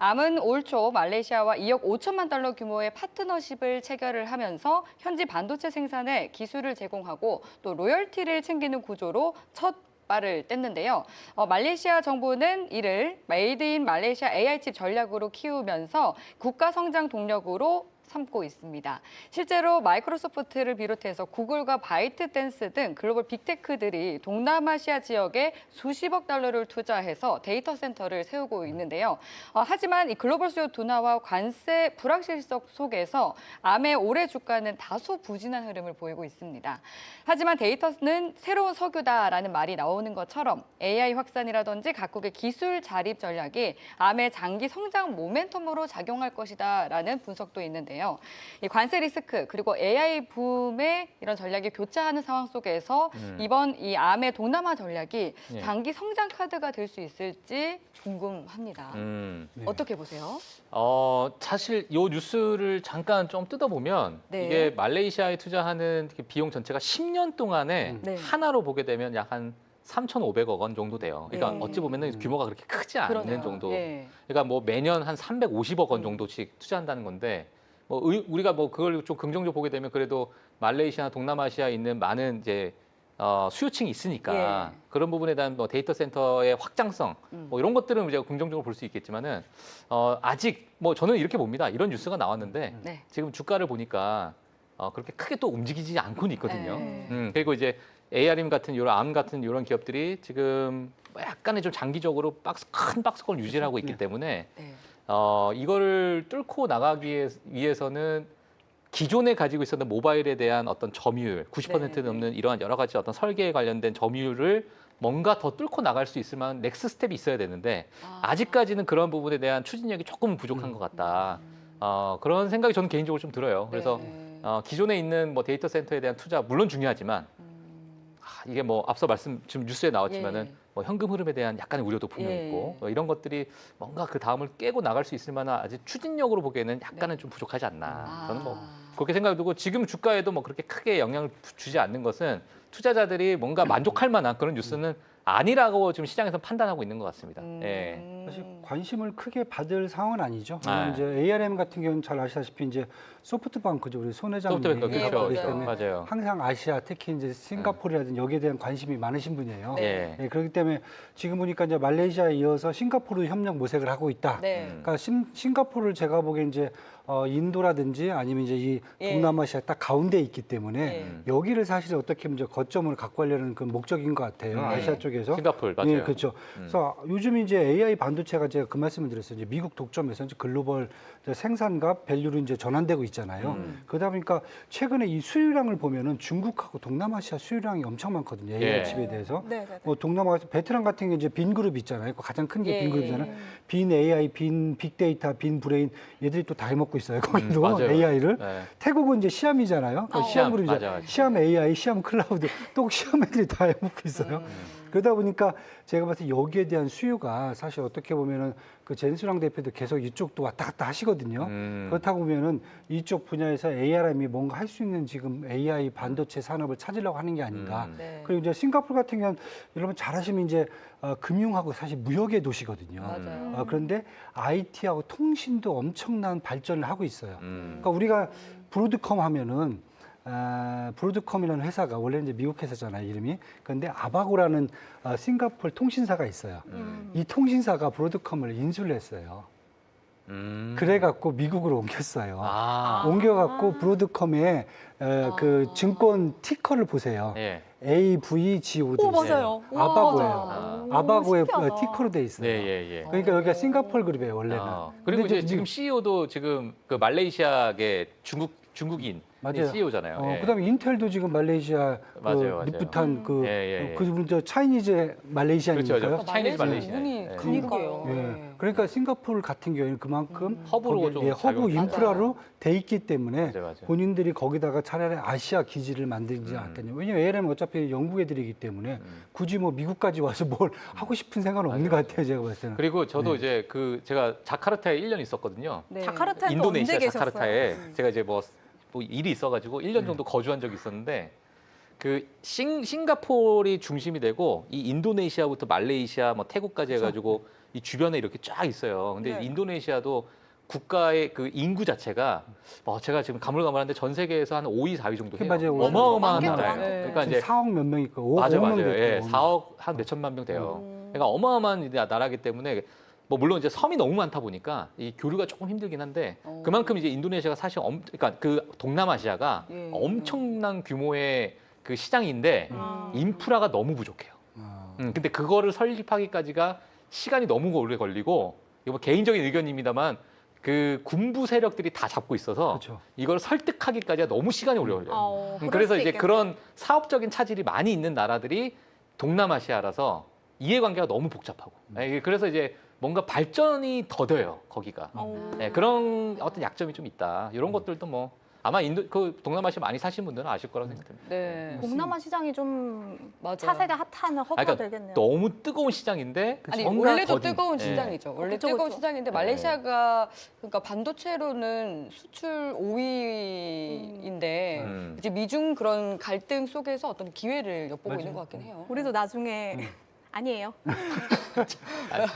ARM은 올 초 말레이시아와 2억 5천만 달러 규모의 파트너십을 체결을 하면서 현지 반도체 생산에 기술을 제공하고 또 로열티를 챙기는 구조로 첫 발을 뗐는데요. 말레이시아 정부는 이를 메이드 인 말레이시아 AI칩 전략으로 키우면서 국가 성장 동력으로 삼고 있습니다. 실제로 마이크로소프트를 비롯해서 구글과 바이트댄스 등 글로벌 빅테크들이 동남아시아 지역에 수십억 달러를 투자해서 데이터 센터를 세우고 있는데요. 하지만 이 글로벌 수요 둔화와 관세 불확실성 속에서 ARM의 올해 주가는 다소 부진한 흐름을 보이고 있습니다. 하지만 데이터는 새로운 석유다라는 말이 나오는 것처럼 AI 확산이라든지 각국의 기술 자립 전략이 ARM의 장기 성장 모멘텀으로 작용할 것이다라는 분석도 있는데요. 이 관세 리스크 그리고 AI 붐의 이런 전략이 교차하는 상황 속에서 이번 이 ARM의 동남아 전략이 장기 성장 카드가 될 수 있을지 궁금합니다. 어떻게 보세요? 사실 이 뉴스를 잠깐 좀 뜯어보면 이게 말레이시아에 투자하는 비용 전체가 10년 동안에 하나로 보게 되면 약 한 3,500억 원 정도 돼요. 그러니까 어찌 보면은 규모가 그렇게 크지 않는 정도. 그러니까 뭐 매년 한 350억 원 정도씩 투자한다는 건데 뭐 우리가 뭐 그걸 좀 긍정적으로 보게 되면 그래도 말레이시아, 동남아시아에 있는 많은 이제 수요층이 있으니까 그런 부분에 대한 뭐 데이터 센터의 확장성 뭐 이런 것들은 우리가 긍정적으로 볼 수 있겠지만은 아직 뭐 저는 이렇게 봅니다. 이런 뉴스가 나왔는데 지금 주가를 보니까 그렇게 크게 또 움직이지 않고는 있거든요. 그리고 이제 ARM 같은 이런 ARM 같은 이런 기업들이 지금 약간의 좀 장기적으로 큰 박스권을 유지하고 있기 때문에 이거를 뚫고 나가기 위해서는 기존에 가지고 있었던 모바일에 대한 어떤 점유율, 90% 넘는 이러한 여러 가지 어떤 설계에 관련된 점유율을 뭔가 더 뚫고 나갈 수 있을 만한 넥스트 스텝이 있어야 되는데 아직까지는 그런 부분에 대한 추진력이 조금 부족한 것 같다. 그런 생각이 저는 개인적으로 좀 들어요. 그래서 기존에 있는 뭐 데이터 센터에 대한 투자 물론 중요하지만 이게 뭐 앞서 지금 뉴스에 나왔지만은 뭐 현금 흐름에 대한 약간의 우려도 분명히 있고 이런 것들이 뭔가 그 다음을 깨고 나갈 수 있을 만한 아직 추진력으로 보기에는 약간은 좀 부족하지 않나. 저는 뭐 그렇게 생각이 들고 지금 주가에도 뭐 그렇게 크게 영향을 주지 않는 것은 투자자들이 뭔가 만족할 만한 그런 뉴스는 아니라고 지금 시장에서 판단하고 있는 것 같습니다. 사실 관심을 크게 받을 상황은 아니죠. 이제 ARM 같은 경우는 잘 아시다시피 이제 소프트뱅크죠. 우리 손 회장님이 그렇죠. 때문에 맞아요. 항상 아시아, 특히 이제 싱가포르라든지 여기에 대한 관심이 많으신 분이에요. 그렇기 때문에 지금 보니까 이제 말레이시아에 이어서 싱가포르 협력 모색을 하고 있다. 그러니까 싱가포르를 제가 보기엔 이제 인도라든지 아니면 이제 이 동남아시아 딱 가운데에 있기 때문에 여기를 사실 어떻게 보면 이제 거점을 갖고 하려는 그 목적인 것 같아요. 아시아 쪽에서. 싱가포르 맞아요. 그렇죠. 그래서 요즘 이제 AI 반도체가 제가 그 말씀을 드렸어요. 이제 미국 독점에서 이제 글로벌 생산과 밸류로 이제 전환되고 있잖아요. 그러다 보니까 최근에 이 수요량을 보면은 중국하고 동남아시아 수요량이 엄청 많거든요. AI 칩에 대해서. 뭐 동남아 베트남 같은 게 이제 빈 그룹 있잖아요. 가장 큰 게 빈 그룹이잖아요. 빈 AI, 빈 빅데이터, 빈 브레인 얘들이 또 다 해먹고 있어요. 거기도 AI를. 태국은 이제 시암이잖아요. 시암 그룹이죠. 시암 AI, 시암 클라우드. 또 시암 애들이 다 해먹고 있어요. 그러다 보니까 제가 봤을 때 여기에 대한 수요가 사실 어떻게 보면은 그 젠순왕 대표도 계속 이쪽도 왔다 갔다 하시거든요. 그렇다고 보면은 이쪽 분야에서 ARM이 뭔가 할 수 있는 지금 AI 반도체 산업을 찾으려고 하는 게 아닌가. 네. 그리고 이제 싱가포르 같은 경우는 여러분 잘 아시면 이제 금융하고 사실 무역의 도시거든요. 맞아요. 그런데 IT하고 통신도 엄청난 발전을 하고 있어요. 그러니까 우리가 브로드컴 하면은 브로드컴이라는 회사가 원래 이제 미국 회사잖아요, 이름이. 그런데 아바고라는 싱가포르 통신사가 있어요. 이 통신사가 브로드컴을 인수를 했어요. 그래갖고 미국으로 옮겼어요. 옮겨갖고 브로드컴의 그 증권 티커를 보세요. 예. AVGO 돼 오, 있어요. 맞아요. 아바고예요. 아바고의 신기하다. 티커로 돼 있어요. 네, 예, 예. 그러니까 여기가 싱가포르 그룹이에요, 원래는. 그리고 근데 이제 지금 CEO도 지금 그 말레이시아계 중국인 맞아요. CEO잖아요. 예. 그다음에 인텔도 지금 말레이시아 맞아요. 리프탄 예. 그분 저 차이니즈 말레이시아니까요. 그렇죠. 차이니즈 말레이시아. 운이 예. 미국이에요. 예. 그러니까 싱가포르 같은 경우에는 그만큼 허브로 거기에, 좀 허브 작용을 인프라로 돼 있기 때문에 맞아요. 본인들이 거기다가 차라리 아시아 기지를 만들지 않겠냐. 왜냐면 ARM 어차피 영국 애들이기 때문에 굳이 뭐 미국까지 와서 뭘 하고 싶은 생각은 없는 것 같아요, 제가 봤을 때는. 그리고 저도 이제 그 제가 자카르타에 1년 있었거든요. 네. 자카르타에 또 인도네시아 언제 계셨어요? 자카르타에 제가 이제 뭐 일이 있어가지고 1년 정도 거주한 적이 있었는데 그 싱가포르이 중심이 되고 이 인도네시아부터 말레이시아 뭐 태국까지 해가지고 이 주변에 이렇게 쫙 있어요. 근데 네. 인도네시아도 국가의 그 인구 자체가 제가 지금 가물가물한데 전 세계에서 한 5위, 4위 정도 해요. 맞아요. 어마어마한 많겠죠, 나라예요. 많겠죠. 그러니까 이제 4억 몇 명 있고 5억 맞아요. 명 예, 됐대요. 4억 한 몇천만 명 돼요. 그러니까 어마어마한 나라기 때문에 뭐 물론 이제 섬이 너무 많다 보니까 이 교류가 조금 힘들긴 한데 그만큼 이제 인도네시아가 사실 그러니까 그 동남아시아가 예. 엄청난 규모의 그 시장인데 인프라가 너무 부족해요. 근데 그거를 설립하기까지가 시간이 너무 오래 걸리고 이거 뭐 개인적인 의견입니다만 그 군부 세력들이 다 잡고 있어서 그렇죠. 이걸 설득하기까지가 너무 시간이 오래 걸려요. 그럴 그래서 수 이제 있겠네요. 그런 사업적인 차질이 많이 있는 나라들이 동남아시아라서 이해관계가 너무 복잡하고 그래서 이제 뭔가 발전이 더뎌요 거기가. 그런 어떤 약점이 좀 있다. 이런 것들도 뭐 아마 그 동남아시아 많이 사신 분들은 아실 거라고 생각됩니다. 네. 동남아 시장이 좀 맞아요. 차세대 핫한 허브가 그러니까 되겠네요. 너무 뜨거운 시장인데 아니 뭔가 원래도 더딘. 뜨거운 예. 시장이죠. 원래 그쵸, 뜨거운 그쵸. 시장인데 말레이시아가 그러니까 반도체로는 수출 5위인데 이제 미중 그런 갈등 속에서 어떤 기회를 엿보고 있는 것 같긴 해요. 우리도 나중에 아니에요.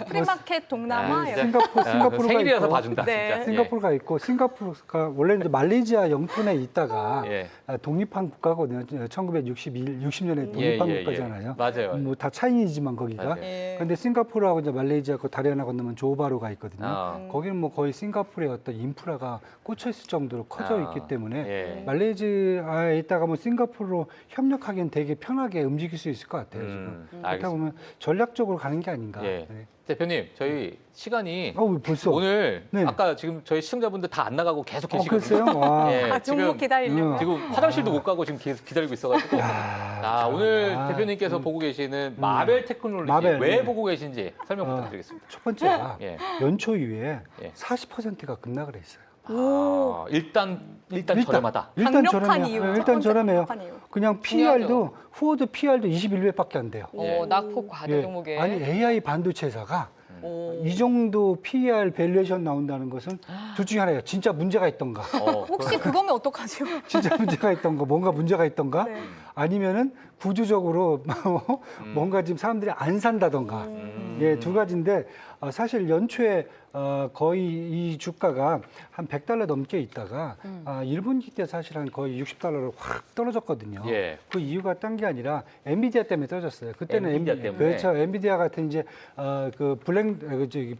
프리마켓 동남아 진짜. 이렇게. 싱가포르가 생일이라서 있고, 봐준다. 네. 진짜. 싱가포르가 있고 싱가포르가 원래 이제 말레이시아 영토에 있다가 예. 독립한 국가거든요. 1960년에 독립한 국가잖아요. 맞아요. 뭐 다 차이니지만 거기가. 맞아요. 예. 근데 싱가포르하고 이제 말레이시아 그 다리 하나 건너면 조바로가 있거든요. 거기는 뭐 거의 싱가포르의 어떤 인프라가 꽂혀 있을 정도로 커져 있기 때문에 예. 말레이시아에 있다가 뭐 싱가포르로 협력하기엔 되게 편하게 움직일 수 있을 것 같아요. 지금. 그렇다 알겠습니다. 보면 전략적으로 가는 게 아닌가. 예. 네. 대표님 저희 시간이 왜 벌써? 오늘 네. 아까 지금 저희 시청자분들 다 안 나가고 계속 계시거든요. 글쎄요? 와. 예, 종목 기다리려고. 지금 화장실도 못 가고 지금 계속 기다리고 있어가지고 오늘 대표님께서 보고 계시는 마벨 테크놀로지 마벨, 왜 네. 보고 계신지 설명 부탁드리겠습니다. 첫 번째가 예. 연초 이후에 예. 40%가 급락을 했어요. 일단 저렴하다. 일단 강력한 저렴해요. 이유. 네, 첫 일단 번째 저렴해요. 강력한 이유. 그냥 PR도 후워드 PR도 21배밖에 안 돼요. 예. 낙폭 과대 예. 종목에. 아니 AI 반도체 회사가 오. 이 정도 PR 밸류에이션 나온다는 것은 둘 중에 하나예요. 진짜 문제가 있던가. 혹시 그거면 어떡하죠? 진짜 문제가 있던가, 뭔가 문제가 있던가, 네. 아니면은 구조적으로 뭔가 지금 사람들이 안 산다던가. 예, 두 가지인데 사실 연초에 거의 이 주가가 한 $100 넘게 있다가 1분기 때 사실 한 거의 $60로 확 떨어졌거든요. 예. 그 이유가 딴 게 아니라 엔비디아 때문에 떨어졌어요. 그때는 엔비디아 때문에. 그렇죠. 엔비디아 같은 이제 그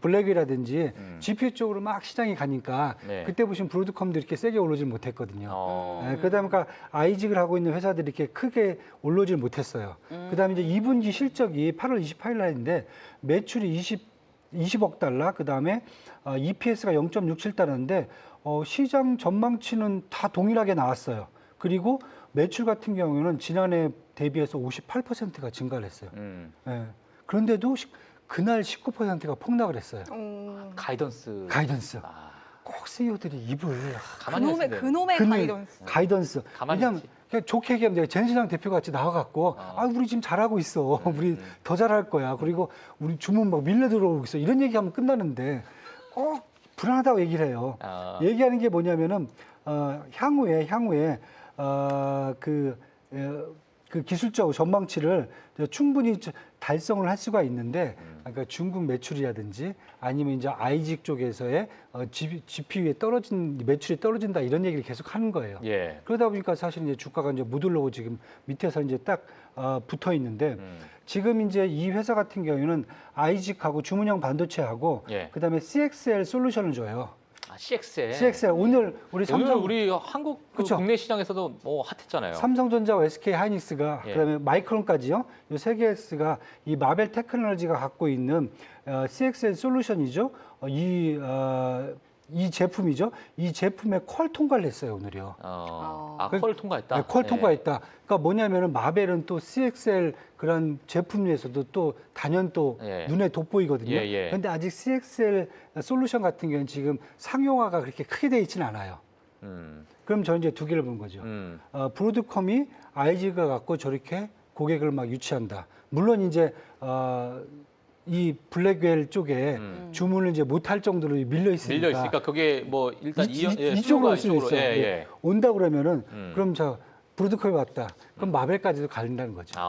블랙이라든지 GPU 쪽으로 막 시장이 가니까 네. 그때 보시면 브로드컴도 이렇게 세게 오르질 못했거든요. 어. 그다음에 아이직을 하고 있는 회사들이 이렇게 크게 올라오질 못했어요. 그다음에 이제 2분기 실적이 8월 28일 날인데 매출이 20억 달러, 그다음에 EPS가 0.67달러인데 시장 전망치는 다 동일하게 나왔어요. 그리고 매출 같은 경우는 지난해 대비해서 58%가 증가를 했어요. 예. 그런데도 그날 19%가 폭락을 했어요. 가이던스. 가이던스. 아, 꼭 CEO들이 입을 가만히 그놈의 있는데. 가이던스. 가이던스. 가만히 왜냐하면 있지. 그냥 좋게 얘기하면 돼요. 젠스랑 대표 같이 나와갖고 우리 지금 잘하고 있어. 우리 더 잘할 거야. 그리고 우리 주문 막 밀려 들어오고 있어. 이런 얘기하면 끝나는데 꼭 불안하다고 얘기를 해요. 얘기하는 게 뭐냐면은 향후에 그 기술적 전망치를 충분히 달성을 할 수가 있는데, 그러니까 중국 매출이라든지 아니면 이제 아이직 쪽에서의 GPU에 매출이 떨어진다 이런 얘기를 계속 하는 거예요. 예. 그러다 보니까 사실 이제 주가가 이제 못 올라오고 지금 밑에서 이제 딱 붙어 있는데, 지금 이제 이 회사 같은 경우에는 아이직하고 주문형 반도체하고 예. 그다음에 CXL 솔루션을 줘요. CXL. CXL 오늘 우리 삼성 우리 한국 그 그쵸? 국내 시장에서도 뭐 핫했잖아요. 삼성전자와 SK 하이닉스가 예. 그다음에 마이크론까지요. 이 세 개가 이 마벨 테크놀로지가 갖고 있는 CXL 솔루션이죠. 이 제품이죠. 이 제품에 퀄 통과를 했어요, 오늘요. 퀄 통과했다. 네, 퀄 예. 통과했다. 그러니까 뭐냐면은 마벨은 또 CXL 그런 제품 중에서도 또 단연 또 예. 눈에 돋보이거든요. 예. 그런데 아직 CXL 솔루션 같은 경우는 지금 상용화가 그렇게 크게 돼 있지는 않아요. 그럼 저는 이제 두 개를 본 거죠. 브로드컴이 아이지가 갖고 저렇게 고객을 막 유치한다. 물론 이제 이 블랙웰 쪽에 주문을 이제 못할 정도로 밀려 있으니까. 그게 뭐 일단 이쪽으로 올 수 있어요. 예. 온다 그러면은 그럼 브로드컴이 왔다. 그럼 마벨까지도 갈린다는 거죠.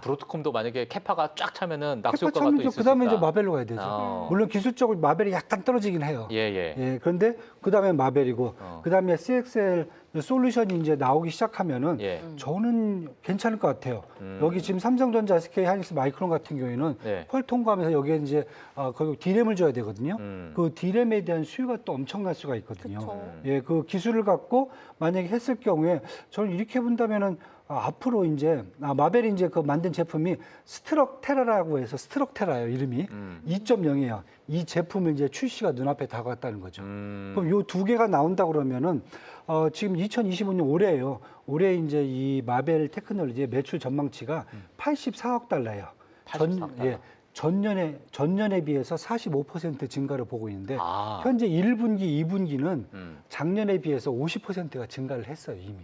브로드컴도 만약에 캐파가 쫙 차면은 낙수 캐파 효과가 또 차면 있을 그다음에 수 이제 있다. 마벨로 가야 되죠. 물론 기술적으로 마벨이 약간 떨어지긴 해요. 예. 그런데 그다음에 마벨이고 그다음에 CXL 솔루션이 이제 나오기 시작하면은 예. 저는 괜찮을 것 같아요. 여기 지금 삼성전자, SK 하이닉스, 마이크론 같은 경우에는 네. 퀄 통과하면서 여기에 이제 거기 D램을 줘야 되거든요. 그 D램에 대한 수요가 또 엄청날 수가 있거든요. 그쵸. 예, 그 기술을 갖고 만약에 했을 경우에 저는 이렇게 본다면은 앞으로 이제 마벨이 이제 그 만든 제품이 스트럭테라라고 해서 스트럭테라예요, 이름이. 2.0이에요. 이 제품을 이제 출시가 눈앞에 다가왔다는 거죠. 그럼 요 두 개가 나온다 그러면은 지금 2025년 올해예요. 올해 이제 이 마벨 테크놀로지의 매출 전망치가 84억 달러예요. 84억 달러. 전년에 비해서 45% 증가를 보고 있는데 아. 현재 1분기, 2분기는 작년에 비해서 50%가 증가를 했어요, 이미.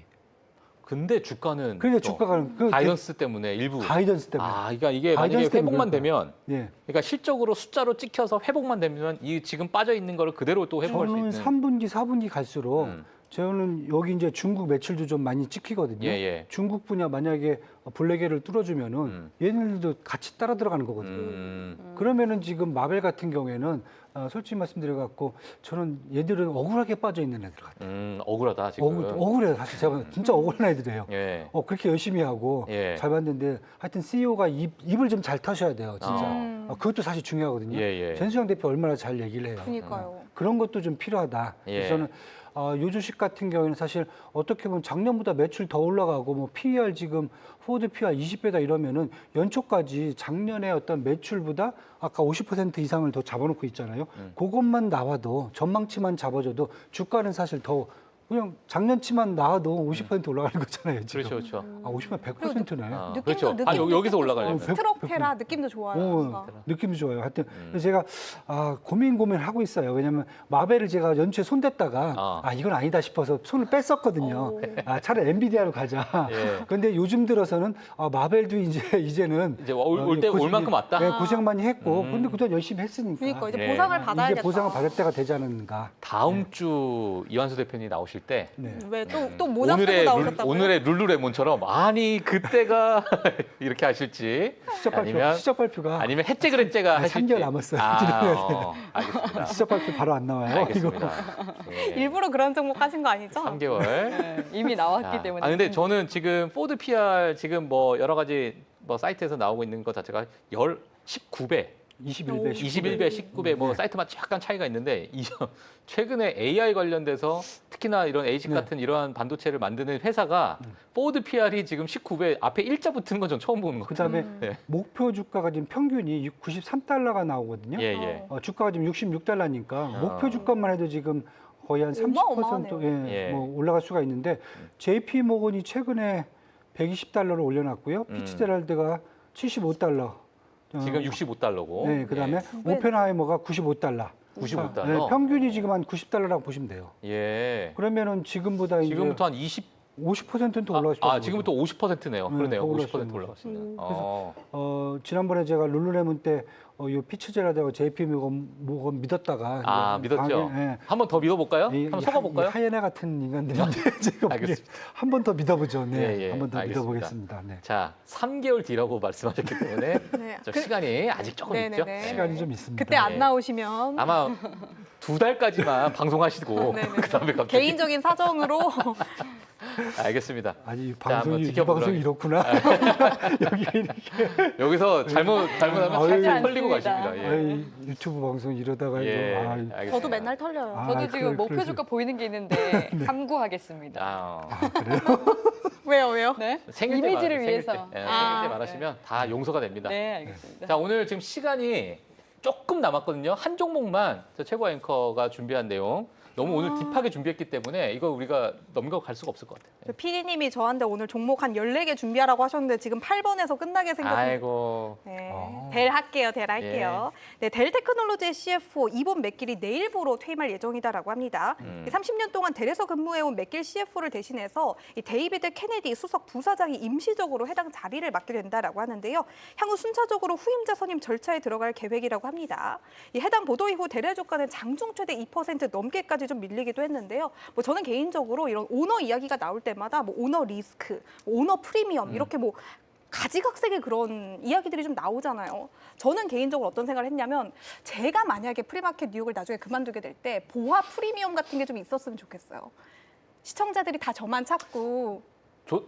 근데 주가는 그러니까 또 주가가 가이던스 때문에 일부 가이던스 때문에. 그러니까 이게 만약에 가이던스 때문에 회복만 그럴 되면 예. 그러니까 실적으로 숫자로 찍혀서 회복만 되면 이 지금 빠져 있는 거를 그대로 또 회복할 수 저는 있는 3분기, 4분기 갈수록 음. 저는 여기 이제 중국 매출도 좀 많이 찍히거든요. 예. 중국 분야 만약에 블랙웰을 뚫어주면은 얘네들도 같이 따라 들어가는 거거든요. 그러면은 지금 마벨 같은 경우에는 솔직히 말씀드려갖고 저는 얘들은 억울하게 빠져 있는 애들 같아요. 억울하다 지금. 억울해요. 사실 제가 진짜 억울한 애들이에요. 예. 그렇게 열심히 하고 예. 잘 봤는데 하여튼 CEO가 입을 좀 잘 터셔야 돼요. 진짜. 그것도 사실 중요하거든요. 예. 전수영 대표 얼마나 잘 얘기를 해요. 그러니까요. 그런 것도 좀 필요하다. 예. 그래서 저는 요 주식 같은 경우에는 사실 어떻게 보면 작년보다 매출 더 올라가고 뭐 PER 지금 포워드 PER 20배다 이러면은 연초까지 작년에 어떤 매출보다 아까 50% 이상을 더 잡아놓고 있잖아요. 그것만 나와도 전망치만 잡아줘도 주가는 사실 더 그냥 작년치만 나와도 50% 올라가는 거잖아요. 지금. 그렇죠. 50면 100%네. 그렇죠. 여기서 올라가려면. 스트럭테라 느낌도 좋아요. 뭔가. 느낌도 좋아요. 하여튼 그래서 제가 고민하고 있어요. 왜냐하면 마벨을 제가 연초에 손댔다가 이건 아니다 싶어서 손을 뺐었거든요. 차라리 엔비디아로 가자. 예. 그런데 요즘 들어서는 마벨도 이제는 이제 올 만큼 왔다. 네, 고생 많이 했고 근데 그동안 열심히 했으니까. 그러니까 이제 예. 보상을 받아야겠다. 이제 보상을 받을 때가 되지 않은가. 다음 주 이완수 대표님 나오실 때 네. 왜 또 모자 쓰고 나오셨다고요? 오늘의 룰루레몬처럼 아니 그때가 이렇게 하실지 시작 발표가 아니면 해째글 해째가 하실지 3개월 남았어요. 알겠습니다. 시작 발표 바로 안 나와요. 알겠습니다. 예. 일부러 그런 종목 하신 거 아니죠? 3개월. 네, 이미 나왔기 때문에. 근데 저는 지금 포드 PR 지금 뭐 여러 가지 뭐 사이트에서 나오고 있는 것 자체가 19배. 21배, 21배, 19배 뭐 사이트마다 약간 차이가 있는데 최근에 AI 관련돼서 특히나 이런 ASIC 같은 이러한 반도체를 만드는 회사가 포드 PR이 지금 19배 앞에 일자 붙는 건 전 처음 보는 거 같아요. 그다음에 네. 목표 주가가 지금 평균이 93달러가 나오거든요. 예. 주가가 지금 66달러니까 목표 주가만 해도 지금 거의 한 30% 어마어마하네요. 뭐 올라갈 수가 있는데 JP 모건이 최근에 120달러를 올려놨고요. 피츠제랄드가 75달러. 지금 65달러고. 네, 그다음에 오펜하이머가 95달러. 95달러. 네, 평균이 지금 한 90달러라고 보시면 돼요. 예. 그러면은 지금보다 지금부터 한 20 50%는 또 올라가시더라고요. 지금은 또 50%네요. 네, 그러네요. 더 50% 올라갔습니다. 지난번에 제가 룰루레몬 때 요 피츠제라드하고 JP 모건 믿었다가 믿었죠. 예. 한 번 더 믿어볼까요? 한번 속아볼까요? 하이에나 같은 인간들인데 제가 한 번 더 믿어보죠. 네, 한 번 더 알겠습니다. 믿어보겠습니다. 네. 자, 3개월 뒤라고 말씀하셨기 때문에 네. 시간이 아직 조금 있죠. 시간이 좀 있습니다. 그때 안 나오시면 아마 2달까지만 방송하시고 그다음에 갑자기 개인적인 사정으로 알겠습니다. 아니 이 자, 한번 방송이 지켜보도록 이렇구나. 여기 이렇게 여기서 잘못하면 살짝 털리고 가십니다. 예. 아이, 유튜브 방송 이러다가 알겠습니다. 저도 맨날 털려요. 저도 지금 목표주가 보이는 게 있는데 함구하겠습니다. 그래요? 왜요? 네? 생일 때 이미지를 생일 위해서. 때. 생일 때 말하시면 다 용서가 됩니다. 네, 알겠습니다. 자, 오늘 지금 시간이 조금 남았거든요. 한 종목만 저 최고 앵커가 준비한 내용. 너무 오늘 딥하게 준비했기 때문에 이거 우리가 넘겨갈 수가 없을 것 같아요. PD님이 저한테 오늘 종목 한 14개 준비하라고 하셨는데 지금 8번에서 끝나게 생겼습니다. 아이고. 델 할게요. 네, 델 테크놀로지의 CFO 이본 맥길이 내일부로 퇴임할 예정이다라고 합니다. 30년 동안 델에서 근무해온 맥길 CFO를 대신해서 이 데이비드 케네디 수석 부사장이 임시적으로 해당 자리를 맡게 된다라고 하는데요. 향후 순차적으로 후임자 선임 절차에 들어갈 계획이라고 합니다. 이 해당 보도 이후 델의 주가는 장중 최대 2% 넘게까지 좀 밀리기도 했는데요. 뭐 저는 개인적으로 이런 오너 이야기가 나올 때마다 뭐 오너 리스크, 오너 프리미엄 이렇게 뭐 가지각색의 그런 이야기들이 좀 나오잖아요. 저는 개인적으로 어떤 생각을 했냐면 제가 만약에 프리마켓 뉴욕을 나중에 그만두게 될 때 보아 프리미엄 같은 게 좀 있었으면 좋겠어요. 시청자들이 다 저만 찾고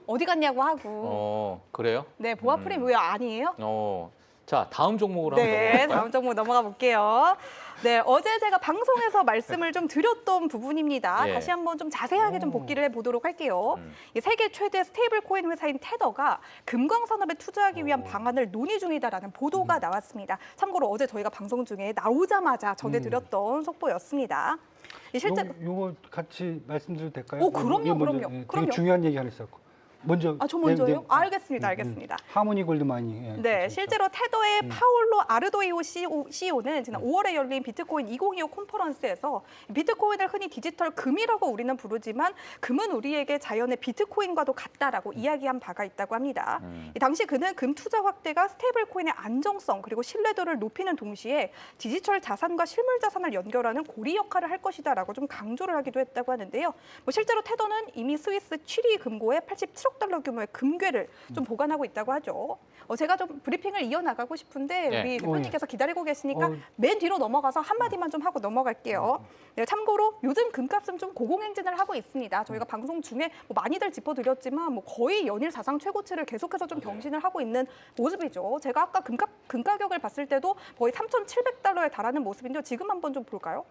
어디 갔냐고 하고. 그래요? 네, 보아 프리미엄 왜 아니에요? 자, 다음 종목으로 한번 네, 넘어갈까요? 다음 종목 넘어가 볼게요. 네, 어제 제가 방송에서 말씀을 좀 드렸던 부분입니다. 다시 한번 좀 자세하게 좀 복기를 해보도록 할게요. 이 세계 최대 스테이블 코인 회사인 테더가 금광 산업에 투자하기 위한 방안을 논의 중이다라는 보도가 나왔습니다. 참고로 어제 저희가 방송 중에 나오자마자 전해드렸던 속보였습니다. 실제 요거 같이 말씀드려도 될까요? 그럼요. 되게 중요한 얘기 하나 있었고. 먼저. 저 먼저요? 알겠습니다. 하모니 골드 마이닝. 네, 실제로 테더의 파올로 아르도이오 CEO는 지난 5월에 열린 비트코인 2025 컨퍼런스에서 비트코인을 흔히 디지털 금이라고 우리는 부르지만 금은 우리에게 자연의 비트코인과도 같다라고 이야기한 바가 있다고 합니다. 당시 그는 금 투자 확대가 스테이블 코인의 안정성 그리고 신뢰도를 높이는 동시에 디지털 자산과 실물 자산을 연결하는 고리 역할을 할 것이다라고 좀 강조를 하기도 했다고 하는데요. 뭐 실제로 테더는 이미 스위스 7위 금고에 87억 달러 규모의 금괴를 좀 보관하고 있다고 하죠. 제가 좀 브리핑을 이어나가고 싶은데 우리 대표님께서 기다리고 계시니까 맨 뒤로 넘어가서 한마디만 좀 하고 넘어갈게요. 네, 참고로 요즘 금값은 좀 고공행진을 하고 있습니다. 저희가 방송 중에 뭐 많이들 짚어드렸지만 뭐 거의 연일 사상 최고치를 계속해서 좀 경신을 하고 있는 모습이죠. 제가 아까 금 가격을 봤을 때도 거의 3,700달러에 달하는 모습인데요. 지금 한번 좀 볼까요?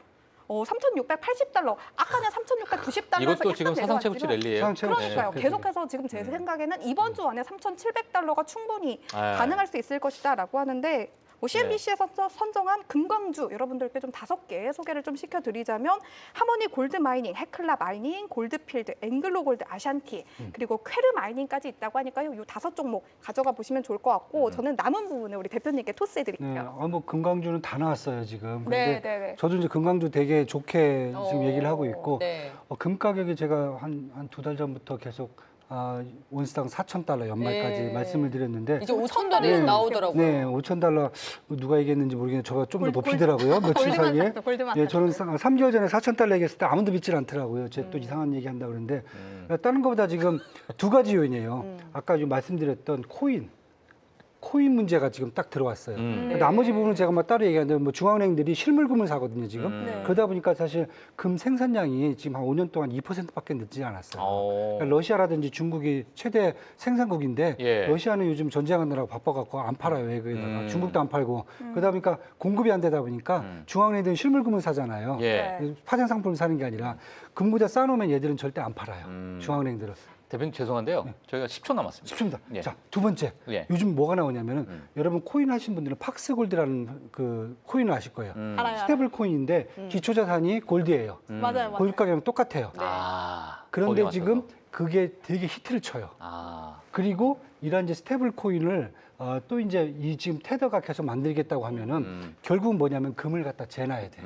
3,680달러. 아까는 3,690달러에서 이것도 지금 사상 최고치 랠리예요. 그러니까요. 계속해서 지금 제 생각에는 이번 주 안에 3,700달러가 충분히 가능할 수 있을 것이다라고 하는데 CNBC에서 선정한 금광주 여러분들께 좀 5개 소개를 좀 시켜드리자면 하모니 골드 마이닝, 헤클라 마이닝, 골드필드, 앵글로 골드, 아샨티 그리고 퀘르 마이닝까지 있다고 하니까요. 이 5종목 가져가 보시면 좋을 것 같고 저는 남은 부분을 우리 대표님께 토스해드릴게요. 네, 뭐 금광주는 다 나왔어요 지금. 네. 저도 이제 금광주 되게 좋게 지금 얘기를 하고 있고 금 가격이 제가 한 2달 전부터 계속 온스당 4,000달러 연말까지 말씀을 드렸는데 이제 5,000달러에 나오더라고요. 네, 5,000달러 누가 얘기했는지 모르겠는데 저가 좀 더 높이더라고요. 며칠 사이에. 예, 저는 3개월 전에 4,000달러 얘기했을 때 아무도 믿질 않더라고요. 제 또 이상한 얘기 한다 그러는데 다른 것보다 지금 2가지 요인이에요. 아까 좀 말씀드렸던 코인 문제가 지금 딱 들어왔어요. 나머지 부분은 제가 뭐 따로 얘기하는데 뭐 중앙은행들이 실물금을 사거든요, 지금. 그러다 보니까 사실 금 생산량이 지금 한 5년 동안 2%밖에 늦지 않았어요. 그러니까 러시아라든지 중국이 최대 생산국인데 러시아는 요즘 전쟁하느라고 바빠갖고 안 팔아요, 외국에다가. 중국도 안 팔고. 그러다 보니까 공급이 안 되다 보니까 중앙은행들은 실물금을 사잖아요. 파생 상품을 사는 게 아니라 금보다 쌓아놓으면 얘들은 절대 안 팔아요, 중앙은행들은. 대표님 죄송한데요. 저희가 10초 남았습니다. 10초입니다. 자, 2번째. 요즘 뭐가 나오냐면은 여러분 코인 하신 분들은 팍스골드라는 그 코인을 아실 거예요. 알아요. 스테이블 코인인데 기초 자산이 골드예요. 맞아요. 골드 가격은 똑같아요. 거기에 그런데 맞춰서. 지금 그게 되게 히트를 쳐요. 그리고 이런 이제 스테이블 코인을 또 이제 이 지금 테더가 계속 만들겠다고 하면은 결국은 뭐냐면 금을 갖다 재놔야 돼.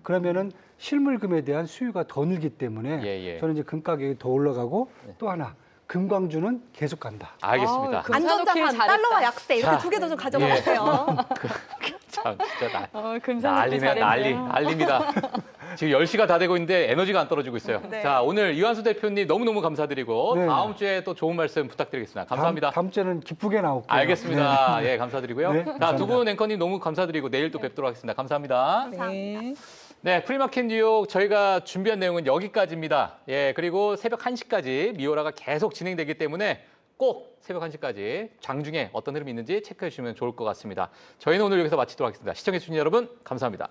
그러면은 실물금에 대한 수요가 더 늘기 때문에 저는 이제 금 가격이 더 올라가고 또 하나 금광주는 계속 간다. 알겠습니다. 안전자산, 달러와 약세 이렇게 두 개 더 좀 가져가 보세요. 참 진짜 난리네, 난리입니다. 지금 10시가 다 되고 있는데 에너지가 안 떨어지고 있어요. 네. 자, 오늘 이완수 대표님 너무너무 감사드리고 네. 다음 주에 또 좋은 말씀 부탁드리겠습니다. 감사합니다. 다음 주에는 기쁘게 나올게요. 알겠습니다. 예, 감사드리고요. 네, 자, 감사합니다. 두 분 앵커님 너무 감사드리고 내일 또 뵙도록 하겠습니다. 감사합니다. 네. 네, 프리마켓 뉴욕 저희가 준비한 내용은 여기까지입니다. 예, 그리고 새벽 1시까지 미오라가 계속 진행되기 때문에 꼭 새벽 1시까지 장중에 어떤 흐름이 있는지 체크해 주시면 좋을 것 같습니다. 저희는 오늘 여기서 마치도록 하겠습니다. 시청해 주신 여러분 감사합니다.